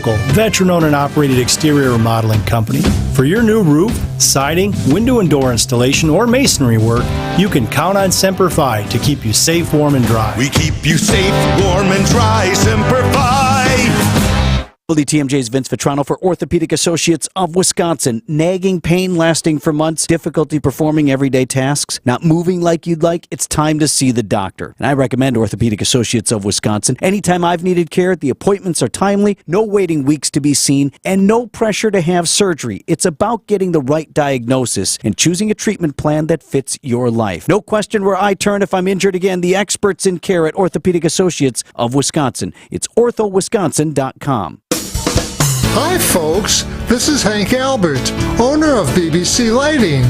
local, veteran-owned and operated exterior remodeling company. For your new roof, siding, window and door installation, or masonry work, you can count on Semper Fi to keep you safe, warm, and dry. We keep you safe, warm, and dry. Semper Fi. WTMJ's Vince Vitrano for Orthopedic Associates of Wisconsin. Nagging pain lasting for months, difficulty performing everyday tasks, not moving like you'd like, it's time to see the doctor. And I recommend Orthopedic Associates of Wisconsin. Anytime I've needed care, the appointments are timely, no waiting weeks to be seen, and no pressure to have surgery. It's about getting the right diagnosis and choosing a treatment plan that fits your life. No question where I turn if I'm injured again. The experts in care at Orthopedic Associates of Wisconsin. It's orthowisconsin.com. Hi folks, this is Hank Albert, owner of BBC Lighting.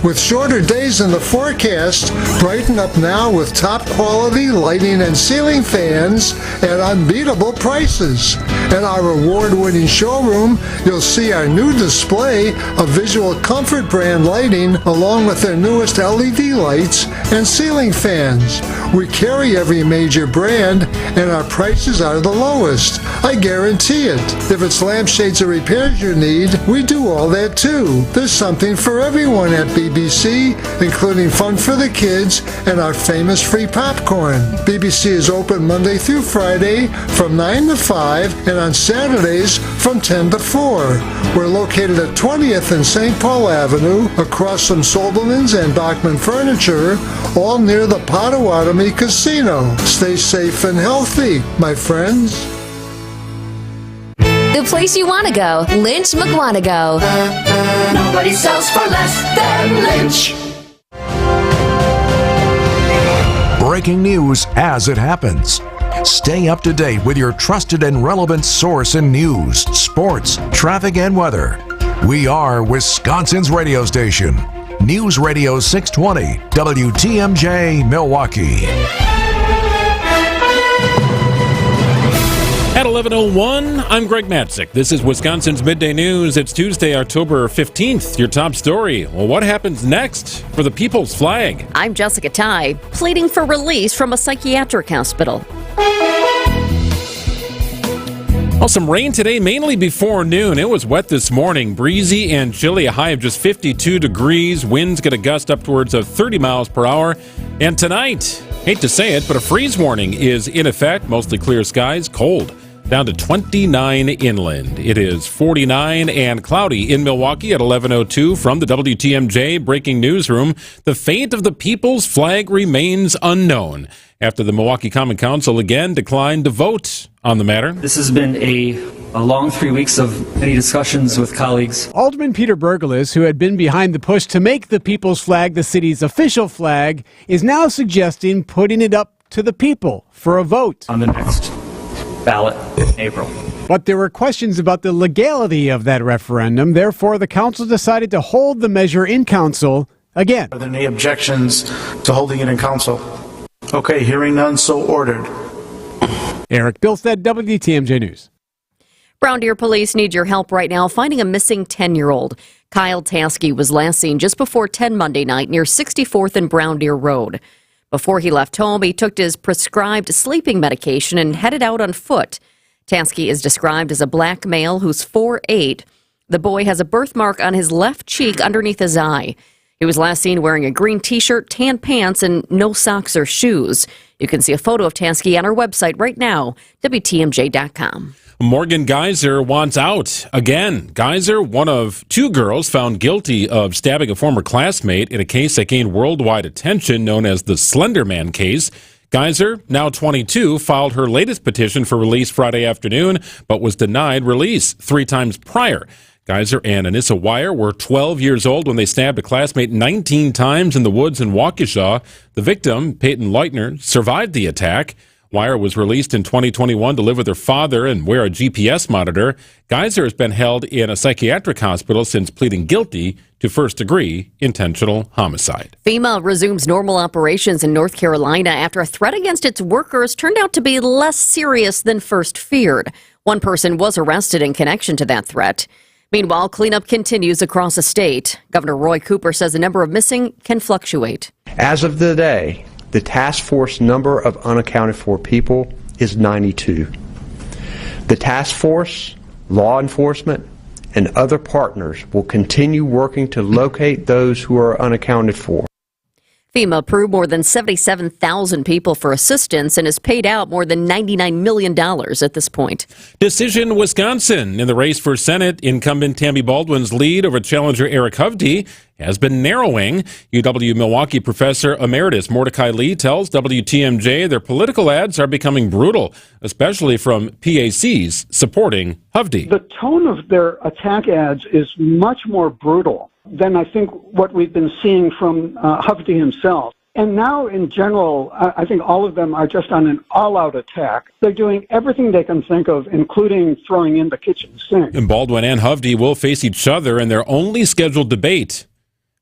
With shorter days in the forecast, brighten up now with top quality lighting and ceiling fans at unbeatable prices. At our award-winning showroom, you'll see our new display of Visual Comfort brand lighting along with their newest LED lights and ceiling fans. We carry every major brand and our prices are the lowest. I guarantee it. If it's lampshades or repairs you need, we do all that too. There's something for everyone at BBC, including fun for the kids and our famous free popcorn. BBC is open Monday through Friday from 9 to 5 and on Saturdays from 10 to 4. We're located at 20th and St. Paul Avenue, across from Sobelman's and Bachman Furniture, all near the Potawatomi Casino. Stay safe and healthy, my friends. The place you want to go, Lynch McWanago. Nobody sells for less than Lynch. Breaking news as it happens. Stay up to date with your trusted and relevant source in news, sports, traffic, and weather. We are Wisconsin's radio station. News Radio 620, WTMJ, Milwaukee. At 11:01, I'm Greg Matzik. This is Wisconsin's Midday News. It's Tuesday, October 15th. Your top story. Well, what happens next for the People's Flag? I'm Jessica Ty, pleading for release from a psychiatric hospital. Well, some rain today, mainly before noon. It was wet this morning, breezy and chilly, a high of just 52 degrees. Winds get a gust upwards of 30 miles per hour. And tonight, hate to say it, but a freeze warning is in effect. Mostly clear skies, cold. Down to 29 inland. It is 49 and cloudy in Milwaukee at 11:02 from the WTMJ Breaking Newsroom. The fate of the People's Flag remains unknown after the Milwaukee Common Council again declined to vote on the matter. This has been a long 3 weeks of many discussions with colleagues. Alderman Peter Bergeles, who had been behind the push to make the People's Flag the city's official flag, is now suggesting putting it up to the people for a vote on the next ballot in April. But there were questions about the legality of that referendum. Therefore, the council decided to hold the measure in council again. Are there any objections to holding it in council? Okay, hearing none, so ordered. Eric Bilstead, WTMJ News. Brown Deer police need your help right now finding a missing 10-year-old. Kyle Taskey was last seen just before 10 Monday night near 64th and Brown Deer Road. Before he left home, he took his prescribed sleeping medication and headed out on foot. Taskey is described as a black male who's 4'8". The boy has a birthmark on his left cheek underneath his eye. He was last seen wearing a green T-shirt, tan pants, and no socks or shoes. You can see a photo of Taskey on our website right now, WTMJ.com. Morgan Geyser wants out again. Geyser, one of two girls found guilty of stabbing a former classmate in a case that gained worldwide attention known as the Slender Man case. Geyser, now 22, filed her latest petition for release Friday afternoon, but was denied release 3 times prior. Geyser and Anissa Wire were 12 years old when they stabbed a classmate 19 times in the woods in Waukesha. The victim, Peyton Leutner, survived the attack. Wire was released in 2021 to live with her father and wear a GPS monitor. Geyser has been held in a psychiatric hospital since pleading guilty to first-degree intentional homicide. FEMA resumes normal operations in North Carolina after a threat against its workers turned out to be less serious than first feared. One person was arrested in connection to that threat. Meanwhile, cleanup continues across the state. Governor Roy Cooper says the number of missing can fluctuate. As of today, the task force number of unaccounted for people is 92. The task force law enforcement, and other partners will continue working to locate those who are unaccounted for. FEMA approved more than 77,000 people for assistance and has paid out more than $99 million at this point. Decision Wisconsin. In the race for Senate, incumbent Tammy Baldwin's lead over challenger Eric Hovde has been narrowing. UW Milwaukee professor emeritus Mordecai Lee tells WTMJ their political ads are becoming brutal, especially from PACs supporting Hovde. The tone of their attack ads is much more brutal than I think what we've been seeing from Hovde himself. And now, in general, I think all of them are just on an all-out attack. They're doing everything they can think of, including throwing in the kitchen sink. And Baldwin and Hovde will face each other in their only scheduled debate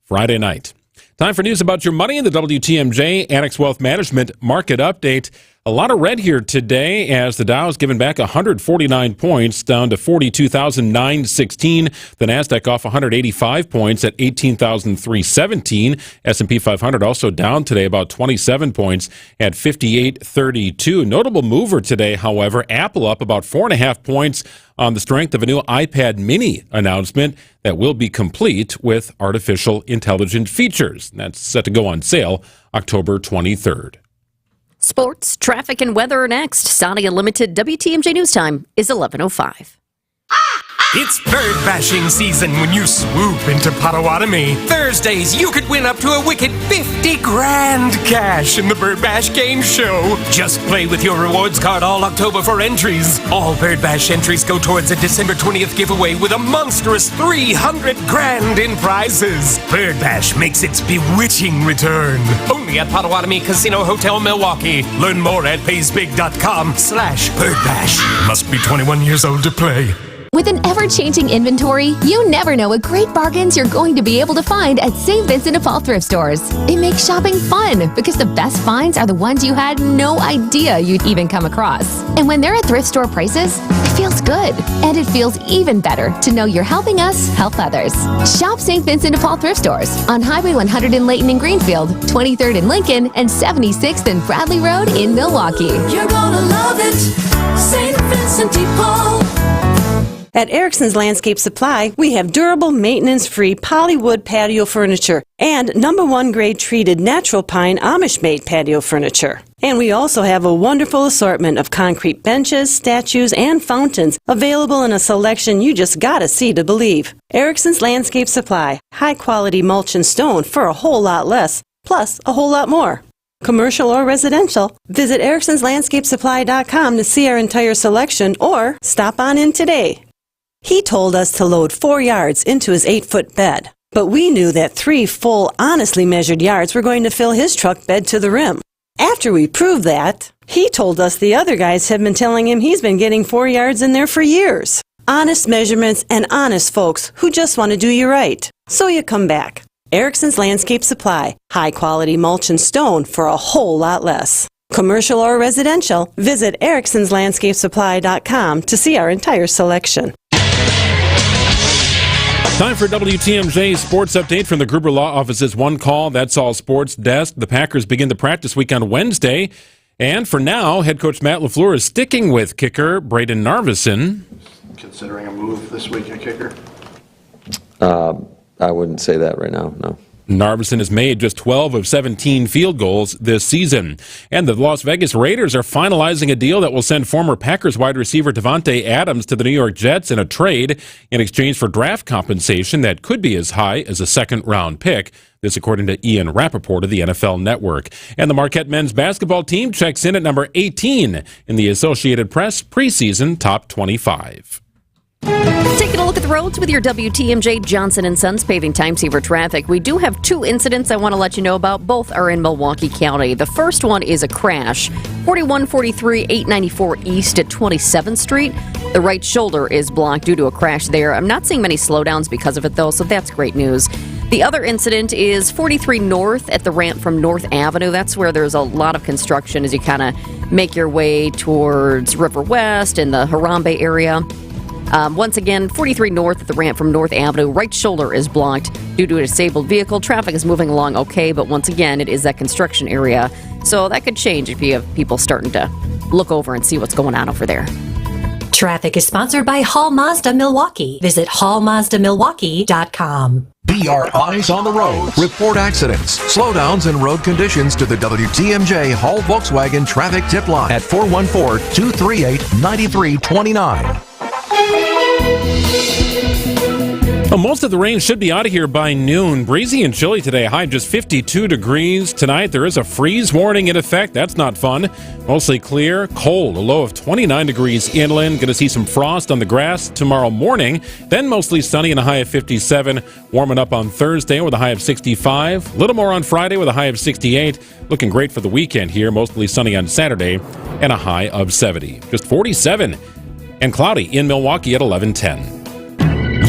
Friday night. Time for news about your money in the WTMJ Annex Wealth Management Market Update. A lot of red here today as the Dow is given back 149 points down to 42,916. The Nasdaq off 185 points at 18,317. S&P 500 also down today about 27 points at 5832. Notable mover today, however, Apple up about 4.5 points on the strength of a new iPad mini announcement that will be complete with artificial intelligence features. That's set to go on sale October 23rd. Sports, traffic, and weather are next. Saudi Unlimited WTMJ News Time is 11:05. It's bird bashing season when you swoop into Potawatomi. Thursdays, you could win up to a wicked 50 grand cash in the Bird Bash Game Show. Just play with your rewards card all October for entries. All Bird Bash entries go towards a December 20th giveaway with a monstrous 300 grand in prizes. Bird Bash makes its bewitching return. Only at Potawatomi Casino Hotel, Milwaukee. Learn more at paysbig.com/birdbash. Must be 21 years old to play. With an ever-changing inventory, you never know what great bargains you're going to be able to find at St. Vincent de Paul thrift stores. It makes shopping fun because the best finds are the ones you had no idea you'd even come across. And when they're at thrift store prices, it feels good. And it feels even better to know you're helping us help others. Shop St. Vincent de Paul thrift stores on Highway 100 in Layton and Greenfield, 23rd in Lincoln, and 76th and Bradley Road in Milwaukee. You're gonna love it, St. Vincent de Paul. At Erickson's Landscape Supply, we have durable, maintenance-free polywood patio furniture and #1 grade treated natural pine Amish-made patio furniture. And we also have a wonderful assortment of concrete benches, statues, and fountains available in a selection you just gotta see to believe. Erickson's Landscape Supply, high-quality mulch and stone for a whole lot less, plus a whole lot more. Commercial or residential, visit ericksonslandscapesupply.com to see our entire selection or stop on in today. He told us to load 4 yards into his 8-foot bed, but we knew that 3 full, honestly measured yards were going to fill his truck bed to the rim. After we proved that, he told us the other guys have been telling him he's been getting 4 yards in there for years. Honest measurements and honest folks who just want to do you right. So you come back. Erickson's Landscape Supply, high-quality mulch and stone for a whole lot less. Commercial or residential, visit ericksonslandscapesupply.com to see our entire selection. Time for WTMJ Sports Update from the Gruber Law Office's One Call, That's All Sports desk. The Packers begin the practice week on Wednesday. And for now, head coach Matt LaFleur is sticking with kicker Braden Narveson. Considering a move this week at kicker? I wouldn't say that right now, no. Narveson has made just 12 of 17 field goals this season. And the Las Vegas Raiders are finalizing a deal that will send former Packers wide receiver Devontae Adams to the New York Jets in a trade in exchange for draft compensation that could be as high as a second-round pick. This according to Ian Rappaport of the NFL Network. And the Marquette men's basketball team checks in at number 18 in the Associated Press preseason top 25. Taking a look at the roads with your WTMJ Johnson & Sons paving time saver traffic. We do have 2 incidents I want to let you know about. Both are in Milwaukee County. The first one is a crash. 4143 894 East at 27th Street. The right shoulder is blocked due to a crash there. I'm not seeing many slowdowns because of it, though, so that's great news. The other incident is 43 North at the ramp from North Avenue. That's where there's a lot of construction as you kind of make your way towards River West and the Harambe area. Once again, 43 North at the ramp from North Avenue. Right shoulder is blocked due to a disabled vehicle. Traffic is moving along okay, but once again, it is that construction area. So that could change if you have people starting to look over and see what's going on over there. Traffic is sponsored by Hall Mazda Milwaukee. Visit hallmazdamilwaukee.com. Be our eyes on the road. Report accidents, slowdowns, and road conditions to the WTMJ Hall Volkswagen Traffic Tip Line at 414-238-9329. Well, most of the rain should be out of here by noon. Breezy and chilly today. High just 52 degrees. Tonight, there is a freeze warning in effect. That's not fun. Mostly clear, cold. A low of 29 degrees inland. Going to see some frost on the grass tomorrow morning. Then mostly sunny and a high of 57. Warming up on Thursday with a high of 65. A little more on Friday with a high of 68. Looking great for the weekend here. Mostly sunny on Saturday and a high of 70. Just 47 and cloudy in Milwaukee at 11:10.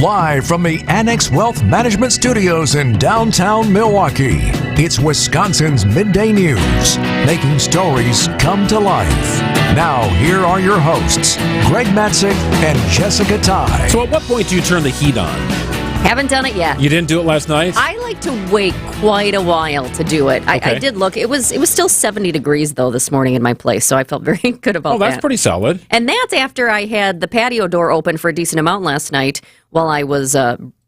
Live from the Annex Wealth Management Studios in downtown Milwaukee, it's Wisconsin's Midday News, making stories come to life. Now, here are your hosts, Greg Matzik and Jessica Ty. So at what point do you turn the heat on? Haven't done it yet. You didn't do it last night? I like to wait quite a while to do it. Okay. I did look. It was still 70 degrees, though, this morning in my place, so I felt very good about that. Oh, that's pretty solid. And that's after I had the patio door open for a decent amount last night while I was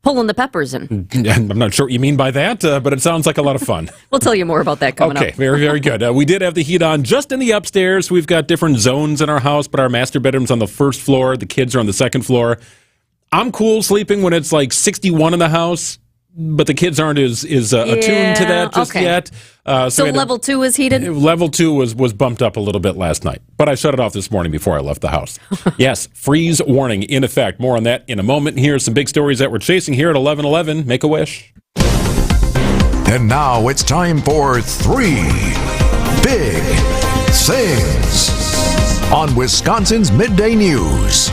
pulling the peppers in. I'm not sure what you mean by that, but it sounds like a lot of fun. We'll tell you more about that coming up. Okay, very, very good. We did have the heat on just in the upstairs. We've got different zones in our house, but our master bedroom's on the first floor. The kids are on the second floor. I'm cool sleeping when it's like 61 in the house, but the kids aren't as attuned to that just yet. So level 2 is heated? Level 2 was bumped up a little bit last night, but I shut it off this morning before I left the house. Yes, freeze warning in effect. More on that in a moment. Here's some big stories that we're chasing here at 11:11. Make a wish. And now it's time for 3 Big Things on Wisconsin's Midday News.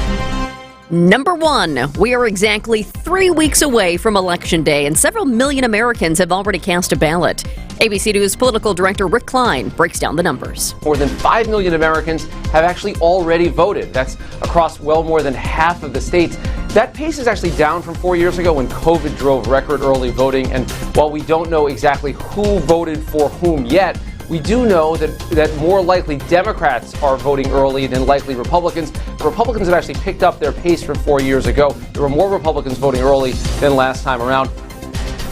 Number 1, we are exactly 3 weeks away from Election Day, and several million Americans have already cast a ballot. ABC News political director Rick Klein breaks down the numbers. More than 5 million Americans have actually already voted. That's across well more than half of the states. That pace is actually down from 4 years ago when COVID drove record early voting. And while we don't know exactly who voted for whom yet, we do know that more likely Democrats are voting early than likely Republicans. The Republicans have actually picked up their pace from 4 years ago. There were more Republicans voting early than last time around.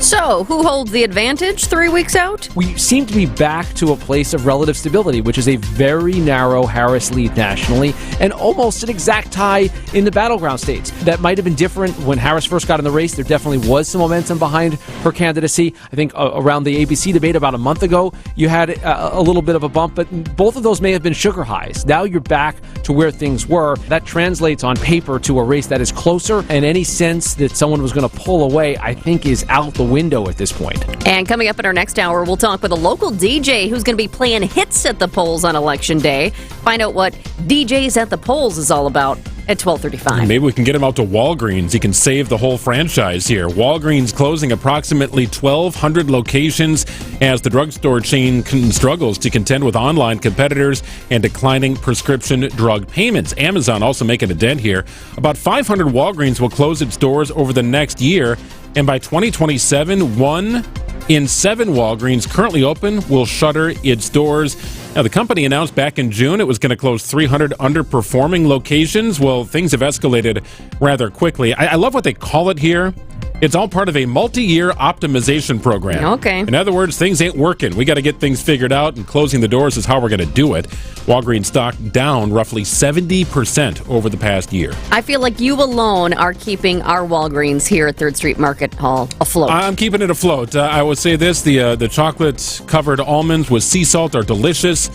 So, who holds the advantage 3 weeks out? We seem to be back to a place of relative stability, which is a very narrow Harris lead nationally and almost an exact tie in the battleground states. That might have been different when Harris first got in the race. There definitely was some momentum behind her candidacy. I think around the ABC debate about a month ago, you had a little bit of a bump, but both of those may have been sugar highs. Now you're back to where things were. That translates on paper to a race that is closer, and any sense that someone was going to pull away, I think, is out the window at this point. And coming up in our next hour, we'll talk with a local DJ who's going to be playing hits at the polls on Election Day. Find out what DJs at the polls is all about at 12:35. Maybe we can get him out to Walgreens. He can save the whole franchise here. Walgreens closing approximately 1,200 locations as the drugstore chain struggles to contend with online competitors and declining prescription drug payments. Amazon also making a dent here. About 500 Walgreens will close its doors over the next year, and by 2027, 1 in 7 Walgreens currently open will shutter its doors. Now, the company announced back in June it was going to close 300 underperforming locations. Well, things have escalated rather quickly. I love what they call it here. It's all part of a multi-year optimization program. Okay. In other words, things ain't working. We got to get things figured out, and closing the doors is how we're going to do it. Walgreens stock down roughly 70% over the past year. I feel like you alone are keeping our Walgreens here at 3rd Street Market Hall afloat. I'm keeping it afloat. I would say this, the chocolate-covered almonds with sea salt are delicious,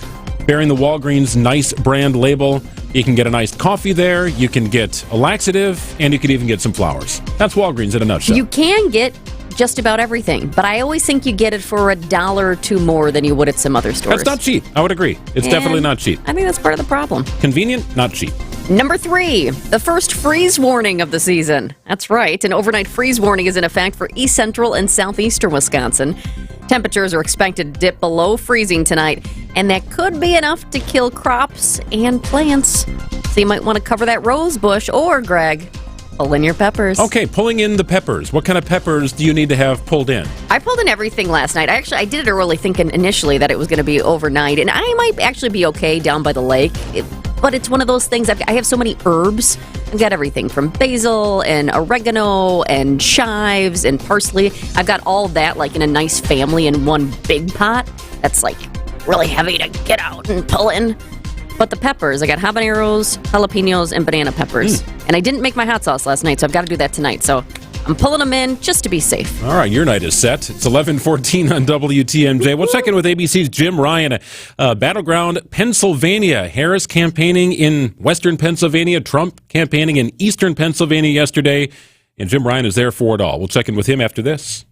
bearing the Walgreens nice brand label. You can get a nice coffee there, you can get a laxative, and you can even get some flowers. That's Walgreens in a nutshell. You can get just about everything, but I always think you get it for $1 or $2 more than you would at some other stores. That's not cheap. I would agree. It's definitely not cheap. I think that's part of the problem. Convenient, not cheap. Number 3, the first freeze warning of the season. That's right. An overnight freeze warning is in effect for east central and southeastern Wisconsin. Temperatures are expected to dip below freezing tonight, and that could be enough to kill crops and plants. So you might want to cover that rose bush, or, Greg, pull in your peppers. Okay, pulling in the peppers. What kind of peppers do you need to have pulled in? I pulled in everything last night. I did it early, thinking initially that it was going to be overnight, and I might actually be okay down by the lake. but it's one of those things. I have so many herbs. I've got everything from basil and oregano and chives and parsley. I've got all that like in a nice family in one big pot. That's like really heavy to get out and pull in. But the peppers, I got habaneros, jalapenos, and banana peppers. And I didn't make my hot sauce last night, so I've got to do that tonight. So I'm pulling them in just to be safe. All right, your night is set. It's 11:14 on WTMJ. We'll check in with ABC's Jim Ryan. Battleground, Pennsylvania. Harris campaigning in western Pennsylvania. Trump campaigning in eastern Pennsylvania yesterday. And Jim Ryan is there for it all. We'll check in with him after this.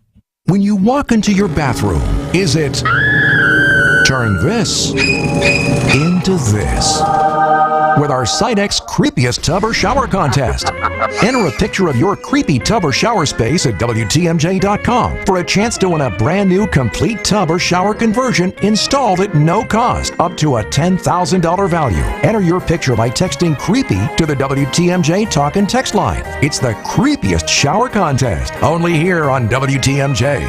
When you walk into your bathroom, is it turn this into this? With our SiteX Creepiest Tub or Shower Contest. Enter a picture of your creepy tub or shower space at WTMJ.com for a chance to win a brand new complete tub or shower conversion installed at no cost, up to a $10,000 value. Enter your picture by texting creepy to the WTMJ talk and text line. It's the Creepiest Shower Contest, only here on WTMJ.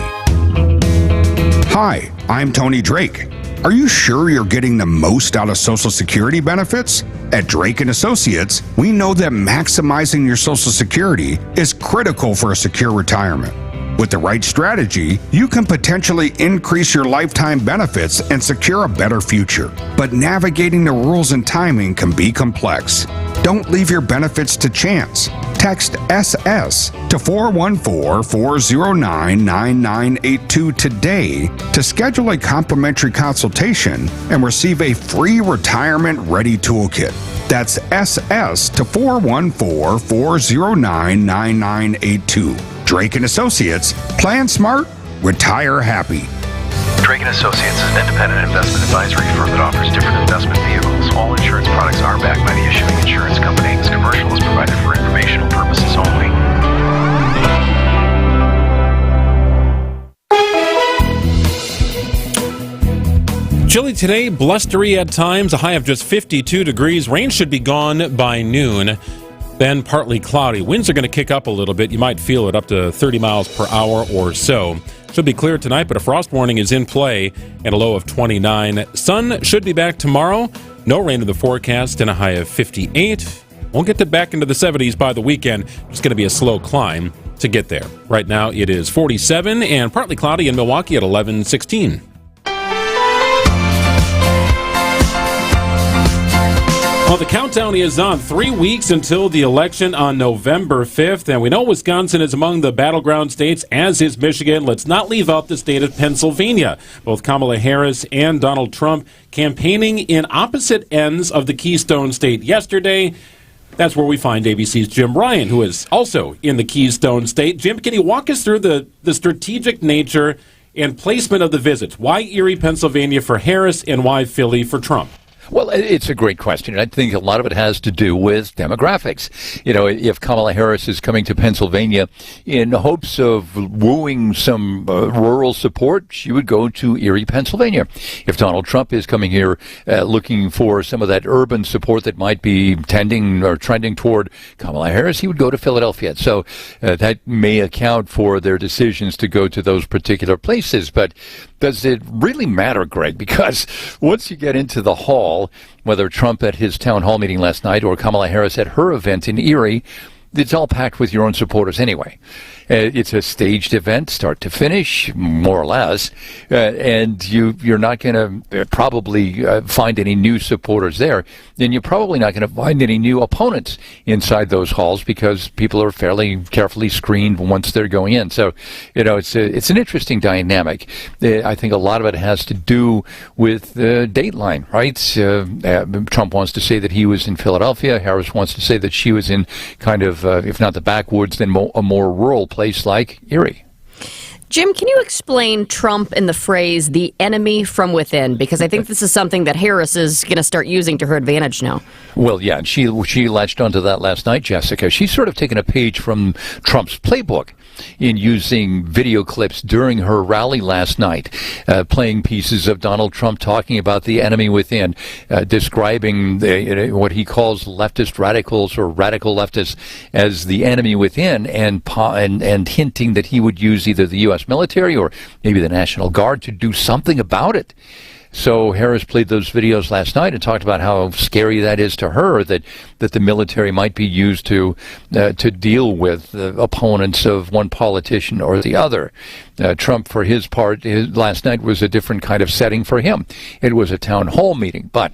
Hi, I'm Tony Drake. Are you sure you're getting the most out of Social Security benefits? At Drake & Associates, we know that maximizing your Social Security is critical for a secure retirement. With the right strategy, you can potentially increase your lifetime benefits and secure a better future. But navigating the rules and timing can be complex. Don't leave your benefits to chance. Text SS to 414-409-9982 today to schedule a complimentary consultation and receive a free retirement ready toolkit. That's SS to 414-409-9982. Drake & Associates. Plan smart, retire happy. Drake & Associates is an independent investment advisory firm that offers different investment vehicles. All insurance products are backed by the issuing insurance company. This commercial is provided for informational purposes only. Chilly today, blustery at times, a high of just 52 degrees. Rain should be gone by noon. Then partly cloudy. Winds are going to kick up a little bit. You might feel it up to 30 miles per hour or so. Should be clear tonight, but a frost warning is in play and a low of 29. Sun should be back tomorrow. No rain in the forecast and a high of 58. Won't get back into the 70s by the weekend. It's going to be a slow climb to get there. Right now it is 47 and partly cloudy in Milwaukee at 11:16. Well, the countdown is on. 3 weeks until the election on November 5th, and we know Wisconsin is among the battleground states, as is Michigan. Let's not leave out the state of Pennsylvania. Both Kamala Harris and Donald Trump campaigning in opposite ends of the Keystone State yesterday. That's where we find ABC's Jim Ryan, who is also in the Keystone State. Jim, can you walk us through the strategic nature and placement of the visits? Why Erie, Pennsylvania for Harris, and why Philly for Trump? Well, it's a great question. I think a lot of it has to do with demographics. You know, if Kamala Harris is coming to Pennsylvania in hopes of wooing some rural support, she would go to Erie, Pennsylvania. If Donald Trump is coming here looking for some of that urban support that might be tending or trending toward Kamala Harris, he would go to Philadelphia. So that may account for their decisions to go to those particular places. But does it really matter, Greg? Because once you get into the hall, whether Trump at his town hall meeting last night or Kamala Harris at her event in Erie, it's all packed with your own supporters anyway. It's a staged event, start to finish, more or less, and you're not going to probably find any new supporters there. And you're probably not going to find any new opponents inside those halls because people are fairly carefully screened once they're going in. So, you know, it's an interesting dynamic. I think a lot of it has to do with the dateline, right? Trump wants to say that he was in Philadelphia. Harris wants to say that she was in kind of, if not the backwoods, then a more rural place like Erie. Jim, can you explain Trump and the phrase, the enemy from within? Because I think this is something that Harris is going to start using to her advantage now. Well, yeah, and she latched onto that last night, Jessica. She's sort of taken a page from Trump's playbook in using video clips during her rally last night, playing pieces of Donald Trump talking about the enemy within, describing what he calls leftist radicals or radical leftists as the enemy within, and hinting that he would use either the U.S. military or maybe the National Guard to do something about it. So Harris played those videos last night and talked about how scary that is to her, that the military might be used to deal with the opponents of one politician or the other. Trump, for his part, last night was a different kind of setting for him. It was a town hall meeting, but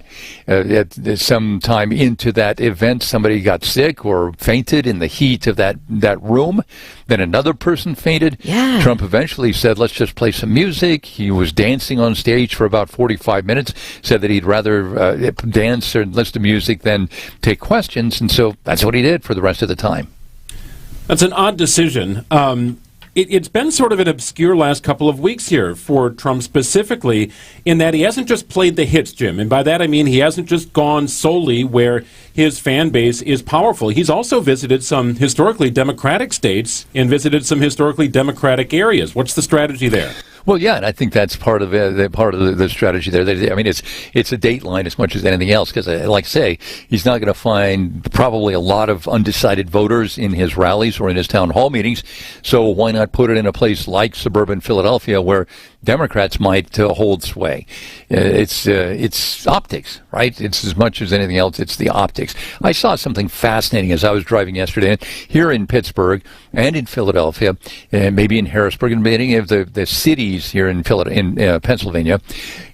some time into that event, somebody got sick or fainted in the heat of that room. Then another person fainted. Yeah. Trump eventually said, let's just play some music. He was dancing on stage for about 45 minutes, said that he'd rather dance or listen to music than take questions, and so that's what he did for the rest of the time. That's an odd decision. It's been sort of an obscure last couple of weeks here for Trump specifically, in that he hasn't just played the hits, Jim. And by that I mean he hasn't just gone solely where his fan base is powerful. He's also visited some historically Democratic states and visited some historically Democratic areas. What's the strategy there? Well, yeah, and I think that's part of the strategy there. I mean, it's a dateline as much as anything else, because, like I say, he's not going to find probably a lot of undecided voters in his rallies or in his town hall meetings. So why not put it in a place like suburban Philadelphia, where Democrats might hold sway? It's optics, right? It's as much as anything else. It's the optics. I saw something fascinating as I was driving yesterday here in Pittsburgh and in Philadelphia, and maybe in Harrisburg, and many of the cities here in Pennsylvania.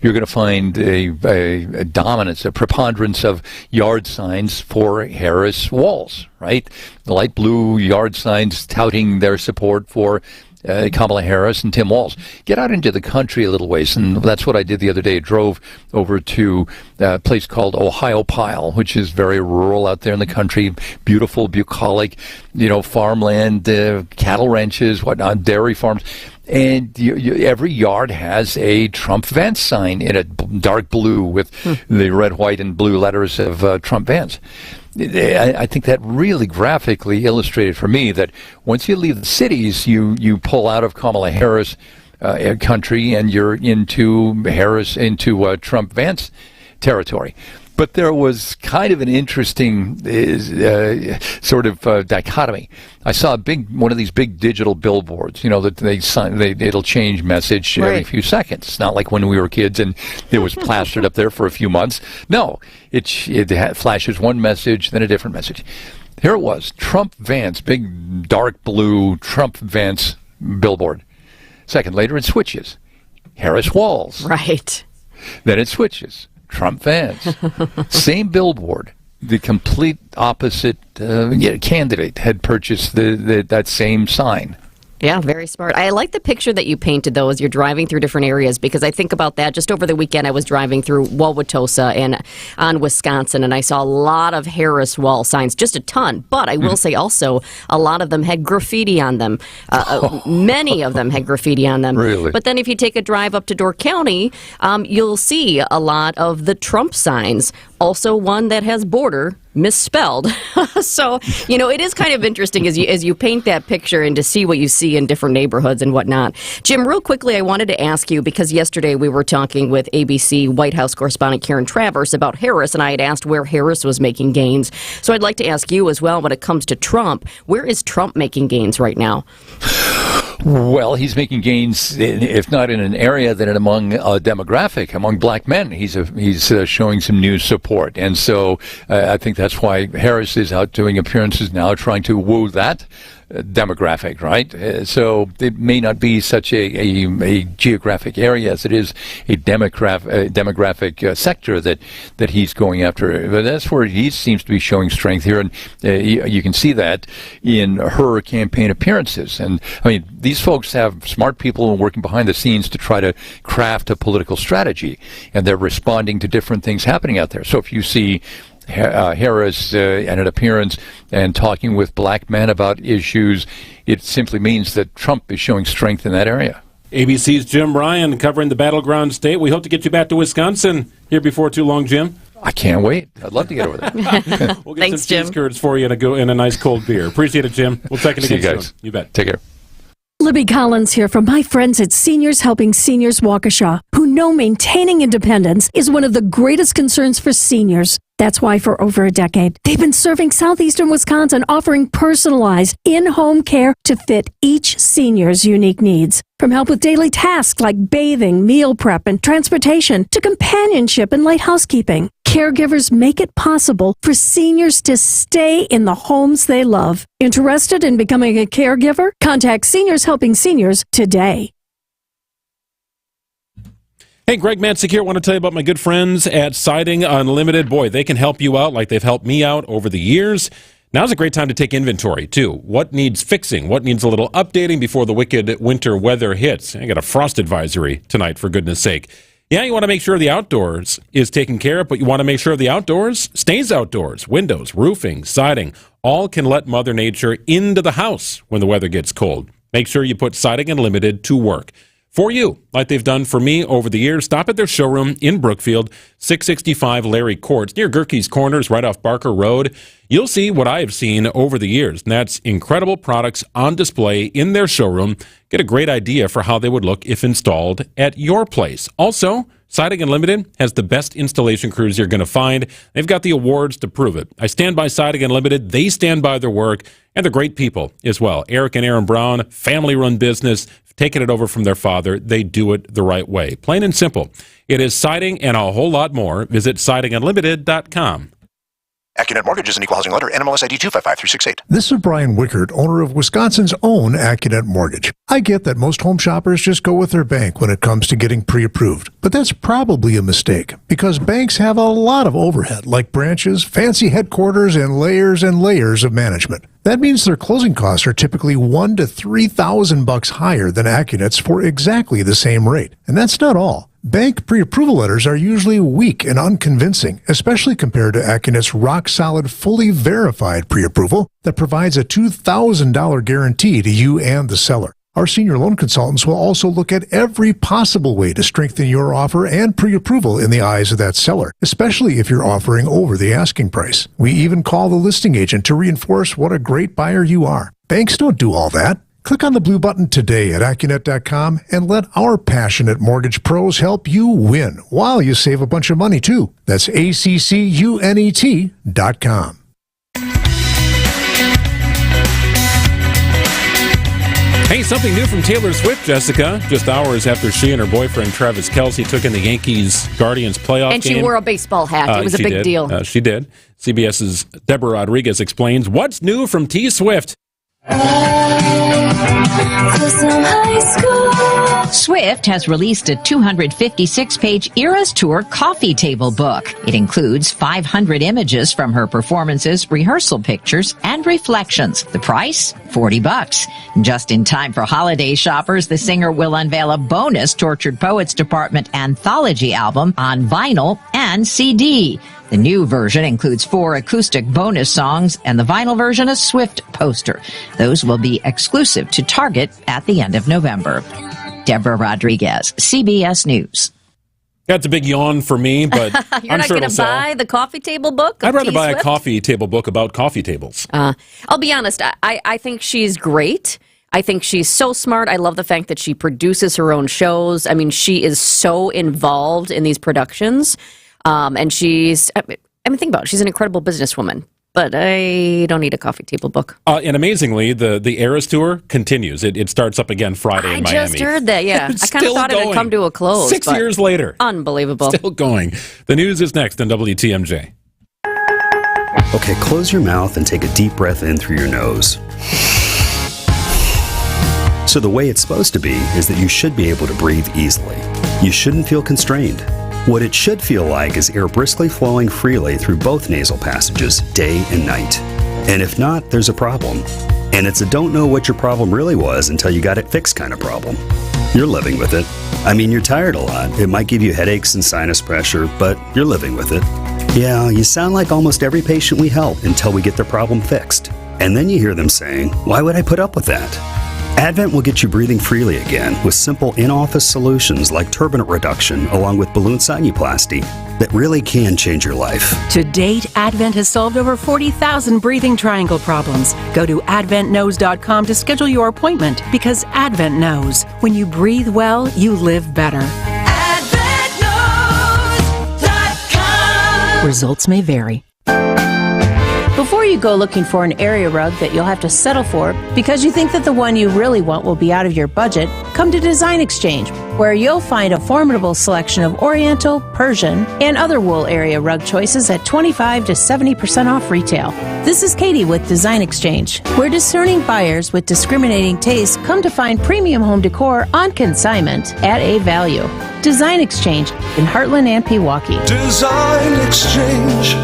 You're going to find a dominance, a preponderance of yard signs for Harris walls, right? The light blue yard signs touting their support for Kamala Harris and Tim Walz. Get out into the country a little ways, and that's what I did the other day. I drove over to a place called Ohio Pile, which is very rural out there in the country, beautiful, bucolic, farmland, cattle ranches, whatnot, dairy farms. And every yard has a Trump Vance sign in a dark blue with the red, white, and blue letters of Trump Vance. I think that really graphically illustrated for me that once you leave the cities, you pull out of Kamala Harris country and you're into Trump Vance territory. But there was kind of an interesting sort of dichotomy. I saw one of these big digital billboards, that it'll change message every few seconds. It's not like when we were kids and it was plastered up there for a few months. No, it flashes one message, then a different message. Here it was, Trump Vance, big dark blue Trump Vance billboard. Second later, it switches. Harris Walz. Right. Then it switches. Trump Vance. Same billboard. The complete opposite candidate had purchased that same sign. Yeah, very smart. I like the picture that you painted, though, as you're driving through different areas, because I think about that. Just over the weekend, I was driving through Wauwatosa and on Wisconsin, and I saw a lot of Harris wall signs, just a ton. But I will say also, a lot of them had graffiti on them. Many of them had graffiti on them. Really? But then if you take a drive up to Door County, you'll see a lot of the Trump signs. Also one that has border misspelled. So, it is kind of interesting as you paint that picture and to see what you see in different neighborhoods and whatnot. Jim, real quickly, I wanted to ask you, because yesterday we were talking with ABC White House correspondent Karen Travers about Harris, and I had asked where Harris was making gains. So I'd like to ask you as well, when it comes to Trump, where is Trump making gains right now? Well, he's making gains, if not in an area, then among a demographic, among black men. He's showing some new support. And so I think that's why Harris is out doing appearances now, trying to woo that demographic, right? So it may not be such a geographic area as it is a demographic sector that he's going after. But that's where he seems to be showing strength here, and you can see that in her campaign appearances. And I mean, these folks have smart people working behind the scenes to try to craft a political strategy, and they're responding to different things happening out there. So if you see Harris and an appearance and talking with black men about issues, it simply means that Trump is showing strength in that area. ABC's Jim Ryan covering the battleground state. We hope to get you back to Wisconsin here before too long, Jim. I can't wait. I'd love to get over there. We'll get Thanks, some Jim. cheese curds for you and a nice cold beer. Appreciate it, Jim. We'll check in See again you guys. soon. You bet. Take care. Libby Collins here from my friends at Seniors Helping Seniors Waukesha, who know maintaining independence is one of the greatest concerns for seniors. That's why for over a decade, they've been serving southeastern Wisconsin, offering personalized in-home care to fit each senior's unique needs. From help with daily tasks like bathing, meal prep, and transportation, to companionship and light housekeeping, caregivers make it possible for seniors to stay in the homes they love. Interested in becoming a caregiver? Contact Seniors Helping Seniors today. Hey, Greg Matzik here. I want to tell you about my good friends at Siding Unlimited. Boy, they can help you out like they've helped me out over the years. Now's a great time to take inventory, too. What needs fixing? What needs a little updating before the wicked winter weather hits? I got a frost advisory tonight, for goodness sake. Yeah, you want to make sure the outdoors is taken care of, but you want to make sure the outdoors stays outdoors. Windows, roofing, siding, all can let Mother Nature into the house when the weather gets cold. Make sure you put Siding Unlimited to work. For you, like they've done for me over the years. Stop at their showroom in Brookfield, 665 Larry Courts, near Gerke's Corners, right off Barker Road. You'll see what I have seen over the years, and that's incredible products on display in their showroom. Get a great idea for how they would look if installed at your place. Also, Siding Unlimited has the best installation crews you're going to find. They've got the awards to prove it. I stand by Siding Unlimited. They stand by their work, and they're great people as well. Eric and Aaron Brown, family-run business, taking it over from their father. They do it the right way. Plain and simple. It is siding and a whole lot more. Visit sidingunlimited.com. AccuNet Mortgage is an equal housing lender. NMLS ID 255368. This is Brian Wickert, owner of Wisconsin's own AccuNet Mortgage. I get that most home shoppers just go with their bank when it comes to getting pre-approved, but that's probably a mistake because banks have a lot of overhead, like branches, fancy headquarters, and layers of management. That means their closing costs are typically $1,000 to $3,000 higher than AccuNet's for exactly the same rate. And that's not all. Bank pre-approval letters are usually weak and unconvincing, especially compared to AccuNet's rock-solid, fully verified pre-approval that provides a $2,000 guarantee to you and the seller. Our senior loan consultants will also look at every possible way to strengthen your offer and pre-approval in the eyes of that seller, especially if you're offering over the asking price. We even call the listing agent to reinforce what a great buyer you are. Banks don't do all that. Click on the blue button today at AccuNet.com and let our passionate mortgage pros help you win while you save a bunch of money, too. That's ACCUNET.com. Hey, something new from Taylor Swift, Jessica. Just hours after she and her boyfriend Travis Kelce took in the Yankees-Guardians playoff game. And she wore a baseball hat. It was a big deal. She did. CBS's Deborah Rodriguez explains what's new from T. Swift. Swift has released a 256-page Eras Tour coffee table book. It includes 500 images from her performances, rehearsal pictures, and reflections. The price? $40. Just in time for holiday shoppers, the singer will unveil a bonus Tortured Poets Department anthology album on vinyl and CD. The new version includes 4 acoustic bonus songs and the vinyl version a Swift poster. Those will be exclusive to Target at the end of November. Deborah Rodriguez, CBS News. That's a big yawn for me, but You're I'm not sure going to buy the coffee table book? I'd rather buy Swift? a coffee table book about coffee tables. I'll be honest. I think she's great. I think she's so smart. I love the fact that she produces her own shows. I mean, she is so involved in these productions. And think about it. She's an incredible businesswoman. But I don't need a coffee table book. And amazingly, the Eras Tour continues. It starts up again Friday in Miami. I just heard that, yeah. I kind of thought it had come to a close. 6 years later. Unbelievable. Still going. The news is next on WTMJ. Okay, close your mouth and take a deep breath in through your nose. So the way it's supposed to be is that you should be able to breathe easily. You shouldn't feel constrained. What it should feel like is air briskly flowing freely through both nasal passages, day and night. And if not, there's a problem. And it's a don't know what your problem really was until you got it fixed kind of problem. You're living with it. I mean, you're tired a lot. It might give you headaches and sinus pressure, but you're living with it. Yeah, you sound like almost every patient we help until we get their problem fixed. And then you hear them saying, why would I put up with that? Advent will get you breathing freely again with simple in-office solutions like turbinate reduction along with balloon sinuplasty that really can change your life. To date, Advent has solved over 40,000 breathing triangle problems. Go to adventknows.com to schedule your appointment because Advent knows. When you breathe well, you live better. Results may vary. Before you go looking for an area rug that you'll have to settle for because you think that the one you really want will be out of your budget, come to Design Exchange, where you'll find a formidable selection of Oriental, Persian, and other wool area rug choices at 25 to 70% off retail. This is Katie with Design Exchange, where discerning buyers with discriminating tastes come to find premium home decor on consignment at a value. Design Exchange in Heartland and Pewaukee. Design Exchange.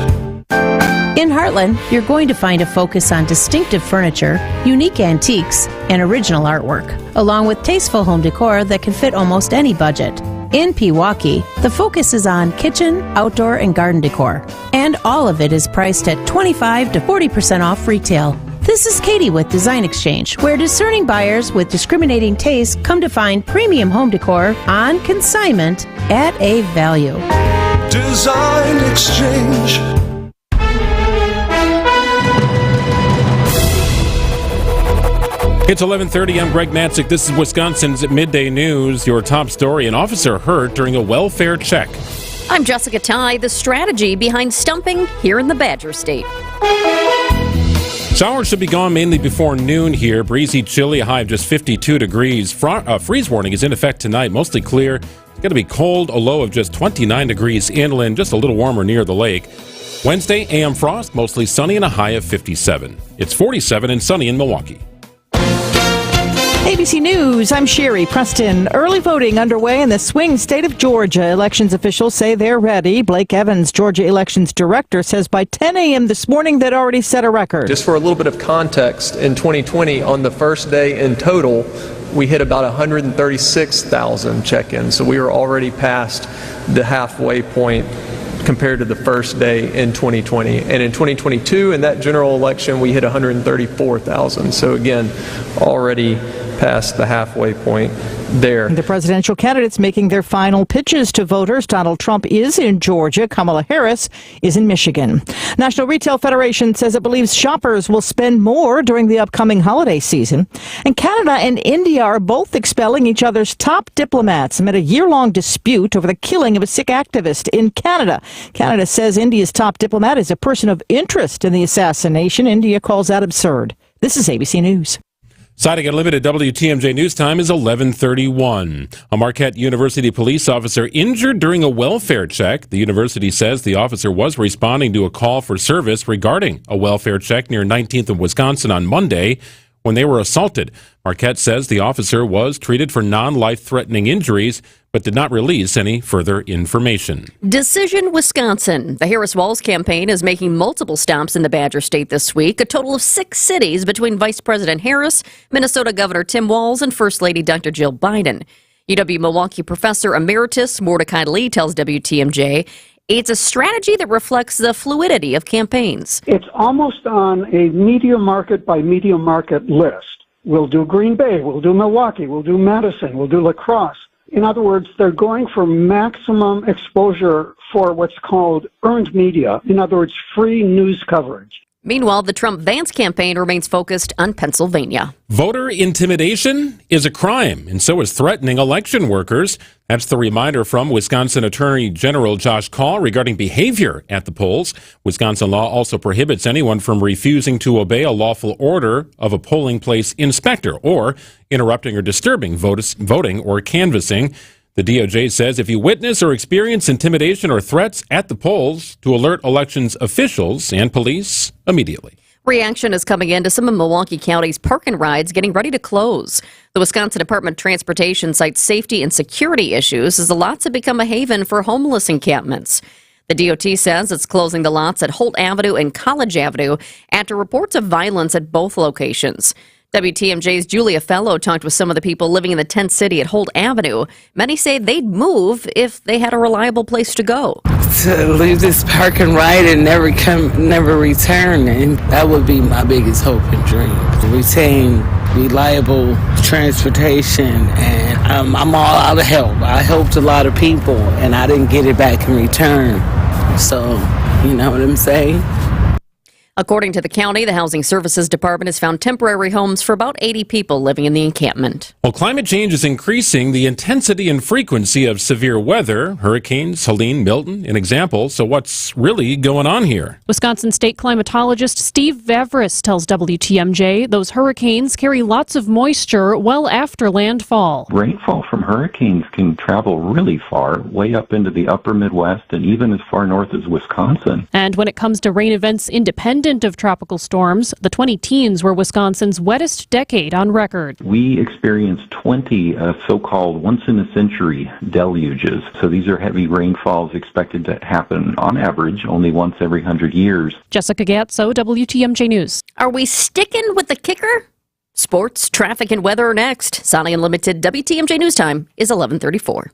In Heartland, you're going to find a focus on distinctive furniture, unique antiques, and original artwork, along with tasteful home decor that can fit almost any budget. In Pewaukee, the focus is on kitchen, outdoor, and garden decor, and all of it is priced at 25 to 40% off retail. This is Katie with Design Exchange, where discerning buyers with discriminating tastes come to find premium home decor on consignment at a value. Design Exchange. It's 11:30. I'm Greg Matzik. This is Wisconsin's Midday News. Your top story: an officer hurt during a welfare check. I'm Jessica Ty. The strategy behind stumping here in the Badger State. Showers should be gone mainly before noon here. Breezy, chilly, a high of just 52 degrees. Freeze warning is in effect tonight. Mostly clear. It's going to be cold, a low of just 29 degrees inland, just a little warmer near the lake. Wednesday, AM frost, mostly sunny and a high of 57. It's 47 and sunny in Milwaukee. ABC News, I'm Sherry Preston. Early voting underway in the swing state of Georgia. Elections officials say they're ready. Blake Evans, Georgia Elections Director, says by 10 a.m. this morning they'd already set a record. Just for a little bit of context, in 2020, on the first day in total, we hit about 136,000 check-ins. So we were already past the halfway point compared to the first day in 2020. And in 2022, in that general election, we hit 134,000. So again, already past the halfway point there. The presidential candidates making their final pitches to voters. Donald Trump is in Georgia. Kamala Harris is in Michigan. National Retail Federation says it believes shoppers will spend more during the upcoming holiday season. And Canada and India are both expelling each other's top diplomats amid a year-long dispute over the killing of a Sikh activist in Canada. Canada says India's top diplomat is a person of interest in the assassination. India calls that absurd. This is ABC News. Citing Unlimited WTMJ News Time is 11:31. A Marquette University police officer injured during a welfare check. The university says the officer was responding to a call for service regarding a welfare check near 19th and Wisconsin on Monday when they were assaulted. Marquette says the officer was treated for non-life-threatening injuries, but did not release any further information. Decision Wisconsin. The Harris Walz campaign is making multiple stops in the Badger State this week, a total of 6 cities between Vice President Harris, Minnesota Governor Tim Walz, and First Lady Dr. Jill Biden. UW-Milwaukee Professor Emeritus Mordecai Lee tells WTMJ it's a strategy that reflects the fluidity of campaigns. It's almost on a media market by media market list. We'll do Green Bay, we'll do Milwaukee, we'll do Madison, we'll do La Crosse. In other words, they're going for maximum exposure for what's called earned media. In other words, free news coverage. Meanwhile, the Trump-Vance campaign remains focused on Pennsylvania. Voter intimidation is a crime, and so is threatening election workers. That's the reminder from Wisconsin Attorney General Josh Kaul regarding behavior at the polls. Wisconsin law also prohibits anyone from refusing to obey a lawful order of a polling place inspector or interrupting or disturbing voting or canvassing. The DOJ says if you witness or experience intimidation or threats at the polls, to alert elections officials and police immediately. Reaction is coming in to some of Milwaukee County's park and rides getting ready to close. The Wisconsin Department of Transportation cites safety and security issues as the lots have become a haven for homeless encampments. The DOT says it's closing the lots at Holt Avenue and College Avenue after reports of violence at both locations. WTMJ's Julia Fellow talked with some of the people living in the tent city at Holt Avenue. Many say they'd move if they had a reliable place to go. To leave this park and ride and never return, and that would be my biggest hope and dream. To retain reliable transportation, and I'm all out of help. I helped a lot of people, and I didn't get it back in return. So, you know what I'm saying? According to the county, the Housing Services Department has found temporary homes for about 80 people living in the encampment. Well, climate change is increasing the intensity and frequency of severe weather. Hurricanes, Helene, Milton, an example. So what's really going on here? Wisconsin state climatologist Steve Vavris tells WTMJ those hurricanes carry lots of moisture well after landfall. Rainfall from hurricanes can travel really far, way up into the upper Midwest and even as far north as Wisconsin. And when it comes to rain events independent of tropical storms, the 2010s were Wisconsin's wettest decade on record. We experienced 20 so-called once-in-a-century deluges. So these are heavy rainfalls expected to happen, on average, only once every 100 years. Jessica Gatso, WTMJ News. Are we sticking with the kicker? Sports, traffic, and weather are next. Sonny Unlimited WTMJ News Time is 11:34.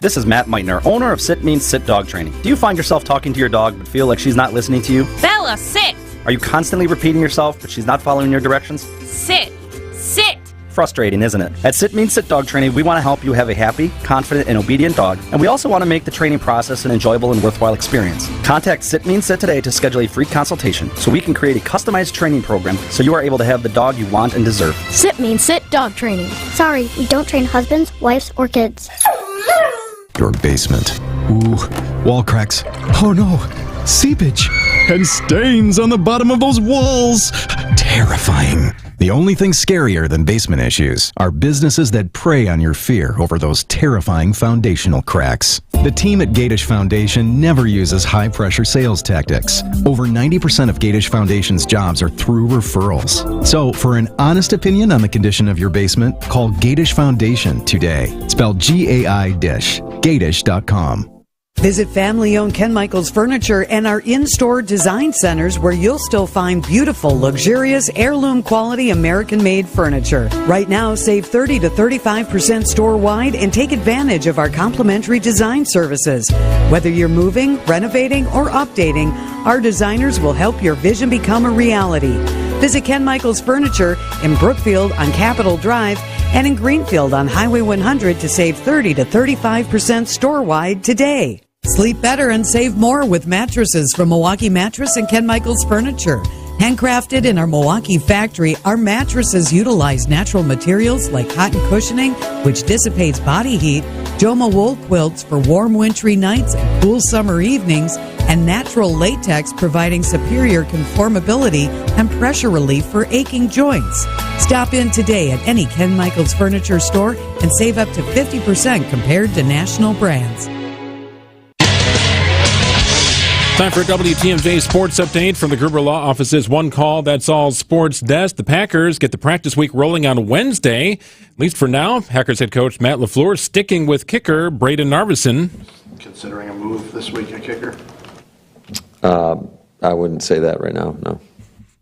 This is Matt Meitner, owner of Sit Means Sit Dog Training. Do you find yourself talking to your dog but feel like she's not listening to you? Bella, sit! Are you constantly repeating yourself but she's not following your directions? Sit! Sit! Frustrating, isn't it? At Sit Means Sit Dog Training, we want to help you have a happy, confident, and obedient dog, and we also want to make the training process an enjoyable and worthwhile experience. Contact Sit Means Sit today to schedule a free consultation so we can create a customized training program so you are able to have the dog you want and deserve. Sit Means Sit Dog Training. Sorry, we don't train husbands, wives, or kids. Your basement. Ooh, wall cracks. Oh no, seepage. And stains on the bottom of those walls. Terrifying. The only thing scarier than basement issues are businesses that prey on your fear over those terrifying foundational cracks. The team at Gatish Foundation never uses high-pressure sales tactics. Over 90% of Gatish Foundation's jobs are through referrals. So, for an honest opinion on the condition of your basement, call Gatish Foundation today. Spelled G-A-I-Dish. Gatish.com. Visit family-owned Ken Michaels Furniture and our in-store design centers where you'll still find beautiful, luxurious, heirloom-quality American-made furniture. Right now, save 30 to 35% store-wide and take advantage of our complimentary design services. Whether you're moving, renovating, or updating, our designers will help your vision become a reality. Visit Ken Michaels Furniture in Brookfield on Capitol Drive and in Greenfield on Highway 100 to save 30 to 35% store-wide today. Sleep better and save more with mattresses from Milwaukee Mattress and Ken Michaels Furniture. Handcrafted in our Milwaukee factory, our mattresses utilize natural materials like cotton cushioning, which dissipates body heat, Joma wool quilts for warm wintry nights and cool summer evenings, and natural latex providing superior conformability and pressure relief for aching joints. Stop in today at any Ken Michaels Furniture store and save up to 50% compared to national brands. Time for a WTMJ Sports Update from the Gruber Law Office's One Call, That's All Sports Desk. The Packers get the practice week rolling on Wednesday. At least for now, Packers head coach Matt LaFleur sticking with kicker Braden Narveson. Considering a move this week at kicker? I wouldn't say that right now, no.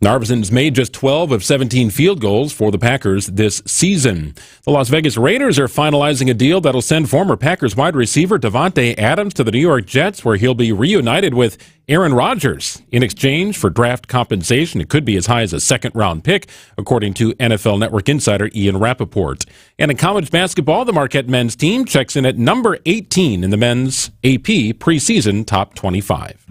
Narveson's made just 12 of 17 field goals for the Packers this season. The Las Vegas Raiders are finalizing a deal that'll send former Packers wide receiver Davante Adams to the New York Jets, where he'll be reunited with Aaron Rodgers. In exchange for draft compensation, it could be as high as a second-round pick, according to NFL Network insider Ian Rappaport. And in college basketball, the Marquette men's team checks in at number 18 in the men's AP preseason top 25.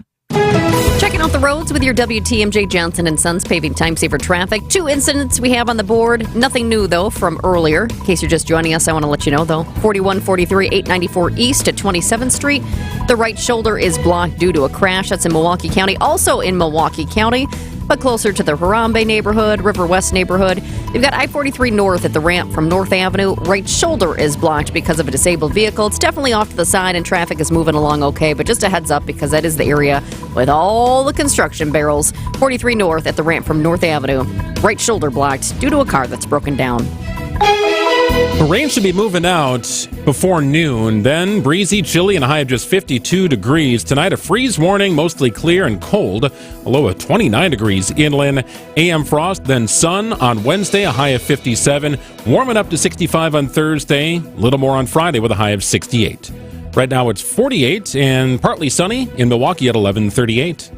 Checking out the roads with your WTMJ Johnson & Sons paving time saver traffic. 2 incidents we have on the board. Nothing new, though, from earlier. In case you're just joining us, I want to let you know, though. 4143 894 East at 27th Street. The right shoulder is blocked due to a crash. That's in Milwaukee County. Also in Milwaukee County, but closer to the Harambe neighborhood, River West neighborhood. You've got I-43 North at the ramp from North Avenue. Right shoulder is blocked because of a disabled vehicle. It's definitely off to the side and traffic is moving along okay, but just a heads up because that is the area with all the construction barrels. 43 North at the ramp from North Avenue. Right shoulder blocked due to a car that's broken down. The rain should be moving out before noon, then breezy, chilly, and a high of just 52 degrees. Tonight, a freeze warning, mostly clear and cold, a low of 29 degrees inland. AM frost, then sun on Wednesday, a high of 57. Warming up to 65 on Thursday, a little more on Friday with a high of 68. Right now, it's 48 and partly sunny in Milwaukee at 11:38.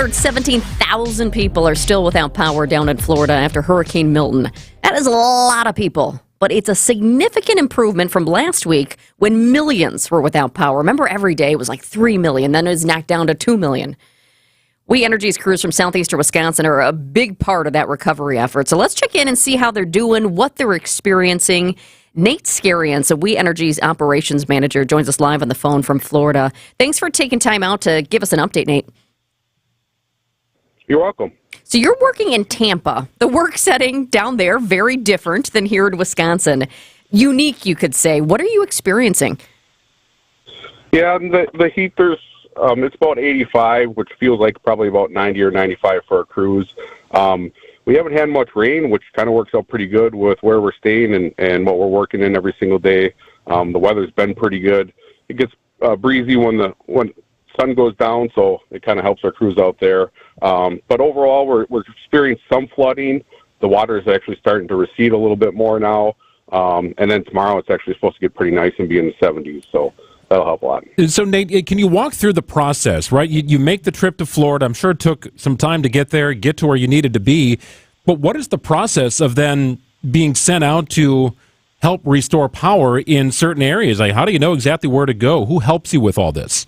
217,000 people are still without power down in Florida after Hurricane Milton. That is a lot of people, but it's a significant improvement from last week when millions were without power. Remember, every day it was like 3 million, then it was knocked down to 2 million. We Energy's crews from southeastern Wisconsin are a big part of that recovery effort. So let's check in and see how they're doing, what they're experiencing. Nate Skarian, We Energy's operations manager, joins us live on the phone from Florida. Thanks for taking time out to give us an update, Nate. You're welcome. So you're working in Tampa. The work setting down there, very different than here in Wisconsin. Unique, you could say. What are you experiencing? Yeah, the heat, it's about 85, which feels like probably about 90 or 95 for our crews. We haven't had much rain, which kind of works out pretty good with where we're staying and what we're working in every single day. The weather's been pretty good. It gets breezy when sun goes down, so it kind of helps our crews out there. But overall, we're experiencing some flooding. The water is actually starting to recede a little bit more now. And then tomorrow it's actually supposed to get pretty nice and be in the 70s, so that'll help a lot. So, Nate, can you walk through the process, right? You make the trip to Florida. I'm sure it took some time to get there, get to where you needed to be. But what is the process of then being sent out to help restore power in certain areas? Like, how do you know exactly where to go? Who helps you with all this?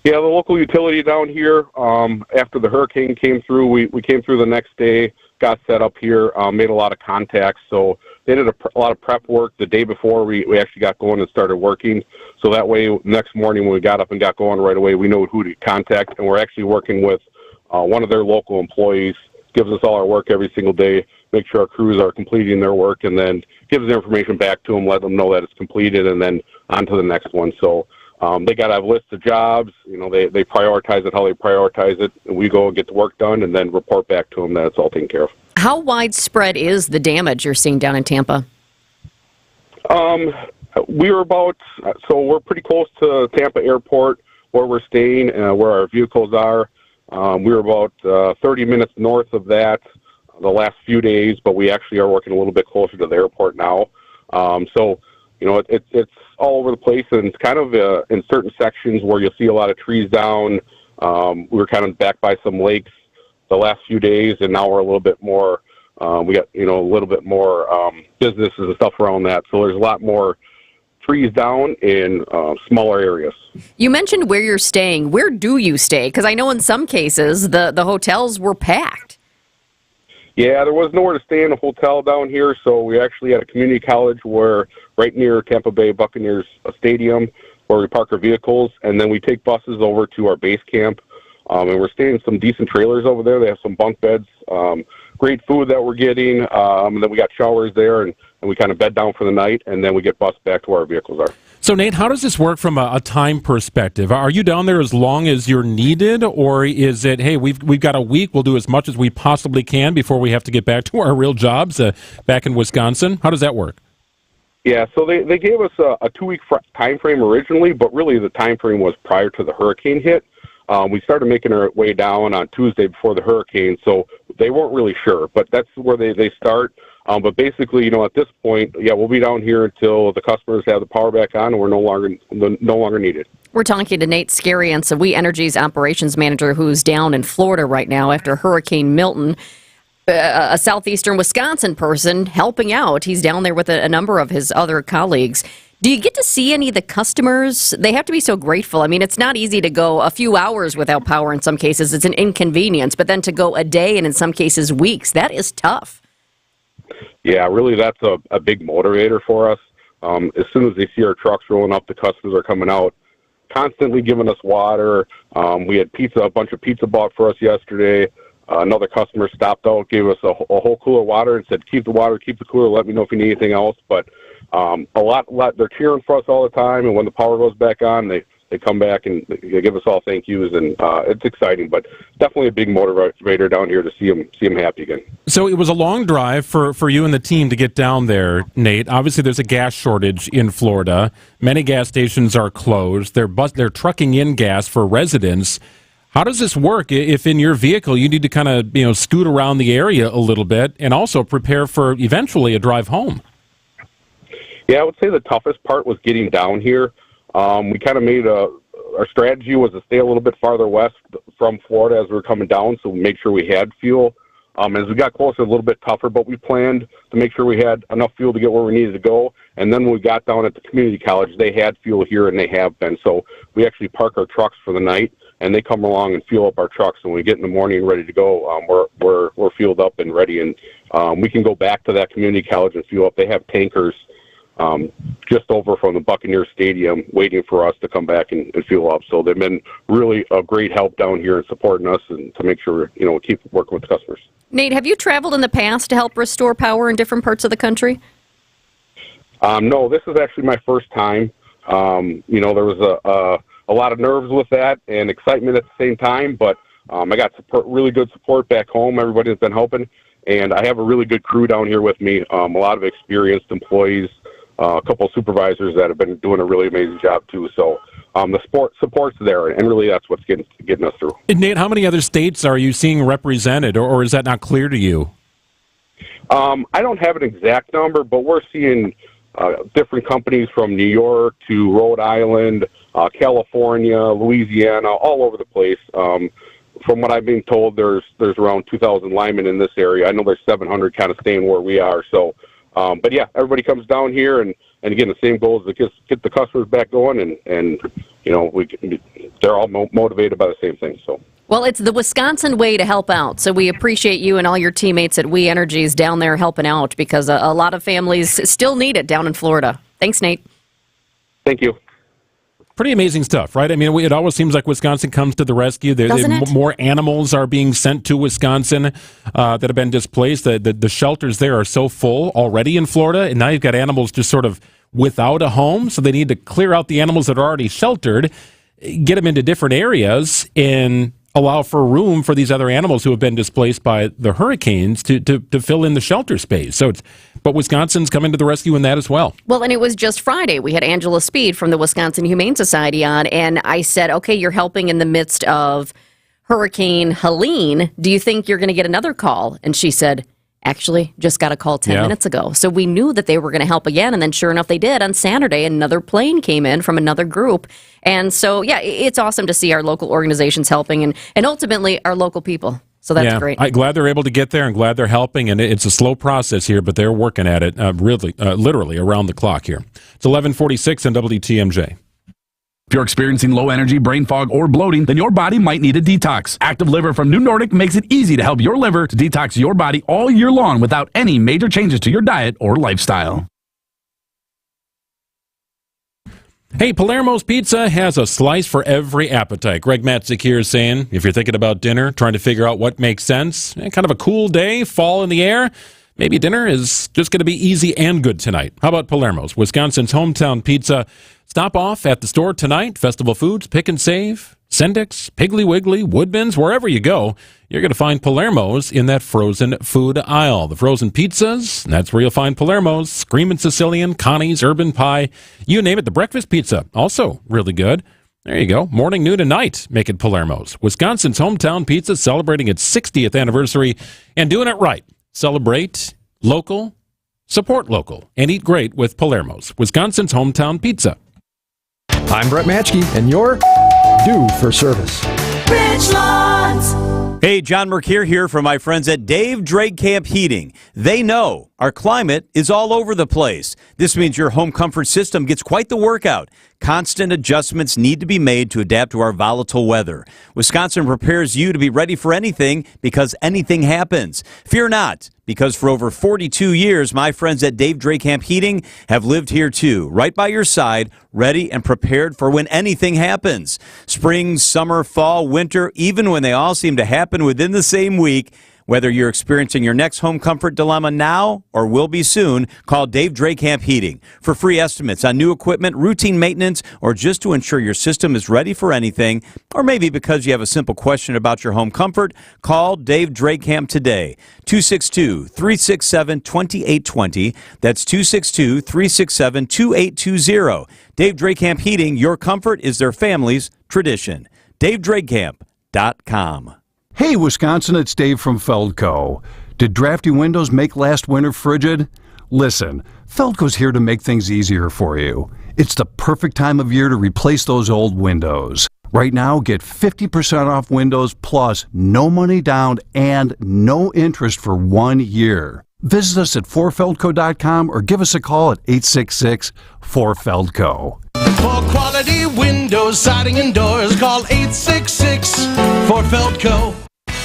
Yeah, the local utility down here, after the hurricane came through, we came through the next day, got set up here, made a lot of contacts. So they did a lot of prep work the day before we actually got going and started working. So that way, next morning when we got up and got going right away, we know who to contact. And we're actually working with one of their local employees, gives us all our work every single day, make sure our crews are completing their work, and then gives the information back to them, let them know that it's completed, and then on to the next one. So they got to have lists of jobs. You know, they prioritize it how they prioritize it, and we go and get the work done and then report back to them that it's all taken care of. How widespread is the damage you're seeing down in Tampa? We're pretty close to Tampa Airport where we're staying, where our vehicles are. We're about 30 minutes north of that the last few days, but we actually are working a little bit closer to the airport now. So, you know, it's all over the place, and it's kind of in certain sections where you'll see a lot of trees down. We were kind of back by some lakes the last few days, and now we're a little bit more, we got, you know, a little bit more businesses and stuff around that. So there's a lot more trees down in smaller areas. You mentioned where you're staying. Where do you stay? Because I know in some cases the hotels were packed. Yeah, there was nowhere to stay in a hotel down here, so we actually had a community college right near Tampa Bay Buccaneers Stadium where we park our vehicles, and then we take buses over to our base camp, and we're staying in some decent trailers over there. They have some bunk beds, great food that we're getting, and then we got showers there, and we kind of bed down for the night, and then we get bused back to where our vehicles are. So, Nate, how does this work from a time perspective? Are you down there as long as you're needed, or is it, hey, we've got a week, we'll do as much as we possibly can before we have to get back to our real jobs back in Wisconsin? How does that work? Yeah, so they gave us a 2-week time frame originally, but really the time frame was prior to the hurricane hit. We started making our way down on Tuesday before the hurricane, so they weren't really sure, but that's where they start. But basically, you know, at this point, yeah, we'll be down here until the customers have the power back on and we're no longer needed. We're talking to Nate Skarian, We Energy's operations manager, who's down in Florida right now after Hurricane Milton. A southeastern Wisconsin person helping out. He's down there with a number of his other colleagues. Do you get to see any of the customers? They have to be so grateful. I mean, it's not easy to go a few hours without power in some cases. It's an inconvenience. But then to go a day and in some cases weeks, that is tough. Yeah, really, that's a big motivator for us. As soon as they see our trucks rolling up, the customers are coming out, constantly giving us water. We had a bunch of pizza bought for us yesterday. Another customer stopped out, gave us a whole cooler of water and said, keep the water, keep the cooler, let me know if you need anything else. But a lot, they're cheering for us all the time, and when the power goes back on, they come back and they give us all thank yous, and it's exciting, but definitely a big motivator down here to see them happy again. So it was a long drive for you and the team to get down there, Nate. Obviously, there's a gas shortage in Florida. Many gas stations are closed. They're trucking in gas for residents. How does this work if in your vehicle you need to kind of scoot around the area a little bit and also prepare for eventually a drive home? Yeah, I would say the toughest part was getting down here. We kind of made a our strategy was to stay a little bit farther west from Florida as we were coming down, so we make sure we had fuel. As we got closer, a little bit tougher, but we planned to make sure we had enough fuel to get where we needed to go. And then when we got down at the community college, they had fuel here, and they have been. So we actually park our trucks for the night, and they come along and fuel up our trucks. And when we get in the morning ready to go, we're fueled up and ready. And we can go back to that community college and fuel up. They have tankers just over from the Buccaneers Stadium waiting for us to come back and fuel up. So they've been really a great help down here in supporting us and to make sure, we keep working with the customers. Nate, have you traveled in the past to help restore power in different parts of the country? No, this is actually my first time. There was a lot of nerves with that and excitement at the same time, but I got really good support back home. Everybody's been helping, and I have a really good crew down here with me, a lot of experienced employees, a couple of supervisors that have been doing a really amazing job too. So the support's there, and really that's what's getting us through. And Nate, how many other states are you seeing represented, or is that not clear to you? I don't have an exact number, but we're seeing different companies from New York to Rhode Island, California, Louisiana, all over the place. From what I've been told, there's around 2,000 linemen in this area. I know there's 700 kind of staying where we are. So, but yeah, everybody comes down here, and again, the same goal is to get the customers back going, and they're all motivated by the same thing. So. Well, it's the Wisconsin way to help out, so we appreciate you and all your teammates at We Energies down there helping out, because a lot of families still need it down in Florida. Thanks, Nate. Thank you. Pretty amazing stuff, right? I mean, it always seems like Wisconsin comes to the rescue. More animals are being sent to Wisconsin that have been displaced. The shelters there are so full already in Florida, and now you've got animals just sort of without a home, so they need to clear out the animals that are already sheltered, get them into different areas, and allow for room for these other animals who have been displaced by the hurricanes to fill in the shelter space. But Wisconsin's coming to the rescue in that as well. Well, and it was just Friday. We had Angela Speed from the Wisconsin Humane Society on, and I said, okay, you're helping in the midst of Hurricane Helene. Do you think you're going to get another call? And she said, actually, just got a call 10 minutes ago. So we knew that they were going to help again, and then sure enough, they did. On Saturday, another plane came in from another group. And so, yeah, it's awesome to see our local organizations helping and ultimately our local people. So that's great. I'm glad they're able to get there and glad they're helping. And it's a slow process here, but they're working at it literally around the clock here. It's 11:46 on WTMJ. If you're experiencing low energy, brain fog, or bloating, then your body might need a detox. Active Liver from New Nordic makes it easy to help your liver to detox your body all year long without any major changes to your diet or lifestyle. Hey, Palermo's Pizza has a slice for every appetite. Greg Matzik here is saying, if you're thinking about dinner, trying to figure out what makes sense, kind of a cool day, fall in the air, maybe dinner is just going to be easy and good tonight. How about Palermo's, Wisconsin's hometown pizza? Stop off at the store tonight. Festival Foods, Pick and Save, Sendik's, Piggly Wiggly, Woodman's, wherever you go, you're going to find Palermo's in that frozen food aisle. The frozen pizzas, that's where you'll find Palermo's, Screamin' Sicilian, Connie's, Urban Pie, you name it. The breakfast pizza, also really good. There you go. Morning, noon, and night, make it Palermo's. Wisconsin's hometown pizza, celebrating its 60th anniversary and doing it right. Celebrate local, support local, and eat great with Palermo's, Wisconsin's hometown pizza. I'm Brett Matchke, and you're due for service. Richlands. Hey, John Mercure here from my friends at Dave Drake Camp Heating. They know our climate is all over the place. This means your home comfort system gets quite the workout. Constant adjustments need to be made to adapt to our volatile weather. Wisconsin prepares you to be ready for anything because anything happens. Fear not, because for over 42 years, my friends at Dave Drake Camp Heating have lived here too, right by your side, ready and prepared for when anything happens. Spring, summer, fall, winter, even when they all seem to happen within the same week. Whether you're experiencing your next home comfort dilemma now or will be soon, call Dave Drake Camp Heating for free estimates on new equipment, routine maintenance, or just to ensure your system is ready for anything, or maybe because you have a simple question about your home comfort. Call Dave Drake Camp today. 262-367-2820. That's 262-367-2820. Dave Drake Camp Heating, your comfort is their family's tradition. DaveDrakeCamp.com. Hey, Wisconsin, it's Dave from Feldco. Did drafty windows make last winter frigid? Listen, Feldco's here to make things easier for you. It's the perfect time of year to replace those old windows. Right now, get 50% off windows plus no money down and no interest for 1 year. Visit us at 4feldco.com or give us a call at 866-4feldco. For quality windows, siding, and doors, call 866-4feldco.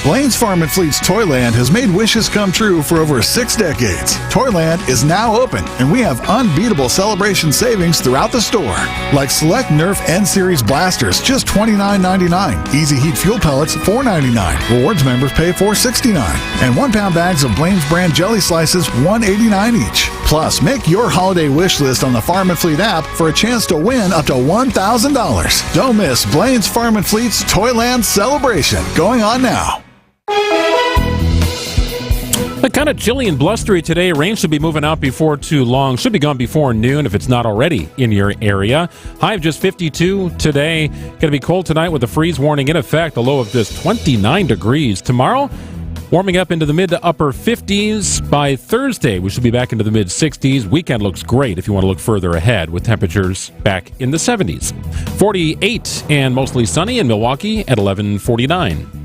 Blaine's Farm and Fleet's Toyland has made wishes come true for over 6 decades. Toyland is now open, and we have unbeatable celebration savings throughout the store. Like select Nerf N-Series blasters, just $29.99. Easy Heat fuel pellets, $4.99. Rewards members pay $4.69. And 1-pound bags of Blaine's brand jelly slices, $1.89 each. Plus, make your holiday wish list on the Farm and Fleet app for a chance to win up to $1,000. Don't miss Blaine's Farm and Fleet's Toyland celebration, going on now. Kind of chilly and blustery today. Rain should be moving out before too long. Should be gone before noon if it's not already in your area. High of just 52 today. Going to be cold tonight with a freeze warning in effect. A low of just 29 degrees. Tomorrow, warming up into the mid to upper 50s. By Thursday, we should be back into the mid 60s. Weekend looks great if you want to look further ahead with temperatures back in the 70s. 48 and mostly sunny in Milwaukee at 11:49.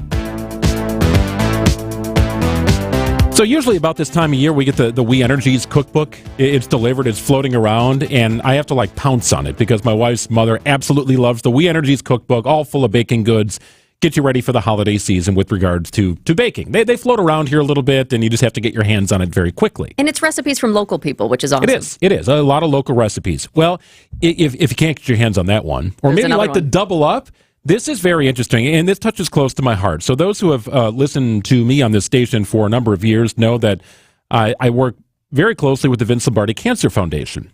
So usually about this time of year, we get the We Energies cookbook. It's delivered, it's floating around, and I have to pounce on it because my wife's mother absolutely loves the We Energies cookbook, all full of baking goods. Get you ready for the holiday season with regards to baking. They float around here a little bit, and you just have to get your hands on it very quickly. And it's recipes from local people, which is awesome. It is. A lot of local recipes. Well, if you can't get your hands on that one, or maybe you like to double up, this is very interesting, and this touches close to my heart. So those who have listened to me on this station for a number of years know that I work very closely with the Vince Lombardi Cancer Foundation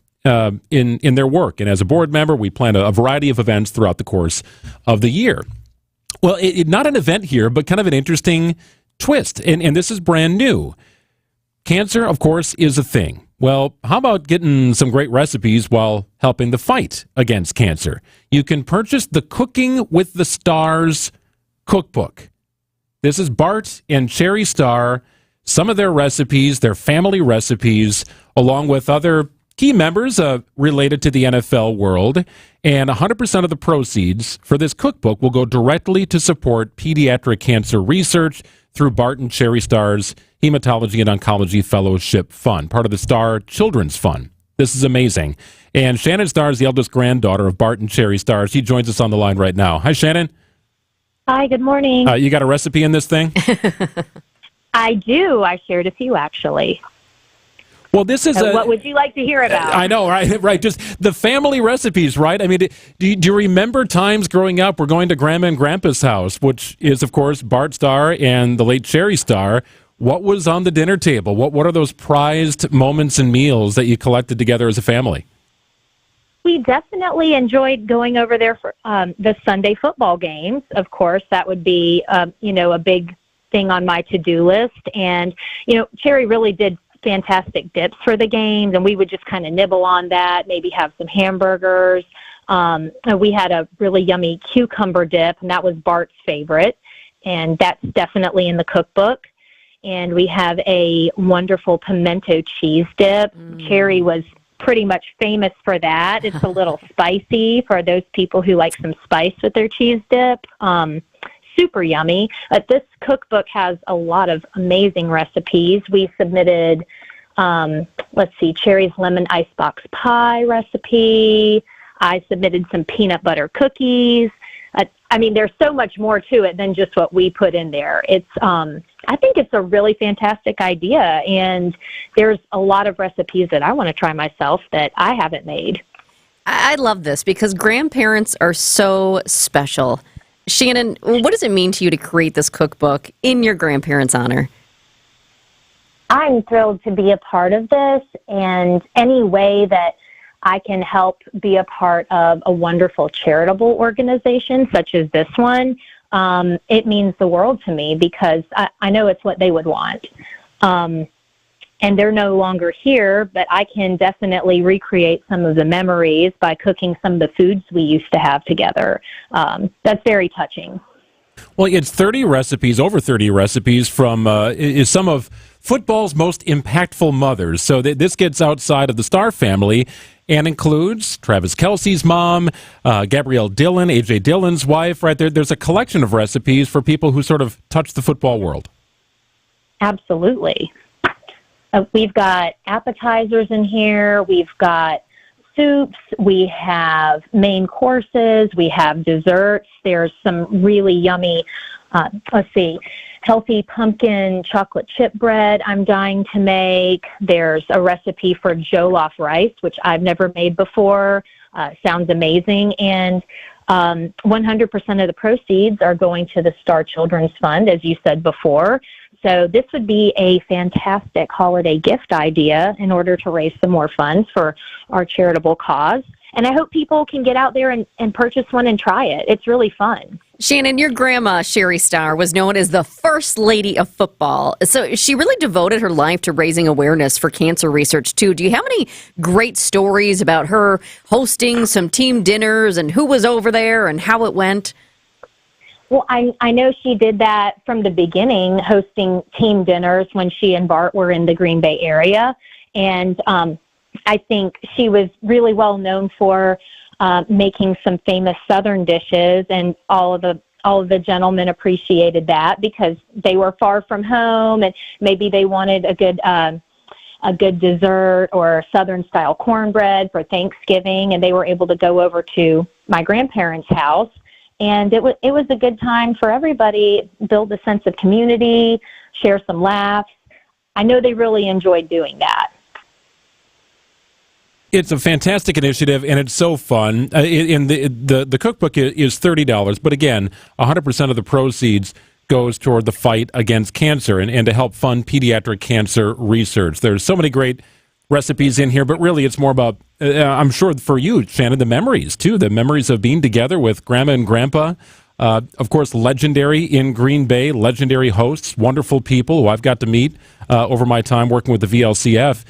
in their work. And as a board member, we plan a variety of events throughout the course of the year. Well, not an event here, but kind of an interesting twist, and this is brand new. Cancer, of course, is a thing. Well, how about getting some great recipes while helping the fight against cancer? You can purchase the Cooking with the Stars cookbook. This is Bart and Cherry Star, some of their recipes, their family recipes, along with other key members related to the NFL world. And 100% of the proceeds for this cookbook will go directly to support pediatric cancer research through Bart and Cherry Star's Hematology and Oncology Fellowship Fund, part of the Star Children's Fund. This is amazing. And Shannon Starr is the eldest granddaughter of Bart and Cherry Starr. She joins us on the line right now. Hi, Shannon. Hi, good morning. You got a recipe in this thing? I do. I shared a few, actually. Well, this is what would you like to hear about? I know, right? Just the family recipes, right? I mean, do you remember times growing up? We're going to Grandma and Grandpa's house, which is, of course, Bart Starr and the late Cherry Starr. What was on the dinner table? What are those prized moments and meals that you collected together as a family? We definitely enjoyed going over there for the Sunday football games. Of course, that would be, a big thing on my to-do list. And, Cherry really did fantastic dips for the games, and we would just kind of nibble on that, maybe have some hamburgers. We had a really yummy cucumber dip, and that was Bart's favorite, and that's definitely in the cookbook. And we have a wonderful pimento cheese dip. Cherry was pretty much famous for that. It's a little spicy for those people who like some spice with their cheese dip. Super yummy. This cookbook has a lot of amazing recipes. We submitted, Cherry's lemon icebox pie recipe. I submitted some peanut butter cookies. There's so much more to it than just what we put in there. It's, I think it's a really fantastic idea, and there's a lot of recipes that I want to try myself that I haven't made. I love this because grandparents are so special. Shannon, what does it mean to you to create this cookbook in your grandparents' honor? I'm thrilled to be a part of this, and any way that I can help be a part of a wonderful charitable organization such as this one, it means the world to me because I know it's what they would want. And they're no longer here, but I can definitely recreate some of the memories by cooking some of the foods we used to have together. That's very touching. Well, it's 30 recipes, over 30 recipes from is some of football's most impactful mothers. So this gets outside of the Star family, and includes Travis Kelce's mom, Gabrielle Dillon, A.J. Dillon's wife, right? There's a collection of recipes for people who sort of touch the football world. Absolutely. We've got appetizers in here. We've got soups. We have main courses. We have desserts. There's some really yummy, healthy pumpkin chocolate chip bread I'm dying to make. There's a recipe for jollof rice, which I've never made before. Sounds amazing. And 100% of the proceeds are going to the Star Children's Fund, as you said before. So this would be a fantastic holiday gift idea in order to raise some more funds for our charitable cause. And I hope people can get out there and purchase one and try it. It's really fun. Shannon, your grandma, Sherry Starr, was known as the first lady of football. So she really devoted her life to raising awareness for cancer research, too. Do you have any great stories about her hosting some team dinners and who was over there and how it went? Well, I know she did that from the beginning, hosting team dinners when she and Bart were in the Green Bay area. And I think she was really well known for making some famous Southern dishes, and all of the gentlemen appreciated that because they were far from home, and maybe they wanted a good dessert or Southern style cornbread for Thanksgiving, and they were able to go over to my grandparents' house. And it was a good time for everybody, build a sense of community, share some laughs. I know they really enjoyed doing that. It's a fantastic initiative, and it's so fun. The cookbook is $30, but again, 100% of the proceeds goes toward the fight against cancer and to help fund pediatric cancer research. There's so many great recipes in here, but really it's more about, I'm sure for you, Shannon, the memories, too. The memories of being together with Grandma and Grandpa. Of course, legendary in Green Bay, legendary hosts, wonderful people who I've got to meet over my time working with the VLCF.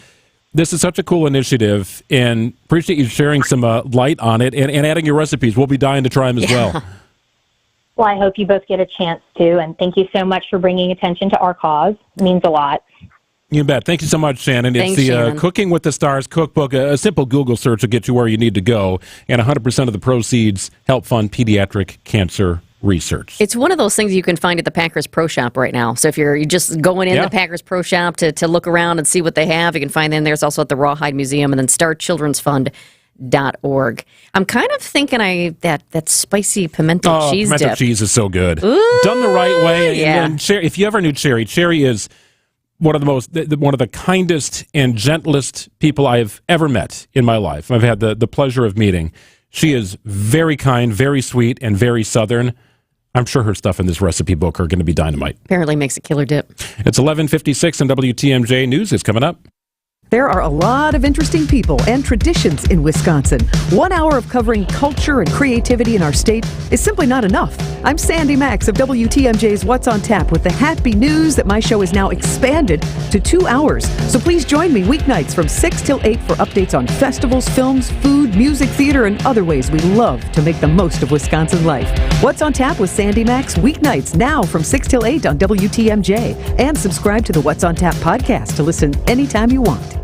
This is such a cool initiative, and appreciate you sharing some light on it and adding your recipes. We'll be dying to try them as well. Well, I hope you both get a chance to, and thank you so much for bringing attention to our cause. It means a lot. You bet. Thank you so much, Shannon. Thanks, it's the Shannon. Cooking with the Stars cookbook. A simple Google search will get you where you need to go, and 100% of the proceeds help fund pediatric cancer research. It's one of those things you can find at the Packers Pro Shop right now. So if you're just going in the Packers Pro Shop to look around and see what they have, you can find them there. It's also at the Rawhide Museum, and then StarChildren'sFund.org. I'm kind of thinking that spicy pimento cheese pimento dip. cheese is so good. Ooh, done the right way. Yeah. And if you ever knew Cherry is one of the kindest and gentlest people I've ever met in my life. I've had the pleasure of meeting. She is very kind, very sweet, and very Southern. I'm sure her stuff in this recipe book are going to be dynamite. Apparently makes a killer dip. It's 11:56 and WTMJ News is coming up. There are a lot of interesting people and traditions in Wisconsin. 1 hour of covering culture and creativity in our state is simply not enough. I'm Sandy Max of WTMJ's What's on Tap with the happy news that my show is now expanded to 2 hours. So please join me weeknights from 6 till 8 for updates on festivals, films, food, music, theater, and other ways we love to make the most of Wisconsin life. What's on Tap with Sandy Max weeknights now from 6 till 8 on WTMJ. And subscribe to the What's on Tap podcast to listen anytime you want.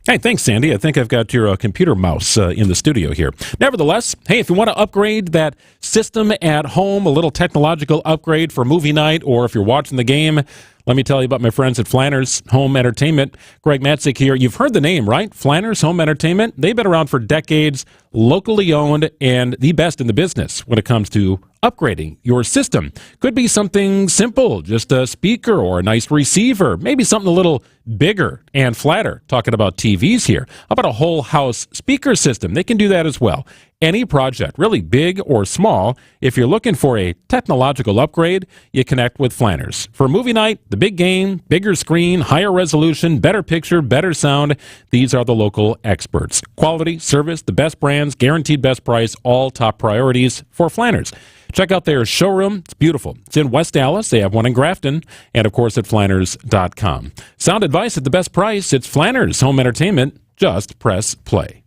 Hey, thanks, Sandy. I think I've got your computer mouse in the studio here. Nevertheless, hey, if you want to upgrade that system at home, a little technological upgrade for movie night, or if you're watching the game, let me tell you about my friends at Flanners Home Entertainment. Greg Matzik here. You've heard the name, right? Flanners Home Entertainment. They've been around for decades, locally owned, and the best in the business when it comes to upgrading your system. Could be something simple, just a speaker or a nice receiver, maybe something a little bigger and flatter. Talking about TVs here. How about a whole house speaker system? They can do that as well. Any project, really big or small, if you're looking for a technological upgrade, you connect with Flanners. For movie night, the big game, bigger screen, higher resolution, better picture, better sound, these are the local experts. Quality, service, the best brands, guaranteed best price, all top priorities for Flanners. Check out their showroom. It's beautiful. It's in West Dallas. They have one in Grafton. And, of course, at Flanners.com. Sound advice at the best price. It's Flanners Home Entertainment. Just press play.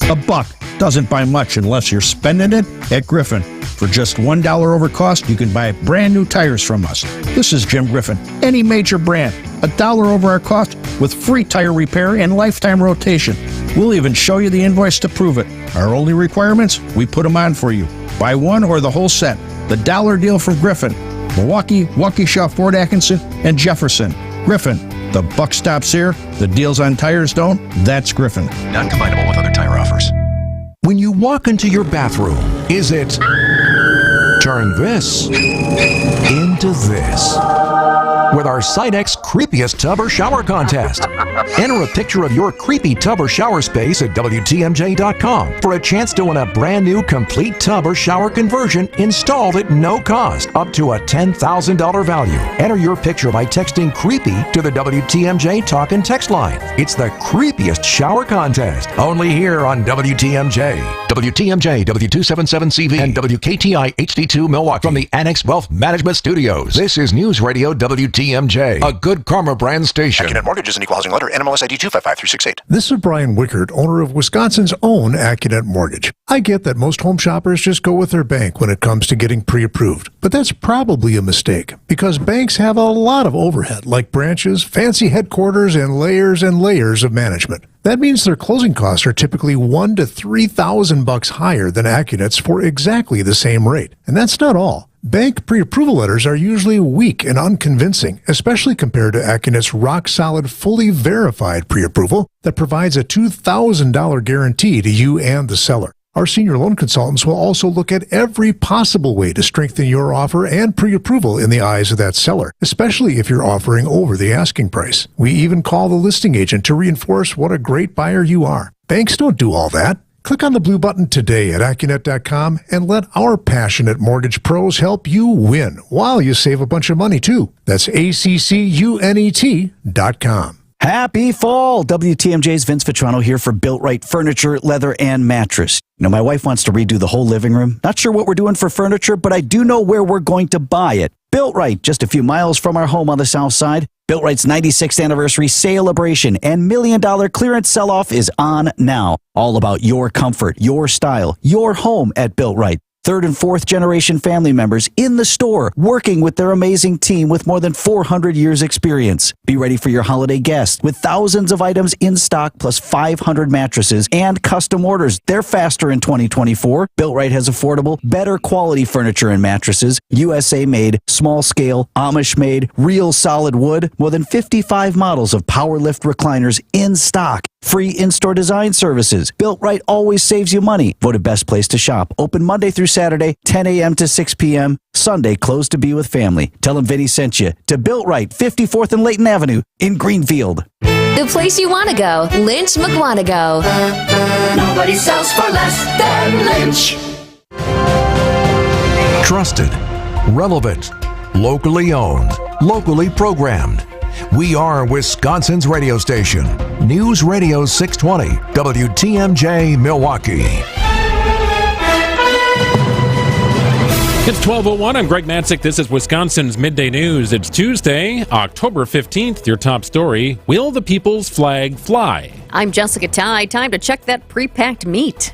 $1 doesn't buy much unless you're spending it at Griffin. For just $1 over cost, you can buy brand new tires from us. This is Jim Griffin. Any major brand, $1 over our cost with free tire repair and lifetime rotation. We'll even show you the invoice to prove it. Our only requirements, we put them on for you. Buy one or the whole set. The dollar deal for Griffin. Milwaukee, Waukesha, Fort Atkinson, and Jefferson. Griffin. The buck stops here. The deals on tires don't. That's Griffin. Not combinable with other tire offers. When you walk into your bathroom, is it turn this into this? With our Sidex Creepiest Tub or Shower Contest. Enter a picture of your creepy tub or shower space at WTMJ.com for a chance to win a brand new complete tub or shower conversion installed at no cost, up to a $10,000 value. Enter your picture by texting CREEPY to the WTMJ talk and text line. It's the Creepiest Shower Contest, only here on WTMJ. WTMJ, W277CV, and WKTI HD2 Milwaukee from the Annex Wealth Management Studios. This is News Radio WTMJ, a Good Karma brand station. AccuNet Mortgage is an equal housing lender. NMLS ID 255368. This is Brian Wickert, owner of Wisconsin's own AccuNet Mortgage. I get that most home shoppers just go with their bank when it comes to getting pre-approved, but that's probably a mistake because banks have a lot of overhead, like branches, fancy headquarters, and layers of management. That means their closing costs are typically $1,000 to $3,000 higher than AccuNet's for exactly the same rate. And that's not all. Bank pre-approval letters are usually weak and unconvincing, especially compared to AccuNet's rock-solid, fully verified pre-approval that provides a $2,000 guarantee to you and the seller. Our senior loan consultants will also look at every possible way to strengthen your offer and pre-approval in the eyes of that seller, especially if you're offering over the asking price. We even call the listing agent to reinforce what a great buyer you are. Banks don't do all that. Click on the blue button today at AccuNet.com and let our passionate mortgage pros help you win while you save a bunch of money too. That's ACCUNET.com. Happy fall! WTMJ's Vince Vitrano here for Built Right Furniture, Leather, and Mattress. You know, my wife wants to redo the whole living room. Not sure what we're doing for furniture, but I do know where we're going to buy it. Built Right, just a few miles from our home on the south side. Built Right's 96th anniversary celebration and $1 million clearance sell-off is on now. All about your comfort, your style, your home at Built Right. Third and fourth generation family members in the store working with their amazing team with more than 400 years experience. Be ready for your holiday guests with thousands of items in stock plus 500 mattresses and custom orders. They're faster in 2024. Built Right has affordable, better quality furniture and mattresses, USA made, small scale, Amish made, real solid wood, more than 55 models of power lift recliners in stock. Free in-store design services. Built Right always saves you money. Voted best place to shop. Open Monday through Saturday, 10 a.m. to 6 p.m. Sunday, closed to be with family. Tell them Vinny sent you to Built Right, 54th and Layton Avenue in Greenfield. The place you want to go, Lynch McWanago. Nobody sells for less than Lynch. Trusted, relevant, locally owned, locally programmed. We are Wisconsin's radio station. News Radio 620, WTMJ Milwaukee. It's 12:01. I'm Greg Matzik. This is Wisconsin's Midday News. It's Tuesday, October 15th. Your top story, will the people's flag fly? I'm Jessica Ty. Time to check that pre-packed meat.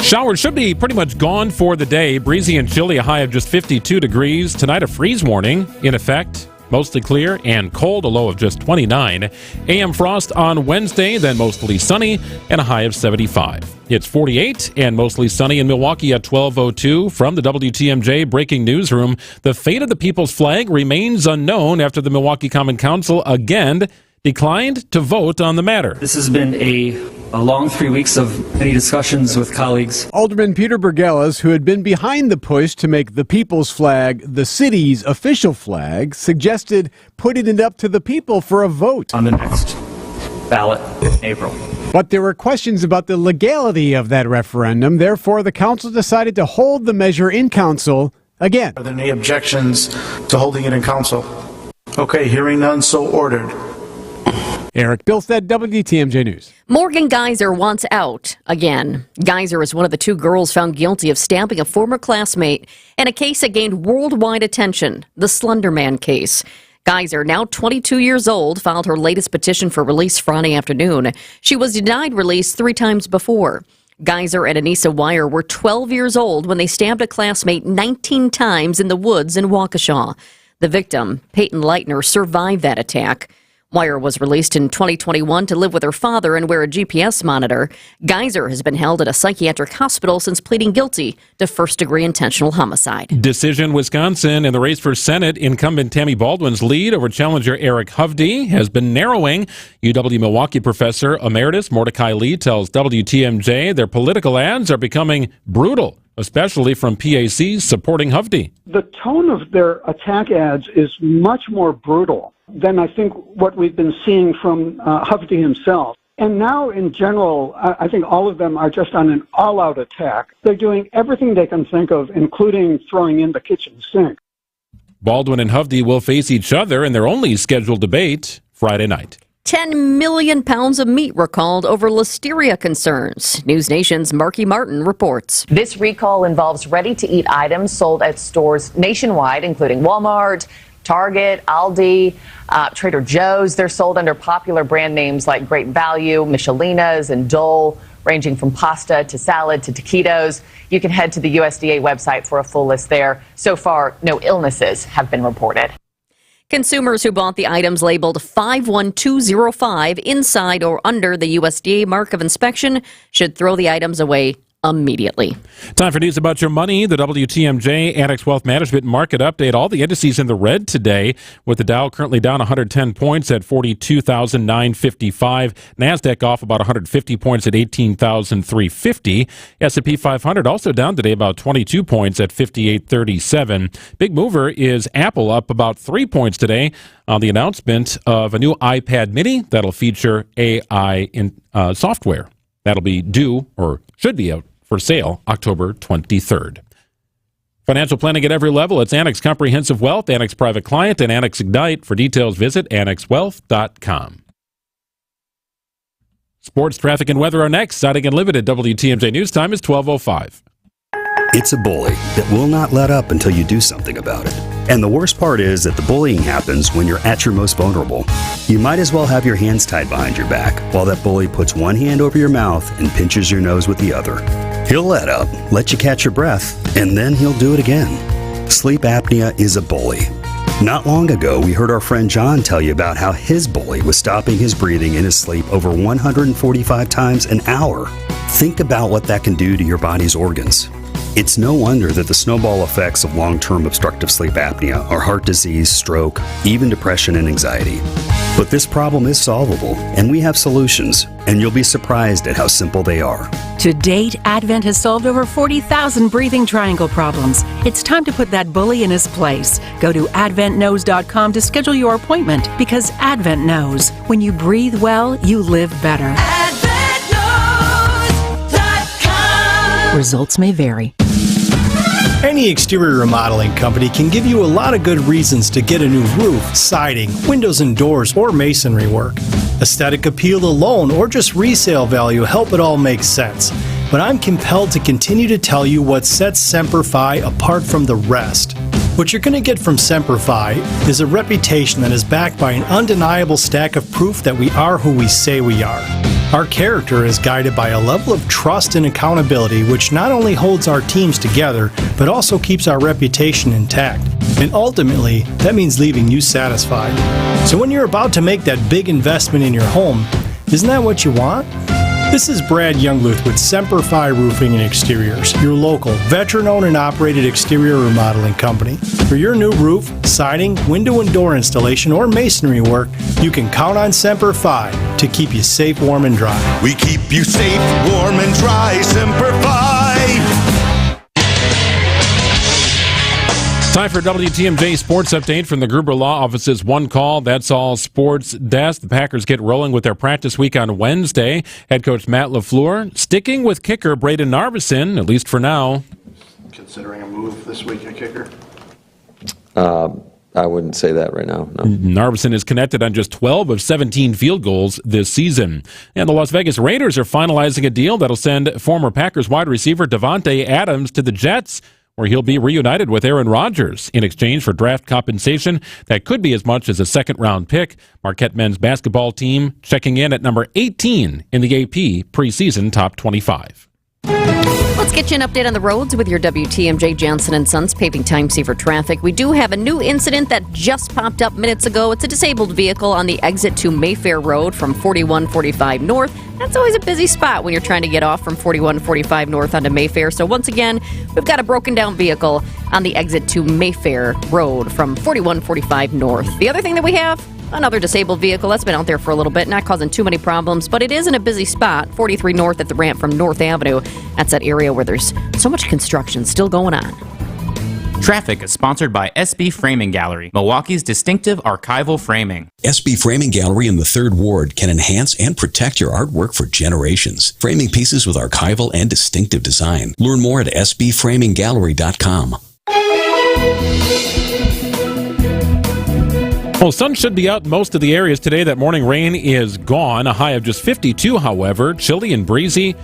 Showers should be pretty much gone for the day. Breezy and chilly, a high of just 52 degrees. Tonight, a freeze warning in effect. Mostly clear and cold, a low of just 29. AM frost on Wednesday, then mostly sunny, and a high of 75. It's 48 and mostly sunny in Milwaukee at 12:02. From the WTMJ Breaking Newsroom, the fate of the people's flag remains unknown after the Milwaukee Common Council again declined to vote on the matter. This has been a long 3 weeks of many discussions with colleagues. Alderman Peter Bergeles, who had been behind the push to make the people's flag the city's official flag, suggested putting it up to the people for a vote on the next ballot in April. But there were questions about the legality of that referendum. Therefore, the council decided to hold the measure in council again. Are there any objections to holding it in council? Okay, hearing none, so ordered. Eric Bilstead, WTMJ News. Morgan Geyser wants out again. Geyser is one of the two girls found guilty of stabbing a former classmate in a case that gained worldwide attention, the Slender Man case. Geyser, now 22 years old, filed her latest petition for release Friday afternoon. She was denied release 3 times before. Geyser and Anissa Wire were 12 years old when they stabbed a classmate 19 times in the woods in Waukesha. The victim, Peyton Leitner, survived that attack. Meyer was released in 2021 to live with her father and wear a GPS monitor. Geyser has been held at a psychiatric hospital since pleading guilty to first-degree intentional homicide. Decision Wisconsin in the race for Senate. Incumbent Tammy Baldwin's lead over challenger Eric Hovde has been narrowing. UW-Milwaukee professor emeritus Mordecai Lee tells WTMJ their political ads are becoming brutal, especially from PACs supporting Hovde. The tone of their attack ads is much more brutal than I think what we've been seeing from Hovde himself. And now, in general, I think all of them are just on an all-out attack. They're doing everything they can think of, including throwing in the kitchen sink. Baldwin and Hovde will face each other in their only scheduled debate Friday night. 10 million pounds of meat recalled over listeria concerns. News Nation's Marky Martin reports. This recall involves ready-to-eat items sold at stores nationwide, including Walmart, Target, Aldi, Trader Joe's. They're sold under popular brand names like Great Value, Michelinas, and Dole, ranging from pasta to salad to taquitos. You can head to the USDA website for a full list there. So far, no illnesses have been reported. Consumers who bought the items labeled 51205 inside or under the USDA mark of inspection should throw the items away immediately. Time for news about your money. The WTMJ Annex Wealth Management Market Update. All the indices in the red today, with the Dow currently down 110 points at 42,955. NASDAQ off about 150 points at 18,350. S&P 500 also down today about 22 points at 5837. Big mover is Apple, up about 3 points today on the announcement of a new iPad mini that'll feature AI in software. That'll be due, or should be out for sale October 23rd. Financial planning at every level. It's Annex Comprehensive Wealth, Annex Private Client, and Annex Ignite. For details, visit annexwealth.com. Sports, traffic, and weather are next. Siding Unlimited. WTMJ News Time is 12:05. It's a bully that will not let up until you do something about it. And the worst part is that the bullying happens when you're at your most vulnerable. You might as well have your hands tied behind your back while that bully puts one hand over your mouth and pinches your nose with the other. He'll let up, let you catch your breath, and then he'll do it again. Sleep apnea is a bully. Not long ago, we heard our friend John tell you about how his bully was stopping his breathing in his sleep over 145 times an hour. Think about what that can do to your body's organs. It's no wonder that the snowball effects of long-term obstructive sleep apnea are heart disease, stroke, even depression and anxiety. But this problem is solvable, and we have solutions, and you'll be surprised at how simple they are. To date, Advent has solved over 40,000 breathing triangle problems. It's time to put that bully in his place. Go to adventknows.com to schedule your appointment, because Advent knows. When you breathe well, you live better. Results may vary. Any exterior remodeling company can give you a lot of good reasons to get a new roof, siding, windows and doors, or masonry work. Aesthetic appeal alone or just resale value help it all make sense. But I'm compelled to continue to tell you what sets Semper Fi apart from the rest. What you're going to get from Semper Fi is a reputation that is backed by an undeniable stack of proof that we are who we say we are. Our character is guided by a level of trust and accountability which not only holds our teams together, but also keeps our reputation intact. And ultimately, that means leaving you satisfied. So when you're about to make that big investment in your home, isn't that what you want? This is Brad Youngluth with Semper Fi Roofing and Exteriors, your local, veteran-owned and operated exterior remodeling company. For your new roof, siding, window and door installation, or masonry work, you can count on Semper Fi to keep you safe, warm, and dry. We keep you safe, warm, and dry, Semper Fi! Time for WTMJ Sports Update from the Gruber Law Office's One Call, That's All Sports Desk. The Packers get rolling with their practice week on Wednesday. Head coach Matt LaFleur sticking with kicker Braden Narveson, at least for now. Considering a move this week at kicker? I wouldn't say that right now, no. Narveson is connected on just 12 of 17 field goals this season. And the Las Vegas Raiders are finalizing a deal that'll send former Packers wide receiver Davante Adams to the Jets, where he'll be reunited with Aaron Rodgers in exchange for draft compensation that could be as much as a second-round pick. Marquette men's basketball team checking in at number 18 in the AP preseason top 25. Let's get you an update on the roads with your WTMJ Johnson & Sons paving time saver traffic. We do have a new incident that just popped up minutes ago. It's a disabled vehicle on the exit to Mayfair Road from 4145 North. That's always a busy spot when you're trying to get off from 4145 North onto Mayfair. So once again, we've got a broken down vehicle on the exit to Mayfair Road from 4145 North. The other thing that we have, another disabled vehicle that's been out there for a little bit, not causing too many problems, but it is in a busy spot, 43 North at the ramp from North Avenue. That's that area where there's so much construction still going on. Traffic is sponsored by SB Framing Gallery, Milwaukee's distinctive archival framing. SB Framing Gallery in the 3rd Ward can enhance and protect your artwork for generations. Framing pieces with archival and distinctive design. Learn more at sbframinggallery.com. Well, sun should be out in most of the areas today. That morning rain is gone. A high of just 52, however. Chilly and breezy.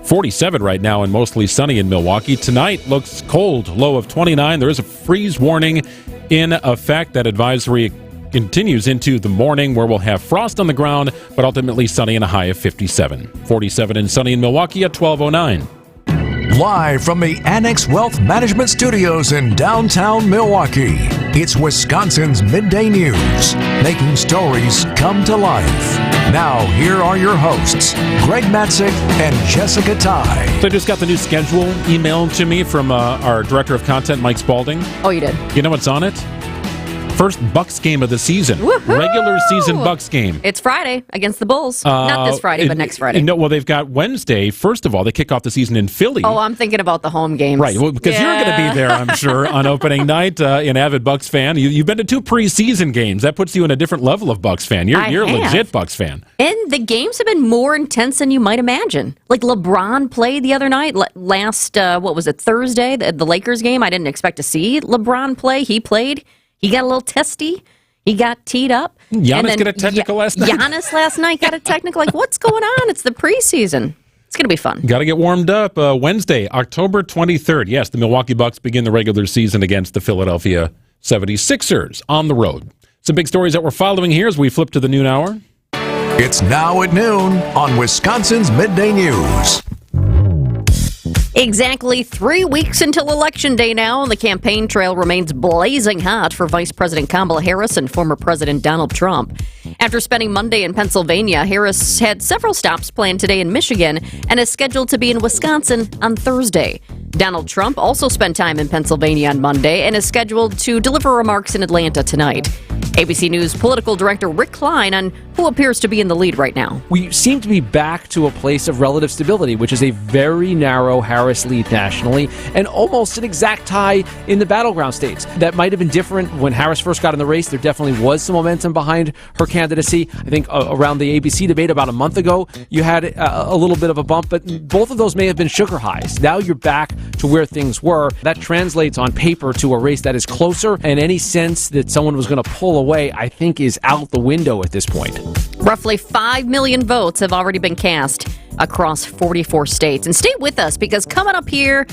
47 right now and mostly sunny in Milwaukee. Tonight looks cold, low of 29. There is a freeze warning in effect. That advisory continues into the morning where we'll have frost on the ground, but ultimately sunny and a high of 57. 47 and sunny in Milwaukee at 12:09. Live from the Annex Wealth Management Studios in downtown Milwaukee, it's Wisconsin's Midday News, making stories come to life. Now, here are your hosts, Greg Matzik and Jessica Ty. So I just got the new schedule emailed to me from our Director of Content, Mike Spalding. Oh, you did? You know what's on it? First Bucks game of the season. Woo-hoo! Regular season Bucks game. It's Friday against the Bulls. Not this Friday, but next Friday. No, well, they've got Wednesday. First of all, they kick off the season in Philly. Oh, I'm thinking about the home games. Right, well, because you're going to be there, I'm sure, on opening night. An avid Bucks fan. You've been to 2 preseason games. That puts you in a different level of Bucks fan. You're a legit Bucks fan. And the games have been more intense than you might imagine. Like LeBron played the other night. Last, Thursday, the Lakers game. I didn't expect to see LeBron play. He played. He got a little testy. He got teed up. Giannis got a technical last night? Giannis last night got a technical. Like, what's going on? It's the preseason. It's going to be fun. Got to get warmed up. Wednesday, October 23rd. Yes, the Milwaukee Bucks begin the regular season against the Philadelphia 76ers on the road. Some big stories that we're following here as we flip to the noon hour. It's now at noon on Wisconsin's Midday News. Exactly 3 weeks until Election Day now, and the campaign trail remains blazing hot for Vice President Kamala Harris and former President Donald Trump. After spending Monday in Pennsylvania, Harris had several stops planned today in Michigan and is scheduled to be in Wisconsin on Thursday. Donald Trump also spent time in Pennsylvania on Monday and is scheduled to deliver remarks in Atlanta tonight. ABC News political director Rick Klein on who appears to be in the lead right now. We seem to be back to a place of relative stability, which is a very narrow Harris lead nationally and almost an exact tie in the battleground states. That might have been different when Harris first got in the race. There definitely was some momentum behind her candidacy. I think around the ABC debate about a month ago, you had a little bit of a bump, but both of those may have been sugar highs. Now you're back to where things were. That translates on paper to a race that is closer, and any sense that someone was going to pull away, I think, is out the window at this point. Roughly 5 million votes have already been cast across 44 states. And stay with us, because coming up here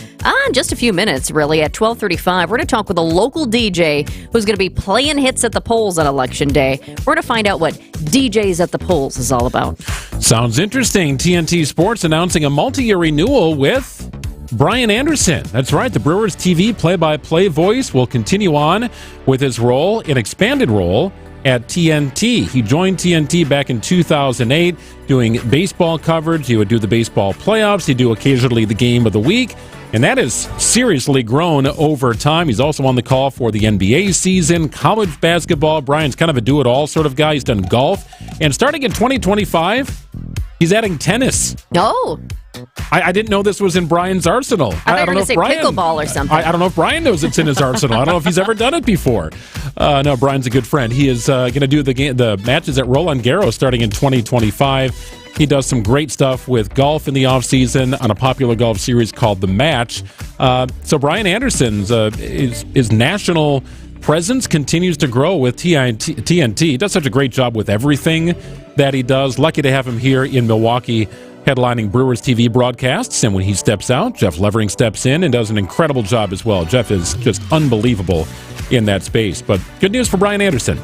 in just a few minutes, really, at 12:35, we're going to talk with a local DJ who's going to be playing hits at the polls on Election Day. We're going to find out what DJs at the polls is all about. Sounds interesting. TNT Sports announcing a multi-year renewal with Brian Anderson. That's right. The Brewers TV play-by-play voice will continue on with his role, an expanded role, at TNT. He joined TNT back in 2008 doing baseball coverage. He would do the baseball playoffs. He'd do occasionally the game of the week. And that has seriously grown over time. He's also on the call for the NBA season, college basketball. Brian's kind of a do-it-all sort of guy. He's done golf. And starting in 2025, he's adding tennis. Oh. I didn't know this was in Brian's arsenal. I thought you were going to say pickleball or something. I don't know if Brian knows it's in his arsenal. I don't know if he's ever done it before. No, Brian's a good friend. He is going to do the matches at Roland Garros starting in 2025. He does some great stuff with golf in the offseason on a popular golf series called The Match. So Brian Anderson's his national presence continues to grow with TNT. He does such a great job with everything that he does. Lucky to have him here in Milwaukee, headlining Brewers TV broadcasts. And when he steps out, Jeff Levering steps in and does an incredible job as well. Jeff is just unbelievable in that space. But good news for Brian Anderson.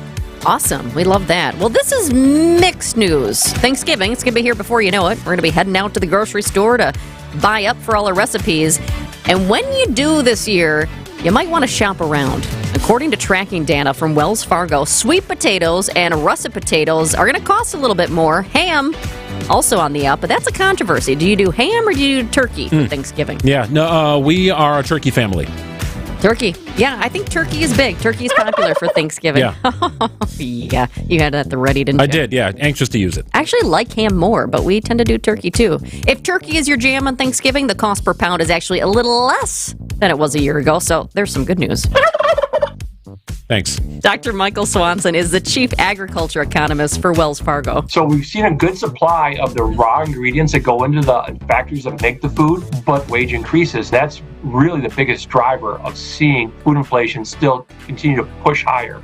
Awesome. We love that. Well, this is mixed news. Thanksgiving. It's going to be here before you know it. We're going to be heading out to the grocery store to buy up for all the recipes. And when you do this year, you might want to shop around. According to tracking data from Wells Fargo, sweet potatoes and russet potatoes are going to cost a little bit more. Ham, also on the up, but that's a controversy. Do you do ham or do you do turkey for Thanksgiving? Yeah, no, we are a turkey family. Turkey. Yeah, I think turkey is big. Turkey is popular for Thanksgiving. Yeah. Yeah, you had that at the ready, didn't you? I did, yeah. Anxious to use it. I actually like ham more, but we tend to do turkey too. If turkey is your jam on Thanksgiving, the cost per pound is actually a little less than it was a year ago, so there's some good news. Thanks. Dr. Michael Swanson is the chief agriculture economist for Wells Fargo. So we've seen a good supply of the raw ingredients that go into the factories that make the food, but wage increases. That's really the biggest driver of seeing food inflation still continue to push higher.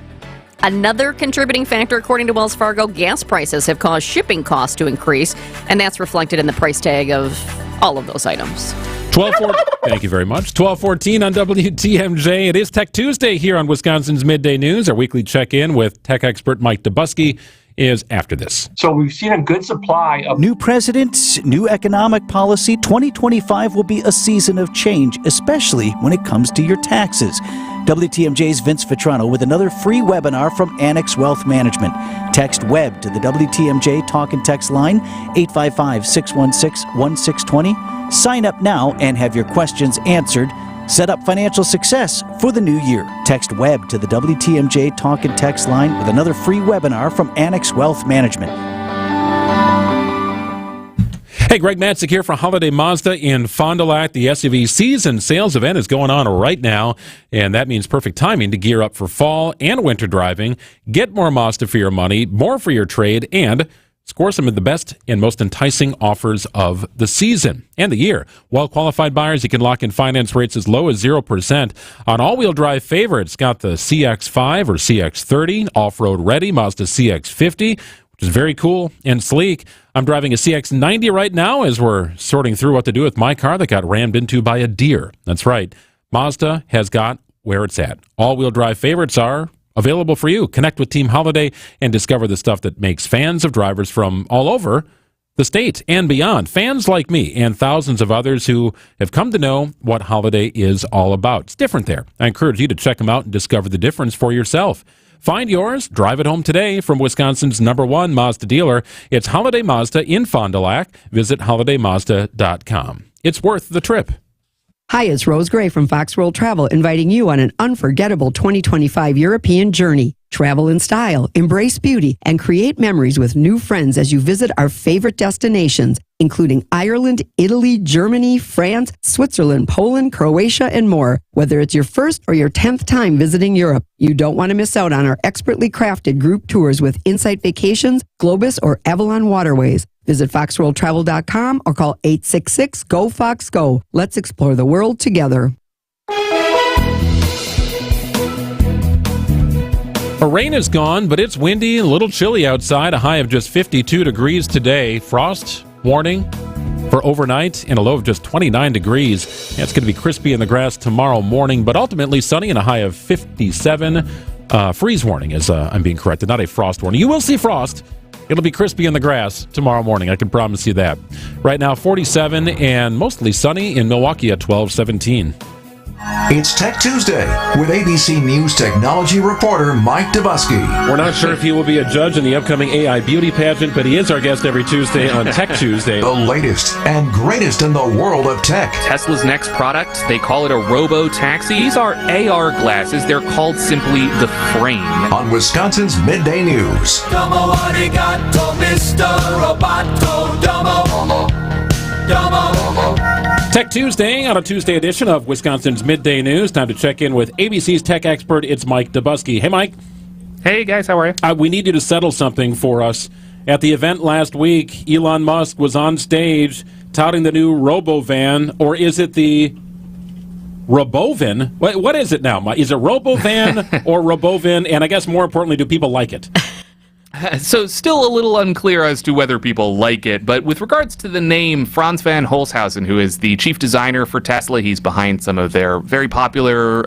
Another contributing factor, according to Wells Fargo, gas prices have caused shipping costs to increase, and that's reflected in the price tag of all of those items. 12:14. Thank you very much. 12:14 on WTMJ. It is Tech Tuesday here on Wisconsin's Midday News. Our weekly check-in with tech expert Mike Dubusky is after this. So we've seen a good supply of new president, new economic policy. 2025 will be a season of change, especially when it comes to your taxes. WTMJ's Vince Vitrano with another free webinar from Annex Wealth Management. Text WEB to the WTMJ talk and text line 855-616-1620. Sign up now and have your questions answered. Set up financial success for the new year. Text WEB to the WTMJ talk and text line with another free webinar from Annex Wealth Management. Hey, Greg Matzik here for Holiday Mazda in Fond du Lac. The SUV season sales event is going on right now, and that means perfect timing to gear up for fall and winter driving. Get more Mazda for your money, more for your trade, and score some of the best and most enticing offers of the season and the year. Well-qualified buyers, you can lock in finance rates as low as 0%. On all-wheel drive favorites, got the CX-5 or CX-30, off-road ready, Mazda CX-50, which is very cool and sleek. I'm driving a CX-90 right now as we're sorting through what to do with my car that got rammed into by a deer. That's right. Mazda has got where it's at. All-wheel drive favorites are available for you. Connect with Team Holiday and discover the stuff that makes fans of drivers from all over the state and beyond. Fans like me and thousands of others who have come to know what Holiday is all about. It's different there. I encourage you to check them out and discover the difference for yourself. Find yours, drive it home today from Wisconsin's #1 Mazda dealer. It's Holiday Mazda in Fond du Lac. Visit holidaymazda.com. It's worth the trip. Hi, it's Rose Gray from Fox World Travel, inviting you on an unforgettable 2025 European journey. Travel in style, embrace beauty, and create memories with new friends as you visit our favorite destinations, including Ireland, Italy, Germany, France, Switzerland, Poland, Croatia, and more. Whether it's your first or your 10th time visiting Europe, you don't want to miss out on our expertly crafted group tours with Insight Vacations, Globus, or Avalon Waterways. Visit foxworldtravel.com or call 866-GO-FOX-GO. Let's explore the world together. The rain is gone, but it's windy and a little chilly outside. A high of just 52 degrees today. Frost warning for overnight and a low of just 29 degrees. Yeah, it's going to be crispy in the grass tomorrow morning, but ultimately sunny and a high of 57. Freeze warning is, I'm being corrected, not a frost warning. You will see frost. It'll be crispy in the grass tomorrow morning. I can promise you that. Right now, 47 and mostly sunny in Milwaukee at 12:17. It's Tech Tuesday with ABC News technology reporter Mike Dubusky. We're not sure if he will be a judge in the upcoming AI beauty pageant, but he is our guest every Tuesday on Tech Tuesday. The latest and greatest in the world of tech. Tesla's next product, they call it a robo-taxi. These are AR glasses. They're called simply the Frame. On Wisconsin's Midday News. Domo arigato, Mr. Roboto. Domo. Tech Tuesday on a Tuesday edition of Wisconsin's Midday News. Time to check in with ABC's tech expert. It's Mike Dubusky. Hey, Mike. Hey, guys. How are you? We need you to settle something for us. At the event last week, Elon Musk was on stage touting the new Robovan, or is it the Robovan? What is it now, Mike? Is it Robovan or Robovan? And I guess more importantly, do people like it? So still a little unclear as to whether people like it, but with regards to the name, Franz van Holzhausen, who is the chief designer for Tesla, he's behind some of their very popular,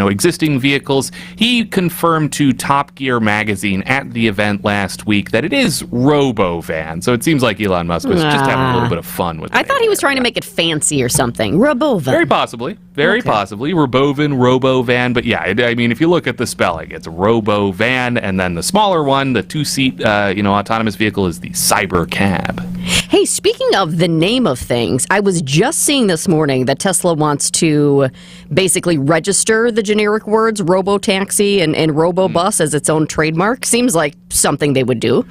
existing vehicles. He confirmed to Top Gear magazine at the event last week that it is Robo-Van. So it seems like Elon Musk was just having a little bit of fun with it. I thought he was trying to make it fancy or something. Robo-Van. Very possibly. Very possibly. Robo-Van. But yeah, I mean, if you look at the spelling, it's Robo-Van, and then the smaller one, the two-seat, autonomous vehicle is the Cybercab. Hey, speaking of the name of things, I was just seeing this morning that Tesla wants to basically register the generic words robo-taxi and robo-bus as its own trademark. Seems like something they would do.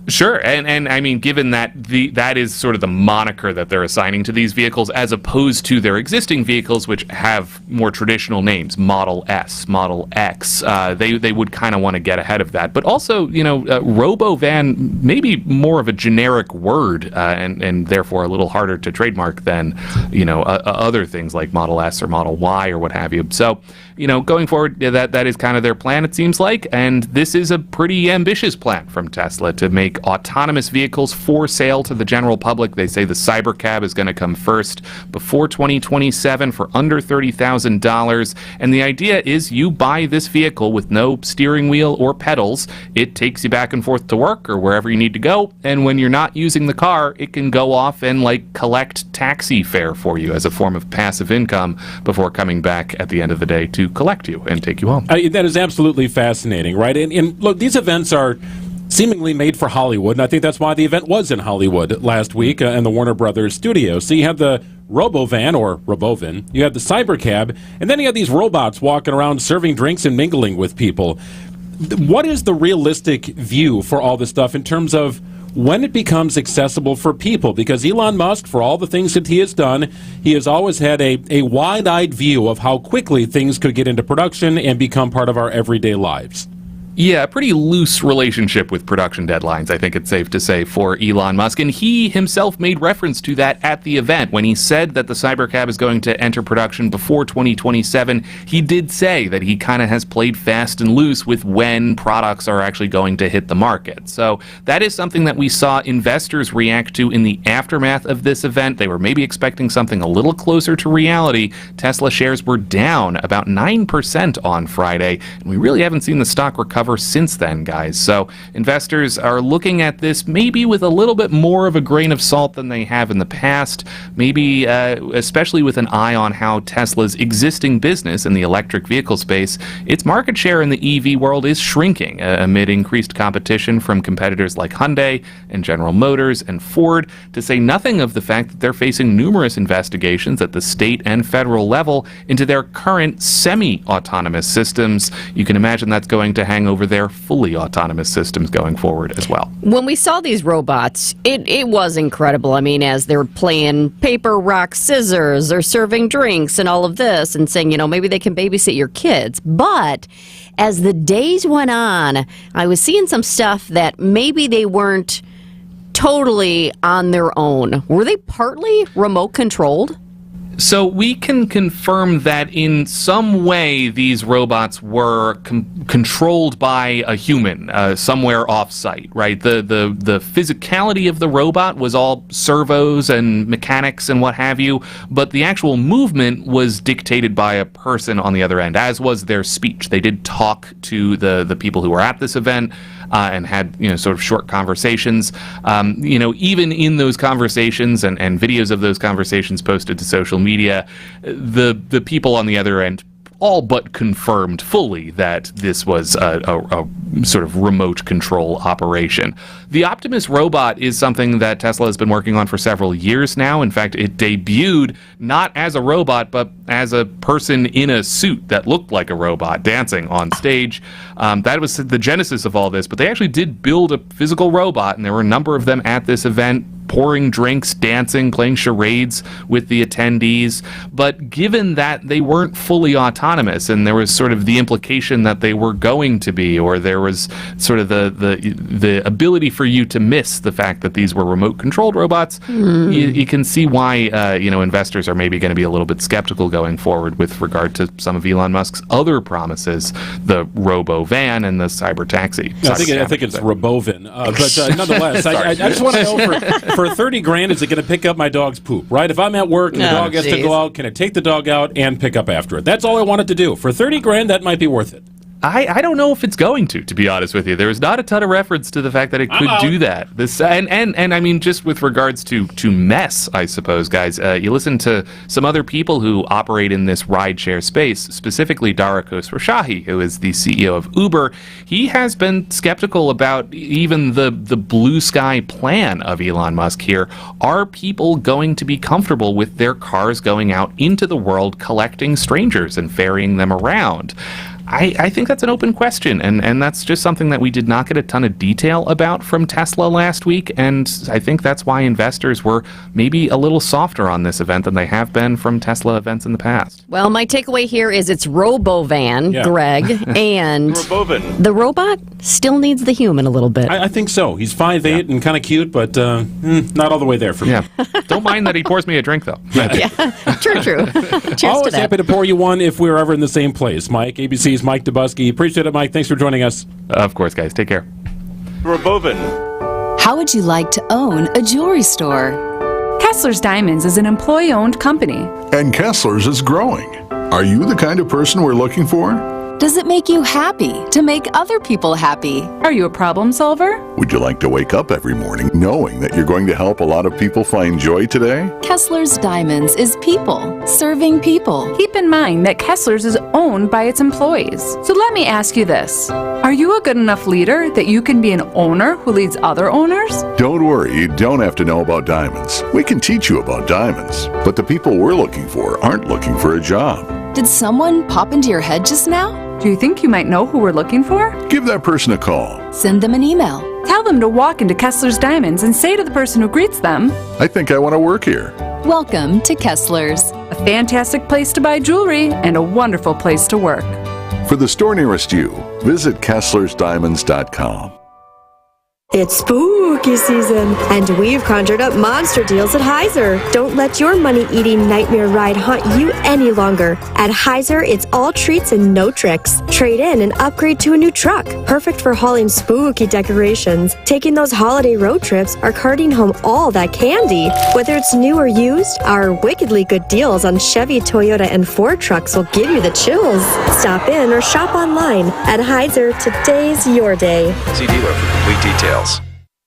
Sure, and I mean, given that that is sort of the moniker that they're assigning to these vehicles, as opposed to their existing vehicles, which have more traditional names, Model S, Model X, they would kind of want to get ahead of that. But also, Robo-Van may be more of a generic word, and therefore a little harder to trademark than, other things like Model S or Model Y or what have you. So, going forward, that is kind of their plan, it seems like, and this is a pretty ambitious plan from Tesla to make autonomous vehicles for sale to the general public. They say the Cybercab is going to come first before 2027 for under $30,000, and the idea is you buy this vehicle with no steering wheel or pedals. It takes you back and forth to work or wherever you need to go, and when you're not using the car, it can go off and collect taxi fare for you as a form of passive income before coming back at the end of the day to collect you and take you home. That is absolutely fascinating, right? And look, these events are seemingly made for Hollywood, and I think that's why the event was in Hollywood last week in the Warner Brothers studio. So you have the Robo-Van, or Robovan, you have the Cybercab, and then you have these robots walking around serving drinks and mingling with people. What is the realistic view for all this stuff in terms of when it becomes accessible for people? Because Elon Musk, for all the things that he has done, he has always had a wide-eyed view of how quickly things could get into production and become part of our everyday lives. Yeah, a pretty loose relationship with production deadlines, I think it's safe to say, for Elon Musk. And he himself made reference to that at the event. When he said that the Cybercab is going to enter production before 2027, he did say that he kind of has played fast and loose with when products are actually going to hit the market. So that is something that we saw investors react to in the aftermath of this event. They were maybe expecting something a little closer to reality. Tesla shares were down about 9% on Friday, and we really haven't seen the stock recover since then, guys. So investors are looking at this maybe with a little bit more of a grain of salt than they have in the past, maybe especially with an eye on how Tesla's existing business in the electric vehicle space, its market share in the EV world is shrinking amid increased competition from competitors like Hyundai and General Motors and Ford, to say nothing of the fact that they're facing numerous investigations at the state and federal level into their current semi-autonomous systems. You can imagine that's going to hang over their fully autonomous systems going forward as well. When we saw these robots, it was incredible. I mean, as they're playing paper, rock, scissors, they're serving drinks and all of this and saying, maybe they can babysit your kids. But as the days went on, I was seeing some stuff that maybe they weren't totally on their own. Were they partly remote controlled? So we can confirm that in some way these robots were controlled by a human somewhere off-site, right? The physicality of the robot was all servos and mechanics and what have you, but the actual movement was dictated by a person on the other end, as was their speech. They did talk to the people who were at this event and had sort of short conversations. Even in those conversations and videos of those conversations posted to social media, the people on the other end all but confirmed fully that this was a sort of remote control operation. The Optimus robot is something that Tesla has been working on for several years now. In fact, it debuted not as a robot, but as a person in a suit that looked like a robot dancing on stage. That was the genesis of all this, but they actually did build a physical robot, and there were a number of them at this event pouring drinks, dancing, playing charades with the attendees. But given that they weren't fully autonomous, and there was sort of the implication that they were going to be, or there was sort of the ability for you to miss the fact that these were remote-controlled robots, you can see why investors are maybe going to be a little bit skeptical going forward with regard to some of Elon Musk's other promises, the robo-van and the cyber taxi. I think it's Robovin. But nonetheless, I just want to know, for 30 grand, is it going to pick up my dog's poop, right? If I'm at work and the dog has to go out, can it take the dog out and pick up after it? That's all I wanted to do. For 30 grand, that might be worth it. I don't know if it's going to be honest with you. There is not a ton of reference to the fact that it could do that. And I mean, just with regards to mess, I suppose, guys, you listen to some other people who operate in this rideshare space, specifically Dara Khosrowshahi, who is the CEO of Uber. He has been skeptical about even the blue sky plan of Elon Musk here. Are people going to be comfortable with their cars going out into the world, collecting strangers and ferrying them around? I think that's an open question, and that's just something that we did not get a ton of detail about from Tesla last week, and I think that's why investors were maybe a little softer on this event than they have been from Tesla events in the past. Well, my takeaway here is it's Robovan, Greg, and the robot still needs the human a little bit. I think so. He's 5'8" and kind of cute, but not all the way there for me. Yeah. Don't mind that he pours me a drink, though. True. Cheers Always to that. happy to pour you one if we're ever in the same place. Mike, ABC's Mike Dubusky. Appreciate it, Mike. Thanks for joining us. Of course, guys. Take care. Robovin. How would you like to own a jewelry store? Kessler's Diamonds is an employee-owned company. And Kessler's is growing. Are you the kind of person we're looking for? Does it make you happy to make other people happy? Are you a problem solver? Would you like to wake up every morning knowing that you're going to help a lot of people find joy today? Kessler's Diamonds is people serving people. Keep in mind that Kessler's is owned by its employees. So let me ask you this. Are you a good enough leader that you can be an owner who leads other owners? Don't worry, you don't have to know about diamonds. We can teach you about diamonds. But the people we're looking for aren't looking for a job. Did someone pop into your head just now? Do you think you might know who we're looking for? Give that person a call. Send them an email. Tell them to walk into Kessler's Diamonds and say to the person who greets them, I think I want to work here. Welcome to Kessler's. A fantastic place to buy jewelry and a wonderful place to work. For the store nearest you, visit KesslersDiamonds.com. It's spooky season, and we've conjured up monster deals at Heiser. Don't let your money-eating nightmare ride haunt you any longer. At Heiser, it's all treats and no tricks. Trade in and upgrade to a new truck, perfect for hauling spooky decorations, taking those holiday road trips, or carting home all that candy. Whether it's new or used, our wickedly good deals on Chevy, Toyota, and Ford trucks will give you the chills. Stop in or shop online. At Heiser, today's your day. See dealer for complete details.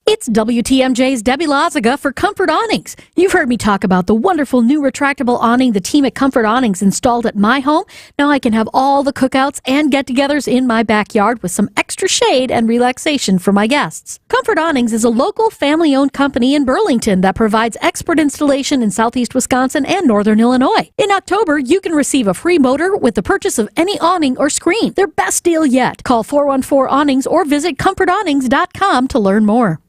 It's WTMJ's Debbie Lazaga for Comfort Awnings. You've heard me talk about the wonderful new retractable awning the team at Comfort Awnings installed at my home. Now I can have all the cookouts and get-togethers in my backyard with some extra shade and relaxation for my guests. Comfort Awnings is a local family-owned company in Burlington that provides expert installation in southeast Wisconsin and northern Illinois. In October, you can receive a free motor with the purchase of any awning or screen. Their best deal yet. Call 414-AWNINGS or visit comfortawnings.com to learn more.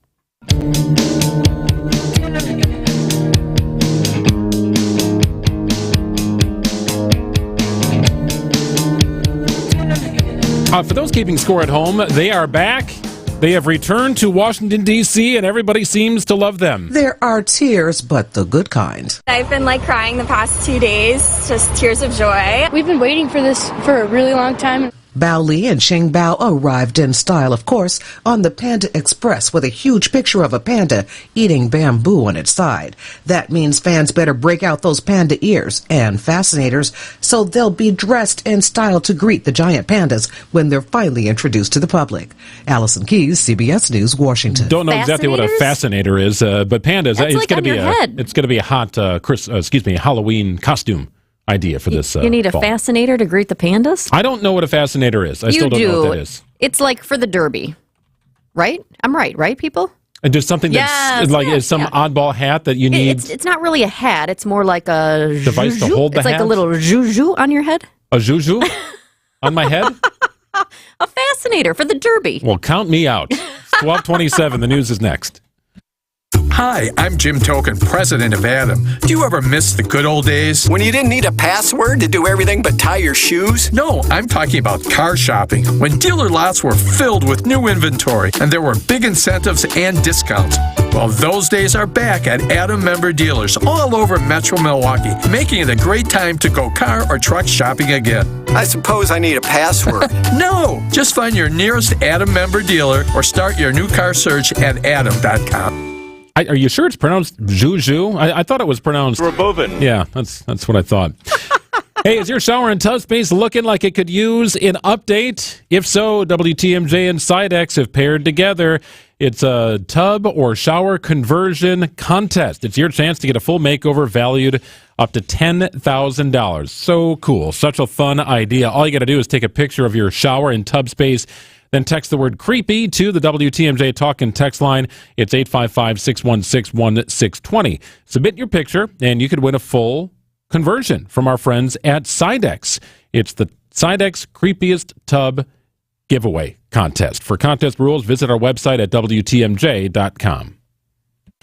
For those keeping score at home, they are back. They have returned to Washington, D.C., and everybody seems to love them. There are tears, but the good kind. I've been crying the past 2 days, just tears of joy. We've been waiting for this for a really long time. Bao Li and Xing Bao arrived in style, of course, on the Panda Express with a huge picture of a panda eating bamboo on its side. That means fans better break out those panda ears and fascinators so they'll be dressed in style to greet the giant pandas when they're finally introduced to the public. Allison Keyes, CBS News, Washington. Don't know exactly what a fascinator is, but pandas. That's it's going to be a hot Halloween costume idea for this. You need a fall. fascinator to greet the pandas? I don't know what a fascinator is. I still don't know what that is. It's like for the Derby, right? I'm right, people? And just something that's is some oddball hat that you need. It's not really a hat. It's more like a device to hold the hat. It's like a little juju on your head. A juju on my head? A fascinator for the Derby. Well, count me out. It's 12:27. The news is next. Hi, I'm Jim Token, president of Adam. Do you ever miss the good old days? When you didn't need a password to do everything but tie your shoes? No, I'm talking about car shopping, when dealer lots were filled with new inventory and there were big incentives and discounts. Well, those days are back at Adam member dealers all over Metro Milwaukee, making it a great time to go car or truck shopping again. I suppose I need a password. No! Just find your nearest Adam member dealer or start your new car search at adam.com. Are you sure it's pronounced Juju? I thought it was pronounced Rabovin. Yeah, that's what I thought. Hey, is your shower and tub space looking like it could use an update? If so, WTMJ and Sidex have paired together. It's a tub or shower conversion contest. It's your chance to get a full makeover valued up to $10,000. So cool. Such a fun idea. All you got to do is take a picture of your shower and tub space, then text the word creepy to the WTMJ talk and text line. It's 855-616-1620. Submit your picture, and you could win a full conversion from our friends at Sidex. It's the Sidex Creepiest Tub Giveaway Contest. For contest rules, visit our website at WTMJ.com.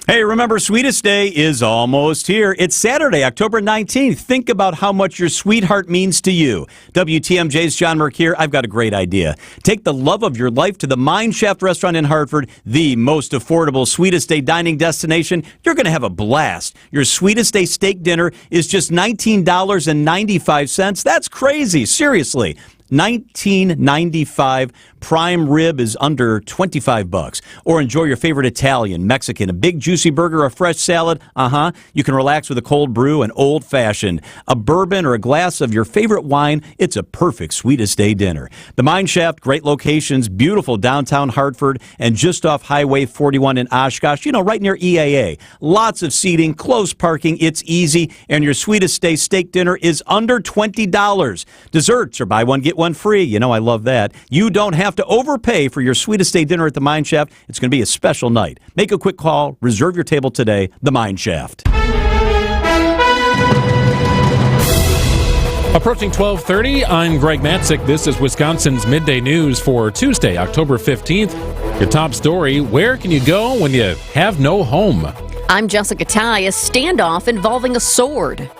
Hey, remember, Sweetest Day is almost here. It's Saturday, October 19th. Think about how much your sweetheart means to you. WTMJ's John Merck here. I've got a great idea. Take the love of your life to the Mine Shaft Restaurant in Hartford, the most affordable Sweetest Day dining destination. You're going to have a blast. Your Sweetest Day steak dinner is just $19.95. That's crazy. Seriously. $19.95. Prime rib is under $25. Or enjoy your favorite Italian, Mexican, a big juicy burger, a fresh salad. You can relax with a cold brew, an old fashioned, a bourbon, or a glass of your favorite wine. It's a perfect Sweetest Day dinner. The Mine Shaft, great locations, beautiful downtown Hartford, and just off Highway 41 in Oshkosh, right near EAA. Lots of seating, close parking, it's easy, and your Sweetest Day steak dinner is under $20. Desserts are buy one, get one free. I love that. You don't have to overpay for your Sweetest Day dinner at the Mine Shaft. It's going to be a special night. Make a quick call. Reserve your table today. The Mine Shaft. Approaching 12:30, I'm Greg Matzik. This is Wisconsin's Midday News for Tuesday, October 15th. Your top story, where can you go when you have no home? I'm Jessica Ty. A standoff involving a sword.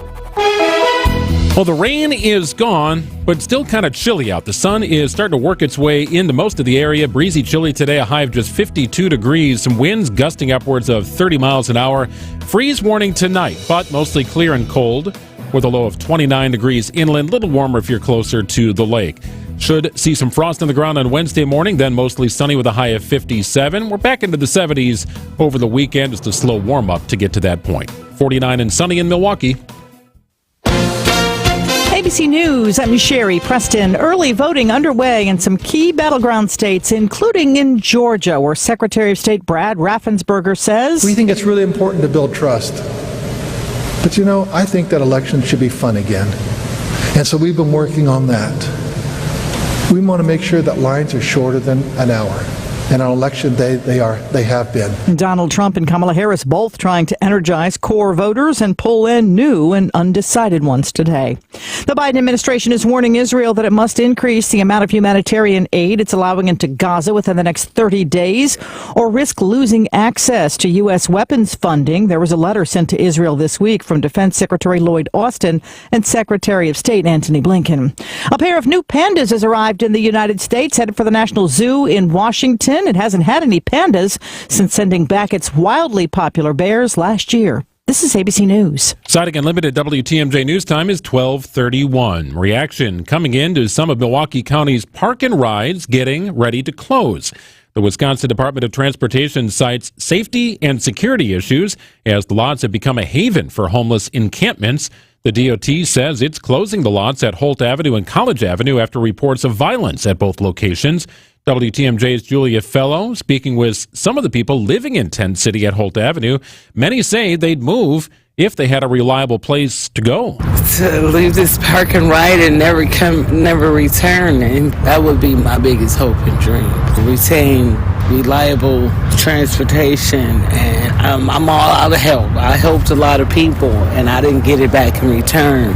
Well, the rain is gone, but still kind of chilly out. The sun is starting to work its way into most of the area. Breezy chilly today, a high of just 52 degrees. Some winds gusting upwards of 30 miles an hour. Freeze warning tonight, but mostly clear and cold with a low of 29 degrees inland. A little warmer if you're closer to the lake. Should see some frost on the ground on Wednesday morning, then mostly sunny with a high of 57. We're back into the 70s over the weekend. Just a slow warm-up to get to that point. 49 and sunny in Milwaukee. ABC News, I'm Sherry Preston. Early voting underway in some key battleground states, including in Georgia, where Secretary of State Brad Raffensperger says, we think it's really important to build trust. But I think that elections should be fun again. And so we've been working on that. We want to make sure that lines are shorter than an hour. And on election day, they have been. Donald Trump and Kamala Harris both trying to energize core voters and pull in new and undecided ones today. The Biden administration is warning Israel that it must increase the amount of humanitarian aid it's allowing into Gaza within the next 30 days or risk losing access to U.S. weapons funding. There was a letter sent to Israel this week from Defense Secretary Lloyd Austin and Secretary of State Antony Blinken. A pair of new pandas has arrived in the United States, headed for the National Zoo in Washington. It hasn't had any pandas since sending back its wildly popular bears last year. This is ABC News. Siding Unlimited WTMJ News Time is 12:31. Reaction coming in to some of Milwaukee County's park and rides getting ready to close. The Wisconsin Department of Transportation cites safety and security issues as the lots have become a haven for homeless encampments. The DOT says it's closing the lots at Holt Avenue and College Avenue after reports of violence at both locations. WTMJ's Julia Fellow speaking with some of the people living in Tent City at Holt Avenue. Many say they'd move if they had a reliable place to go. To leave this park and ride and never return, and that would be my biggest hope and dream. To retain reliable transportation, and I'm all out of help. I helped a lot of people, and I didn't get it back in return.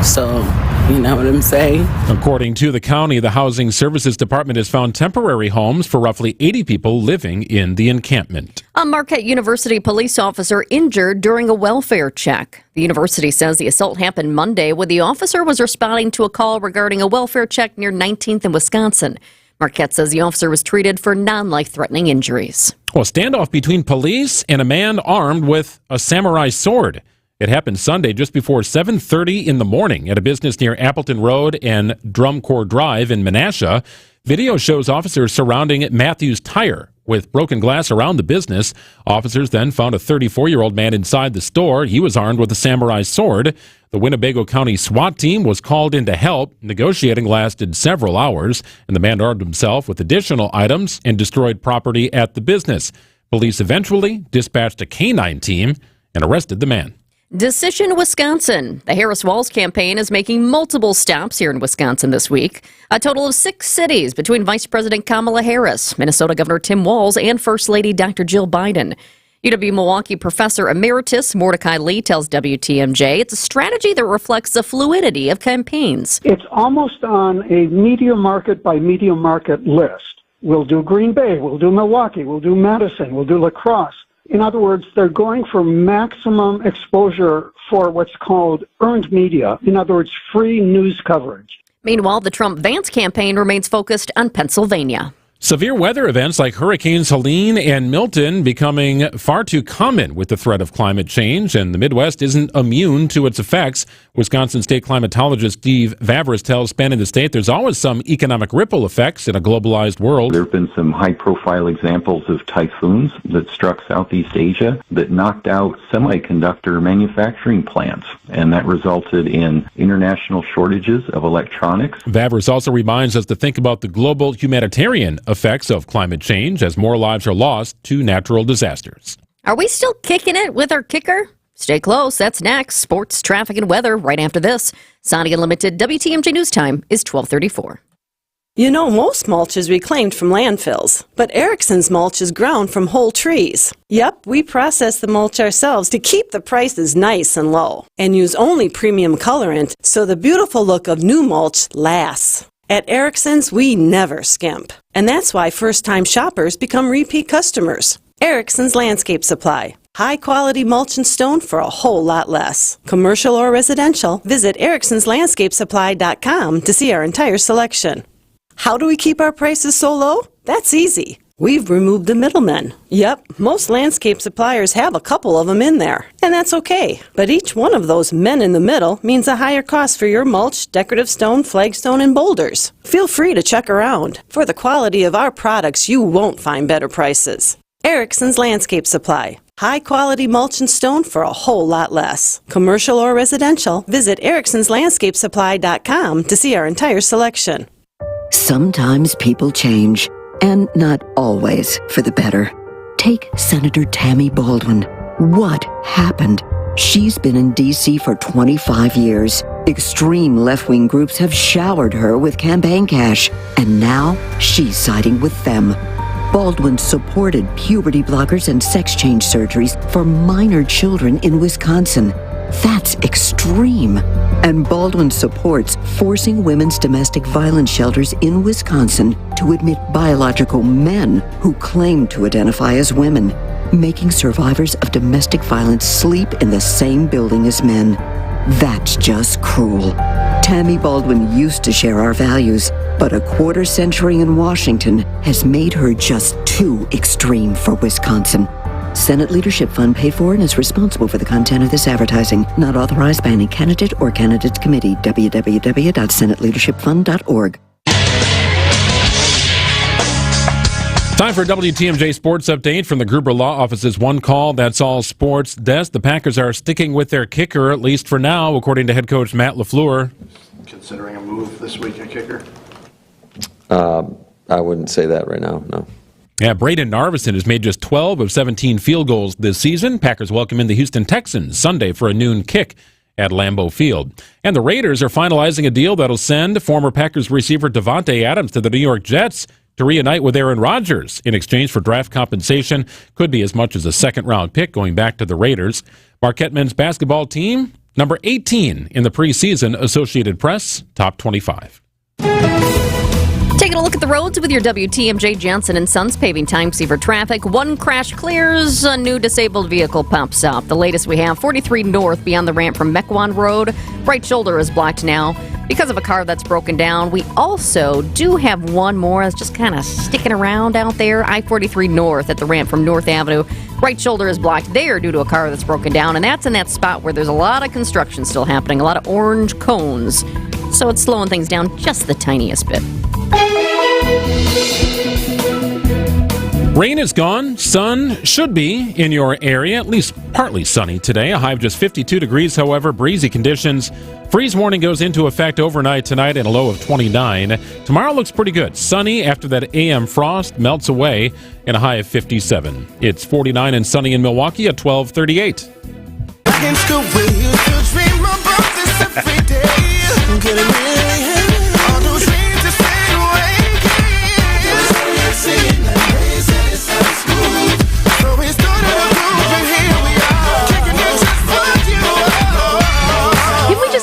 So You know what I'm saying? According to the county, the Housing Services Department has found temporary homes for roughly 80 people living in the encampment. A Marquette University police officer injured during a welfare check. The university says the assault happened Monday when the officer was responding to a call regarding a welfare check near 19th in Wisconsin. Marquette says the officer was treated for non-life-threatening injuries. Well, a standoff between police and a man armed with a samurai sword. It happened Sunday just before 7:30 in the morning at a business near Appleton Road and Drumcore Drive in Menasha. Video shows officers surrounding Matthews Tire with broken glass around the business. Officers then found a 34-year-old man inside the store. He was armed with a samurai sword. The Winnebago County SWAT team was called in to help. Negotiating lasted several hours, and the man armed himself with additional items and destroyed property at the business. Police eventually dispatched a canine team and arrested the man. Decision Wisconsin. The Harris Walls campaign is making multiple stops here in Wisconsin this week. A total of 6 cities between Vice President Kamala Harris, Minnesota Governor Tim Walz, and First Lady Dr. Jill Biden. UW-Milwaukee professor emeritus Mordecai Lee tells WTMJ it's a strategy that reflects the fluidity of campaigns. It's almost on a media market by media market list. We'll do Green Bay, we'll do Milwaukee, we'll do Madison, we'll do La Crosse. In other words, they're going for maximum exposure for what's called earned media. In other words, free news coverage. Meanwhile, the Trump-Vance campaign remains focused on Pennsylvania. Severe weather events like Hurricanes Helene and Milton becoming far too common with the threat of climate change, and the Midwest isn't immune to its effects. Wisconsin state climatologist Steve Vavris tells Spanning the State there's always some economic ripple effects in a globalized world. There have been some high-profile examples of typhoons that struck Southeast Asia that knocked out semiconductor manufacturing plants, and that resulted in international shortages of electronics. Vavris also reminds us to think about the global humanitarian effects of climate change as more lives are lost to natural disasters. Are we still kicking it with our kicker? Stay close. That's next. Sports, traffic, and weather right after this. Sonny Unlimited WTMJ News Time is 12:34. You know, most mulch is reclaimed from landfills, but Erickson's mulch is ground from whole trees. Yep, we process the mulch ourselves to keep the prices nice and low and use only premium colorant so the beautiful look of new mulch lasts. At Erickson's, we never skimp, and that's why first-time shoppers become repeat customers. Erickson's Landscape Supply. High-quality mulch and stone for a whole lot less. Commercial or residential, visit ericksonslandscapesupply.com to see our entire selection. How do we keep our prices so low? That's easy. We've removed the middlemen. Yep, most landscape suppliers have a couple of them in there, and that's okay. But each one of those men in the middle means a higher cost for your mulch, decorative stone, flagstone, and boulders. Feel free to check around. For the quality of our products, you won't find better prices. Erickson's Landscape Supply. High-quality mulch and stone for a whole lot less. Commercial or residential, visit ericksonslandscapesupply.com to see our entire selection. Sometimes people change, and not always for the better. Take Senator Tammy Baldwin. What happened? She's been in D.C. for 25 years. Extreme left-wing groups have showered her with campaign cash, and now she's siding with them. Baldwin supported puberty blockers and sex change surgeries for minor children in Wisconsin. That's extreme. And Baldwin supports forcing women's domestic violence shelters in Wisconsin to admit biological men who claim to identify as women, making survivors of domestic violence sleep in the same building as men. That's just cruel. Tammy Baldwin used to share our values, but a quarter century in Washington has made her just too extreme for Wisconsin. Senate Leadership Fund paid for and is responsible for the content of this advertising. Not authorized by any candidate or candidates committee. www.senateleadershipfund.org. Time for a WTMJ Sports Update from the Gruber Law Office's One Call, That's All Sports desk. The Packers are sticking with their kicker, at least for now, according to head coach Matt LaFleur. Considering a move this week at kicker? I wouldn't say that right now, no. Yeah, Braden Narveson has made just 12 of 17 field goals this season. Packers welcome in the Houston Texans Sunday for a noon kick at Lambeau Field. And the Raiders are finalizing a deal that'll send former Packers receiver Devontae Adams to the New York Jets to reunite with Aaron Rodgers in exchange for draft compensation. Could be as much as a second-round pick going back to the Raiders. Marquette men's basketball team Number 18 in the preseason Associated Press Top 25. Taking a look at the roads with your WTMJ Johnson & Sons paving time saver traffic. One crash clears, a new disabled vehicle pops up. The latest we have, 43 north beyond the ramp from Mequon Road. Right shoulder is blocked now because of a car that's broken down. We also do have one more that's just kind of sticking around out there. I-43 north at the ramp from North Avenue. Right shoulder is blocked there due to a car that's broken down, and that's in that spot where there's a lot of construction still happening, a lot of orange cones. So it's slowing things down just the tiniest bit. Rain is gone. Sun should be in your area, at least partly sunny today. A high of just 52 degrees, however, breezy conditions. Freeze warning goes into effect overnight tonight and a low of 29. Tomorrow looks pretty good. Sunny after that AM frost melts away and a high of 57. It's 49 and sunny in Milwaukee at 12:38.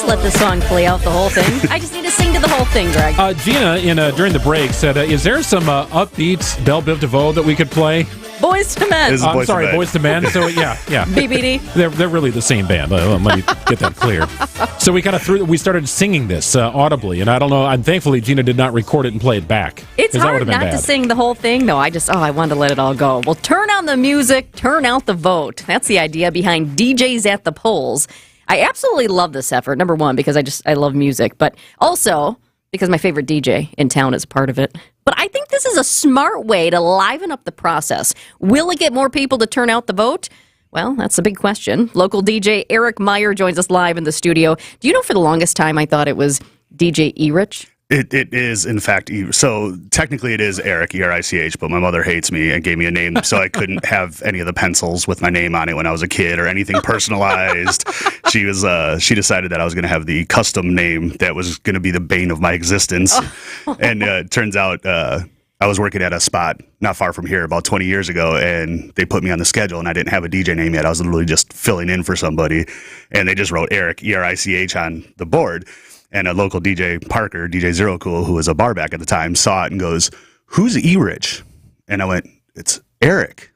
Let the song play out the whole thing. I just need to sing to the whole thing, Greg. Gina, during the break, said, is there some upbeat Belle Biv DeVoe that we could play? Boys to Men. I'm sorry, Boys to Men. So, yeah. BBD. They're really the same band. Let me get that clear. So we started singing this audibly, and I don't know, and thankfully Gina did not record it and play it back. It's hard not to sing the whole thing, though. I wanted to let it all go. Well, turn on the music, turn out the vote. That's the idea behind DJs at the Polls. I absolutely love this effort, number one, because I love music, but also because my favorite DJ in town is a part of it. But I think this is a smart way to liven up the process. Will it get more people to turn out the vote? Well, that's a big question. Local DJ Eric Meyer joins us live in the studio. Do you know, for the longest time, I thought it was DJ E-Rich? It is, in fact, so technically it is Eric, E-R-I-C-H, but my mother hates me and gave me a name so I couldn't have any of the pencils with my name on it when I was a kid or anything personalized. She decided that I was going to have the custom name that was going to be the bane of my existence. And it turns out I was working at a spot not far from here about 20 years ago, and they put me on the schedule, and I didn't have a DJ name yet. I was literally just filling in for somebody, and they just wrote Eric, E-R-I-C-H, on the board. And a local DJ, Parker, DJ Zero Cool, who was a bar back at the time, saw it and goes, "Who's E-Rich?" And I went, "It's Eric."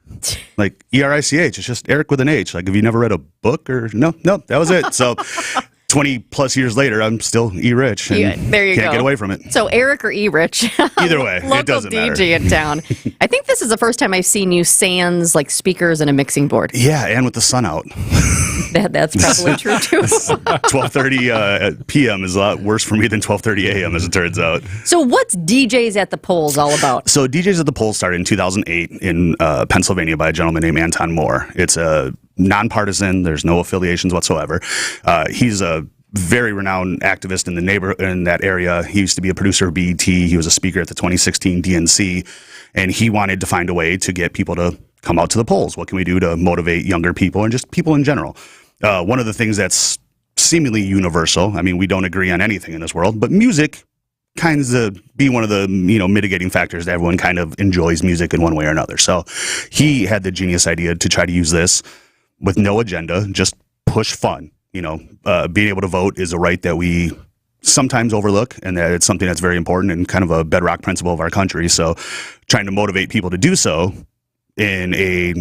Like, E-R-I-C-H. It's just Eric with an H. Like, have you never read a book or no, that was it. So 20 plus years later, I'm still E-Rich. And there you go. Can't get away from it. So Eric or E-Rich. Either way, it doesn't matter. Local DJ in town. I think this is the first time I've seen you sans like speakers and a mixing board. Yeah, and with the sun out. That's probably true too. 12:30 p.m. is a lot worse for me than 12:30 a.m. as it turns out. So what's DJs at the Polls all about? So DJs at the Polls started in 2008 in Pennsylvania by a gentleman named Anton Moore. It's a nonpartisan. There's no affiliations whatsoever. He's a very renowned activist in the neighborhood in that area. He used to be a producer of BET. He was a speaker at the 2016 DNC, and he wanted to find a way to get people to come out to the polls. What can we do to motivate younger people and just people in general? One of the things that's seemingly universal, I mean, we don't agree on anything in this world, but music kinds of be one of the, mitigating factors that everyone kind of enjoys music in one way or another. So he had the genius idea to try to use this with no agenda, just push fun. Being able to vote is a right that we sometimes overlook, and that it's something that's very important and kind of a bedrock principle of our country. So trying to motivate people to do so in a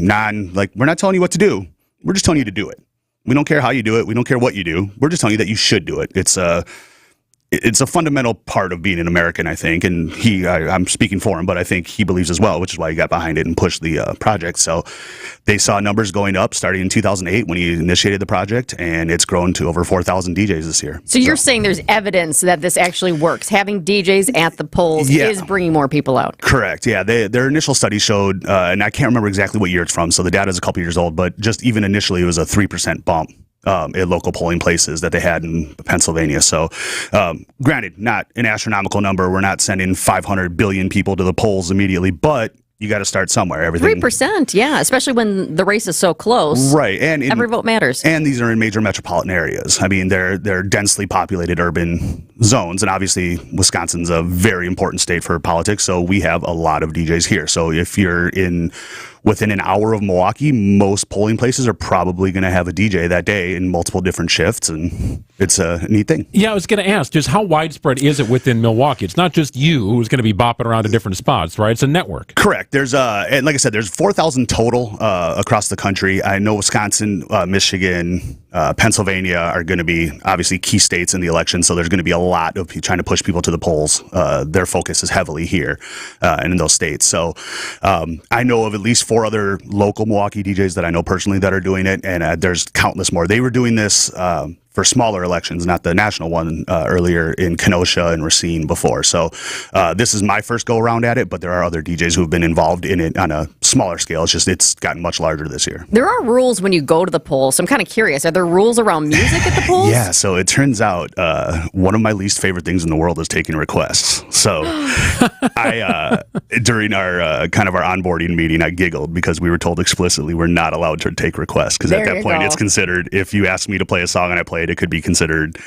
we're not telling you what to do. We're just telling you to do it. We don't care how you do it. We don't care what you do. We're just telling you that you should do it. It's a fundamental part of being an American, I think, and I'm speaking for him, but I think he believes as well, which is why he got behind it and pushed the project. So they saw numbers going up starting in 2008 when he initiated the project, and it's grown to over 4,000 DJs this year. So you're saying there's evidence that this actually works. Having DJs at the polls is bringing more people out. Correct. Yeah. Their initial study showed, and I can't remember exactly what year it's from, so the data is a couple years old, but just even initially it was a 3% bump at local polling places that they had in Pennsylvania. So granted, not an astronomical number. We're not sending 500 billion people to the polls immediately, but you got to start somewhere. 3%, yeah, especially when the race is so close. Right, and every vote matters. And these are in major metropolitan areas. I mean, they're densely populated urban zones, and obviously Wisconsin's a very important state for politics. So we have a lot of DJs here. So if you're in within an hour of Milwaukee, most polling places are probably going to have a DJ that day in multiple different shifts, and it's a neat thing. Yeah, I was going to ask, just how widespread is it within Milwaukee? It's not just you who's going to be bopping around to different spots, right? It's a network. Correct. There's and like I said, there's 4,000 total across the country. I know Wisconsin, Michigan, Pennsylvania are going to be obviously key states in the election, so there's going to be a lot of trying to push people to the polls. Their focus is heavily here and in those states. So I know of at least 4 other local Milwaukee DJs that I know personally that are doing it, and there's countless more. They were doing this for smaller elections, not the national one, earlier in Kenosha and Racine before. So this is my first go around at it, but there are other DJs who have been involved in it on a smaller scale. It's just it's gotten much larger this year. There are rules when you go to the polls, so I'm kind of curious. Are there rules around music at the polls? Yeah, so it turns out one of my least favorite things in the world is taking requests. So I during our kind of our onboarding meeting, I giggled because we were told explicitly we're not allowed to take requests, because at that point it's considered, if you ask me to play a song and I play it could be considered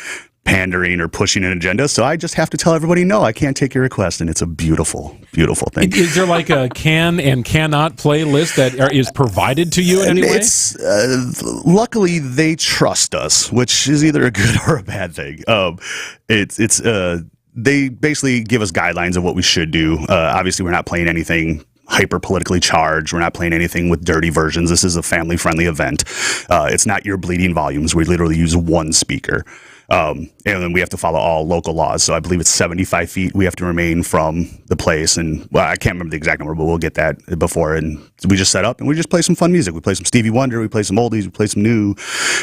pandering or pushing an agenda. So I just have to tell everybody, no, I can't take your request, and it's a beautiful, beautiful thing. Is there like a can and cannot play list that is provided to you in any way? It's luckily they trust us, which is either a good or a bad thing. They basically give us guidelines of what we should do. Obviously, we're not playing anything hyper politically charged. We're not playing anything with dirty versions. This is a family friendly event. It's not your bleeding volumes. We literally use one speaker. And then we have to follow all local laws. So I believe it's 75 feet we have to remain from the place. And well, I can't remember the exact number, but we'll get that before. And we just set up and we just play some fun music. We play some Stevie Wonder, we play some oldies, we play some new,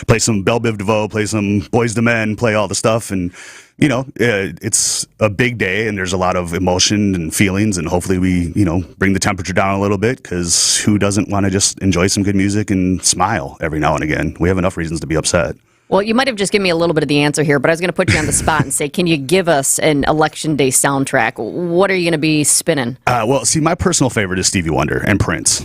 play some Belle Biv DeVoe, play some Boyz II Men, play all the stuff. And you know, it's a big day and there's a lot of emotion and feelings, and hopefully we, bring the temperature down a little bit, because who doesn't want to just enjoy some good music and smile every now and again? We have enough reasons to be upset. Well, you might have just given me a little bit of the answer here, but I was going to put you on the spot and say, can you give us an Election Day soundtrack? What are you going to be spinning? Well, see, my personal favorite is Stevie Wonder and Prince.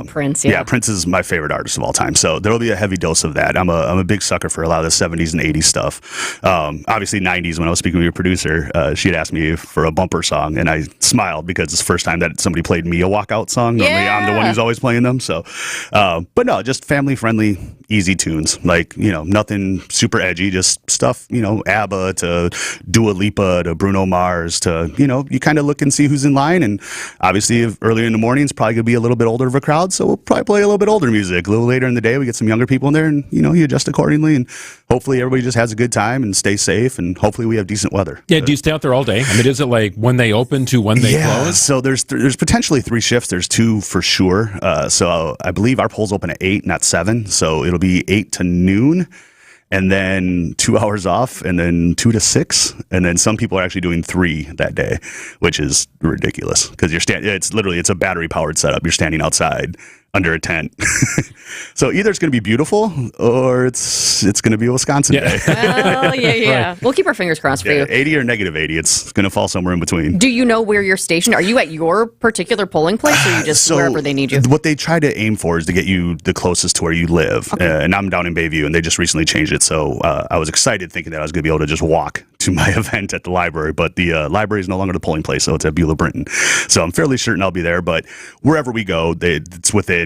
Prince, yeah. Yeah, Prince is my favorite artist of all time, so there will be a heavy dose of that. I'm a big sucker for a lot of the 70s and 80s stuff. Obviously, 90s, when I was speaking with your producer, she had asked me for a bumper song, and I smiled because it's the first time that somebody played me a walkout song. Normally, I'm the one who's always playing them. So, but no, just family-friendly, easy tunes. Like, nothing super edgy, just stuff, ABBA to Dua Lipa to Bruno Mars to, you kind of look and see who's in line. And obviously, if earlier in the morning, it's probably going to be a little bit older of a crowd. So we'll probably play a little bit older music. A little later in the day, we get some younger people in there, and, you adjust accordingly. And hopefully everybody just has a good time and stay safe. And hopefully we have decent weather. Yeah, do you stay out there all day? I mean, is it like when they open to when they close? So there's potentially 3 shifts. There's 2 for sure. So I believe our polls open at 8, not 7. So it'll be 8 to noon. And then 2 hours off, and then 2 to 6, and then some people are actually doing 3 that day, which is ridiculous because it's a battery powered setup. You're standing outside under a tent. So either it's going to be beautiful or it's going to be a Wisconsin day. Oh, yeah. Right. We'll keep our fingers crossed for you. 80 or negative 80. It's going to fall somewhere in between. Do you know where you're stationed? Are you at your particular polling place, or are you just wherever they need you? What they try to aim for is to get you the closest to where you live. Okay. And I'm down in Bayview, and they just recently changed it. So I was excited thinking that I was going to be able to just walk to my event at the library. But the library is no longer the polling place, so it's at Beulah Brinton. So I'm fairly certain I'll be there. But wherever we go, it's within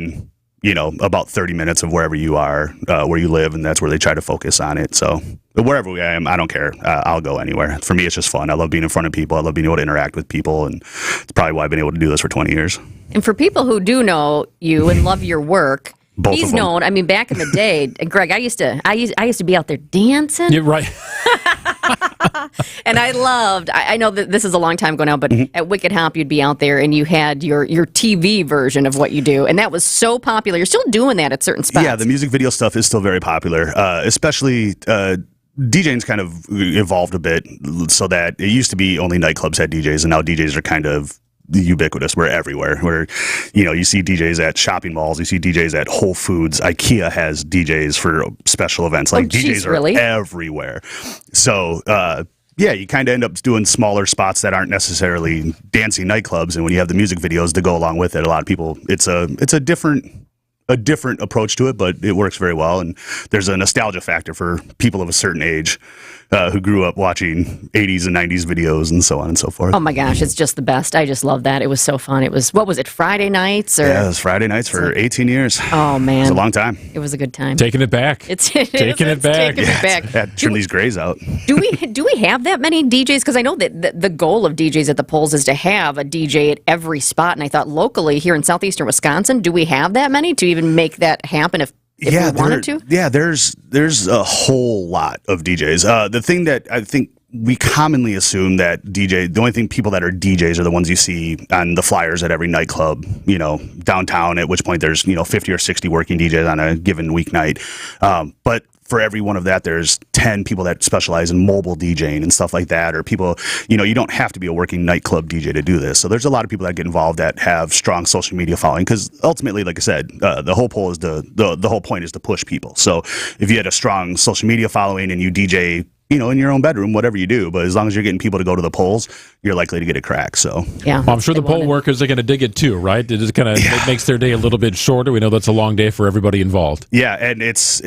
about 30 minutes of wherever you are, where you live, and that's where they try to focus on it. So wherever I am, I don't care. I'll go anywhere. For me, it's just fun. I love being in front of people. I love being able to interact with people, and it's probably why I've been able to do this for 20 years. And for people who do know you and love your work, Both he's of them. known. I mean, back in the day, Greg, I used to be out there dancing. You're right. And I know that this is a long time ago now, but at Wicked Hop, you'd be out there and you had your TV version of what you do. And that was so popular. You're still doing that at certain spots. Yeah, the music video stuff is still very popular, especially DJing's kind of evolved a bit so that it used to be only nightclubs had DJs, and now DJs are kind of ubiquitous. We're everywhere. You see DJs at shopping malls, you see DJs at Whole Foods. IKEA has DJs for special events. DJs are everywhere. So you kind of end up doing smaller spots that aren't necessarily dancing nightclubs, and when you have the music videos to go along with it, a lot of people, it's a different approach to it, but it works very well, and there's a nostalgia factor for people of a certain age who grew up watching 80s and 90s videos and so on and so forth. Oh my gosh, it's just the best. I just love that. It was so fun. It was, what was it, Friday nights? Yeah, it was Friday nights for 18 years. Oh man. It was a long time. It was a good time. Taking it back. Taking it back. Had to trim these grays out. Do we have that many DJs? Because I know that the goal of DJs at the polls is to have a DJ at every spot. And I thought locally here in southeastern Wisconsin, do we have that many to even make that happen if we wanted to? Yeah, there's a whole lot of DJs. The thing that I think we commonly assume that the only thing people that are DJs are the ones you see on the flyers at every nightclub, downtown, at which point there's, 50 or 60 working DJs on a given weeknight. But for every one of that, there's 10 people that specialize in mobile DJing and stuff like that, or people, you don't have to be a working nightclub DJ to do this. So there's a lot of people that get involved that have strong social media following, because ultimately, like I said, the whole poll is the whole point is to push people. So if you had a strong social media following and you DJ, in your own bedroom, whatever you do, but as long as you're getting people to go to the polls, you're likely to get a crack. So yeah, well, I'm sure the poll workers are going to dig it too, right? It just kind of it makes their day a little bit shorter. We know that's a long day for everybody involved. Yeah, and it's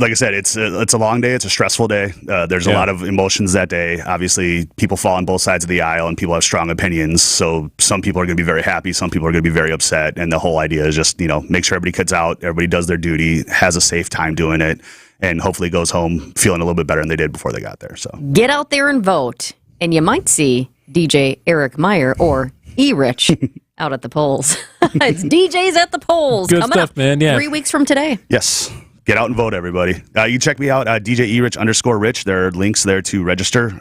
like I said, it's a long day. It's a stressful day. There's a lot of emotions that day. Obviously, people fall on both sides of the aisle, and people have strong opinions. So some people are going to be very happy, some people are going to be very upset, and the whole idea is just make sure everybody cuts out, everybody does their duty, has a safe time doing it, and hopefully goes home feeling a little bit better than they did before they got there. So get out there and vote, and you might see DJ Eric Meyer or E-Rich out at the polls. It's DJs at the polls. Good coming stuff, up man. Yeah, 3 weeks from today. Yes. Get out and vote, everybody. You can check me out, DJ E-Rich_Rich. There are links there to register.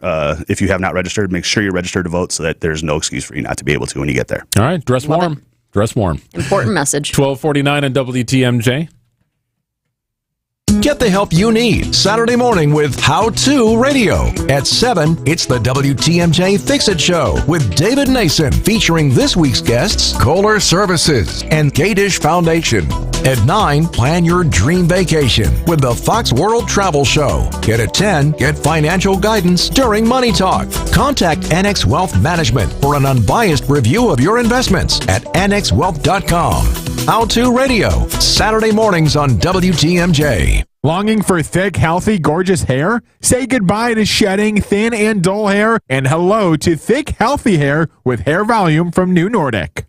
If you have not registered, make sure you're registered to vote so that there's no excuse for you not to be able to when you get there. All right. Dress warm. Dress warm. Important message. 12:49 on WTMJ. Get the help you need Saturday morning with How To Radio. At 7, it's the WTMJ Fix-It Show with David Nason, featuring this week's guests, Kohler Services and Gadish Foundation. At 9, plan your dream vacation with the Fox World Travel Show. And at 10, get financial guidance during Money Talk. Contact NX Wealth Management for an unbiased review of your investments at nxwealth.com. How To Radio, Saturday mornings on WTMJ. Longing for thick, healthy, gorgeous hair? Say goodbye to shedding, thin, and dull hair, and hello to thick, healthy hair with Hair Volume from New Nordic.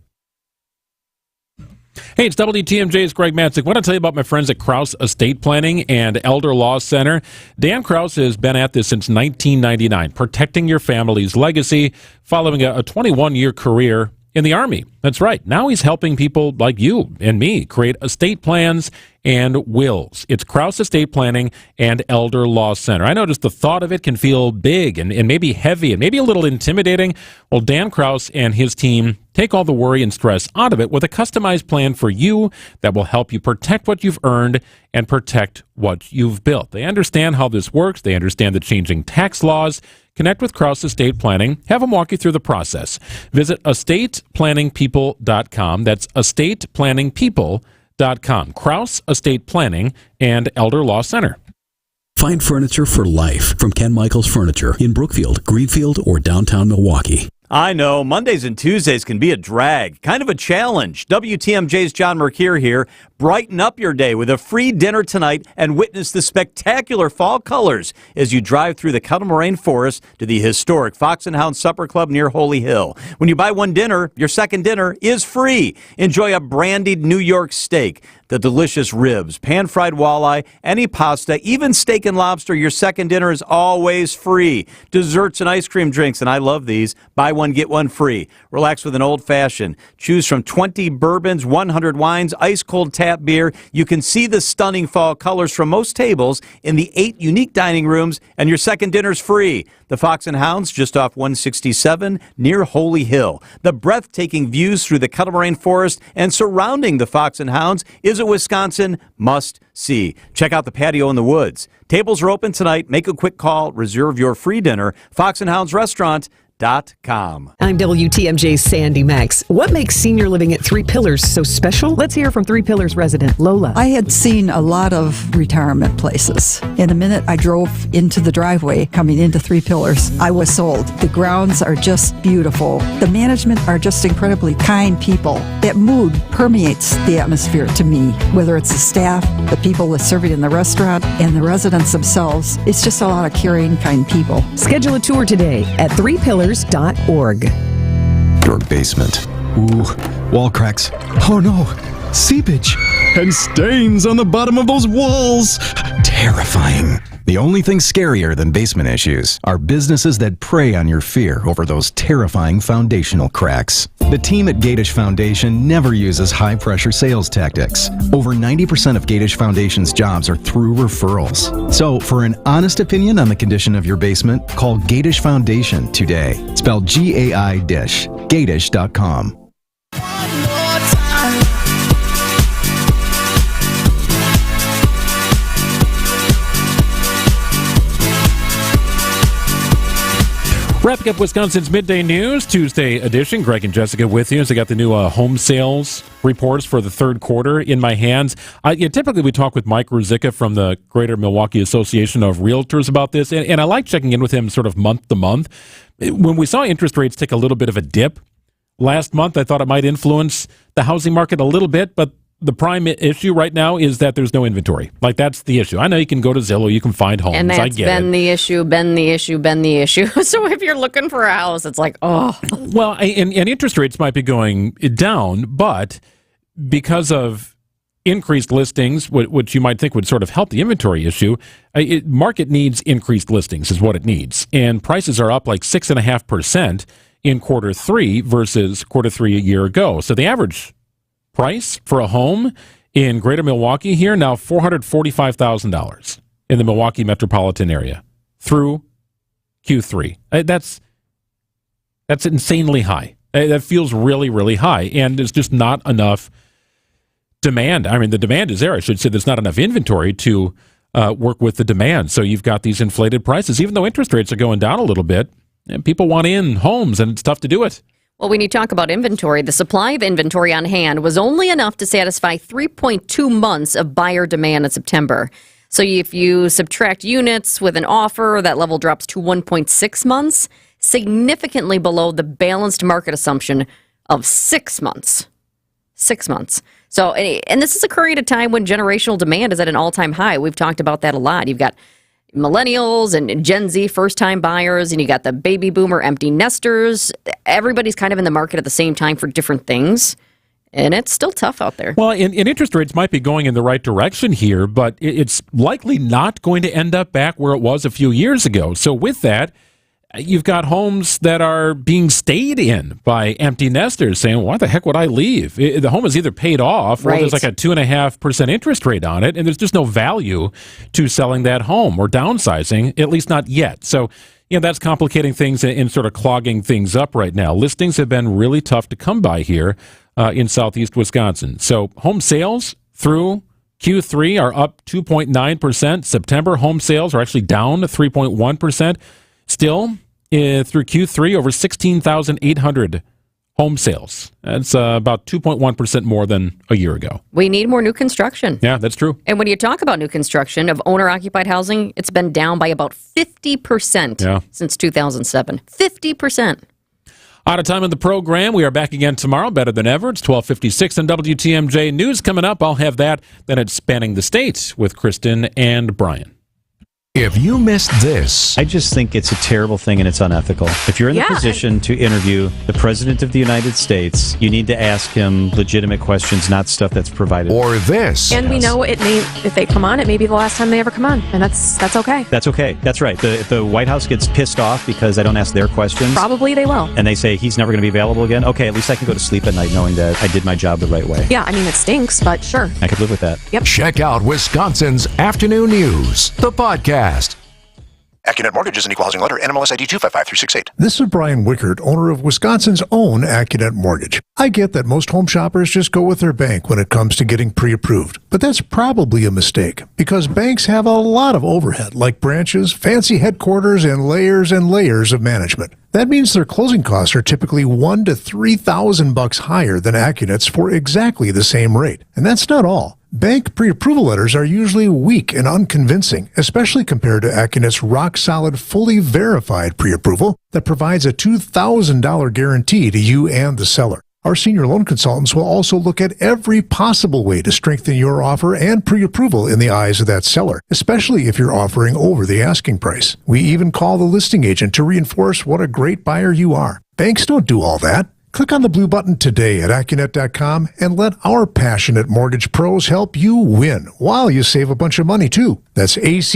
Hey, it's WTMJ's Greg Matzik. I want to tell you about my friends at Krause Estate Planning and Elder Law Center. Dan Krause has been at this since 1999, protecting your family's legacy following a 21-year career in the Army. That's right. Now he's helping people like you and me create estate plans and wills. It's Krause Estate Planning and Elder Law Center. I know just the thought of it can feel big and maybe heavy and maybe a little intimidating. Well, Dan Krause and his team take all the worry and stress out of it with a customized plan for you that will help you protect what you've earned and protect what you've built. They understand how this works. They understand the changing tax laws. Connect with Krause Estate Planning. Have them walk you through the process. Visit estateplanningpeople.com. That's estateplanningpeople.com. Krause Estate Planning and Elder Law Center. Find furniture for life from Ken Michaels Furniture in Brookfield, Greenfield, or downtown Milwaukee. I know, Mondays and Tuesdays can be a drag, kind of a challenge. WTMJ's John Mercure here. Brighten up your day with a free dinner tonight and witness the spectacular fall colors as you drive through the Kettle Moraine Forest to the historic Fox and Hound Supper Club near Holy Hill. When you buy one dinner, your second dinner is free. Enjoy a brandied New York steak, the delicious ribs, pan-fried walleye, any pasta, even steak and lobster. Your second dinner is always free. Desserts and ice cream drinks, and I love these. Buy one, get one free. Relax with an old-fashioned. Choose from 20 bourbons, 100 wines, ice-cold tap beer. You can see the stunning fall colors from most tables in the 8 unique dining rooms, and your second dinner's free. The Fox and Hounds, just off 167 near Holy Hill. The breathtaking views through the Kettle Moraine Forest and surrounding the Fox and Hounds is a Wisconsin must-see. Check out the patio in the woods. Tables are open tonight. Make a quick call. Reserve your free dinner. Fox and Hounds Restaurant. I'm WTMJ's Sandy Max. What makes senior living at Three Pillars so special? Let's hear from Three Pillars resident Lola. I had seen a lot of retirement places. In a minute, I drove into the driveway coming into Three Pillars. I was sold. The grounds are just beautiful. The management are just incredibly kind people. That mood permeates the atmosphere to me, whether it's the staff, the people that serve it in the restaurant, and the residents themselves. It's just a lot of caring, kind people. Schedule a tour today at threepillars.org. Your basement. Ooh, wall cracks. Oh no, seepage. And stains on the bottom of those walls. Terrifying. The only thing scarier than basement issues are businesses that prey on your fear over those terrifying foundational cracks. The team at Gatish Foundation never uses high-pressure sales tactics. Over 90% of Gatish Foundation's jobs are through referrals. So, for an honest opinion on the condition of your basement, call Gatish Foundation today. Spelled G-A-I-Dish. Gatish.com. Wrapping up Wisconsin's Midday News, Tuesday edition. Greg and Jessica with you as I got the new home sales reports for the third quarter in my hands. Typically we talk with Mike Ruzicka from the Greater Milwaukee Association of Realtors about this, and I like checking in with him sort of month to month. When we saw interest rates take a little bit of a dip last month, I thought it might influence the housing market a little bit, but the prime issue right now is that there's no inventory. Like, that's the issue. I know you can go to Zillow, you can find homes. And I that's get been the issue. So if you're looking for a house, it's like, oh. Well, and interest rates might be going down, but because of increased listings, which you might think would sort of help the inventory issue, market needs increased listings is what it needs. And prices are up like 6.5% in quarter three versus quarter three a year ago. So the average price for a home in Greater Milwaukee here now $445,000 in the Milwaukee metropolitan area through Q3. That's insanely high. That feels really, really high, and there's just not enough demand. I mean, the demand is there. I should say there's not enough inventory to work with the demand. So you've got these inflated prices, even though interest rates are going down a little bit. And people want in homes, and it's tough to do it. Well, when you talk about inventory, the supply of inventory on hand was only enough to satisfy 3.2 months of buyer demand in September. So if you subtract units with an offer, that level drops to 1.6 months, significantly below the balanced market assumption of 6 months. 6 months. So, and this is occurring at a time when generational demand is at an all-time high. We've talked about that a lot. You've got millennials and Gen Z first-time buyers, and you got the baby boomer empty nesters. Everybody's kind of in the market at the same time for different things, and it's still tough out there. Well, and interest rates might be going in the right direction here, but it's likely not going to end up back where it was a few years ago. So with that, you've got homes that are being stayed in by empty nesters saying, why the heck would I leave? The home is either paid off or there's like a 2.5% interest rate on it, and there's just no value to selling that home or downsizing, at least not yet. So, that's complicating things and sort of clogging things up right now. Listings have been really tough to come by here in southeast Wisconsin. So home sales through Q3 are up 2.9%. September home sales are actually down 3.1%. Still, through Q3, over 16,800 home sales. That's about 2.1% more than a year ago. We need more new construction. Yeah, that's true. And when you talk about new construction of owner-occupied housing, it's been down by about 50% since 2007. 50%. Out of time in the program. We are back again tomorrow, better than ever. It's 12:56 on WTMJ. News coming up. I'll have that. Then it's Spanning the State with Kristen and Brian. If you missed this, I just think it's a terrible thing and it's unethical. If you're in the position to interview the President of the United States, you need to ask him legitimate questions, not stuff that's provided. Or this. And we know it may, if they come on, it may be the last time they ever come on, and that's okay. That's okay. That's right. If the White House gets pissed off because I don't ask their questions, probably they will. And they say he's never going to be available again. Okay, at least I can go to sleep at night knowing that I did my job the right way. Yeah, I mean it stinks, but sure. I could live with that. Yep. Check out Wisconsin's Afternoon News, the podcast. AccuNet Mortgage is an equal housing lender. NMLS ID 255368. This is Brian Wickert, owner of Wisconsin's own AccuNet Mortgage. I get that most home shoppers just go with their bank when it comes to getting pre-approved, but that's probably a mistake because banks have a lot of overhead, like branches, fancy headquarters, and layers of management. That means their closing costs are typically $1,000 to $3,000 higher than Acunet's for exactly the same rate. And that's not all. Bank pre-approval letters are usually weak and unconvincing, especially compared to Acunet's rock-solid, fully verified pre-approval that provides a $2,000 guarantee to you and the seller. Our senior loan consultants will also look at every possible way to strengthen your offer and pre-approval in the eyes of that seller, especially if you're offering over the asking price. We even call the listing agent to reinforce what a great buyer you are. Banks don't do all that. Click on the blue button today at Accunet.com and let our passionate mortgage pros help you win while you save a bunch of money too. That's ACCUNET.com.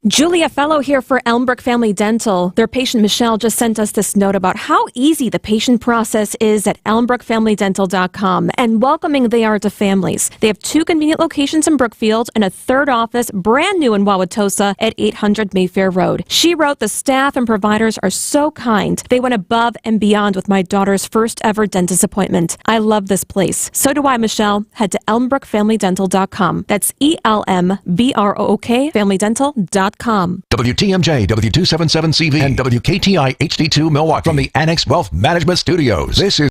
Julia Fellow here for Elmbrook Family Dental. Their patient Michelle just sent us this note about how easy the patient process is at elmbrookfamilydental.com and welcoming they are to families. They have 2 convenient locations in Brookfield and a 3rd office brand new in Wauwatosa at 800 Mayfair Road. She wrote, the staff and providers are so kind. They went above and beyond with my daughter's first ever dentist appointment. I love this place. So do I, Michelle. Head to elmbrookfamilydental.com. That's ELMBROOK familydental.com. WTMJ, W277CV, and WKTI HD2 Milwaukee from the Annex Wealth Management Studios. This is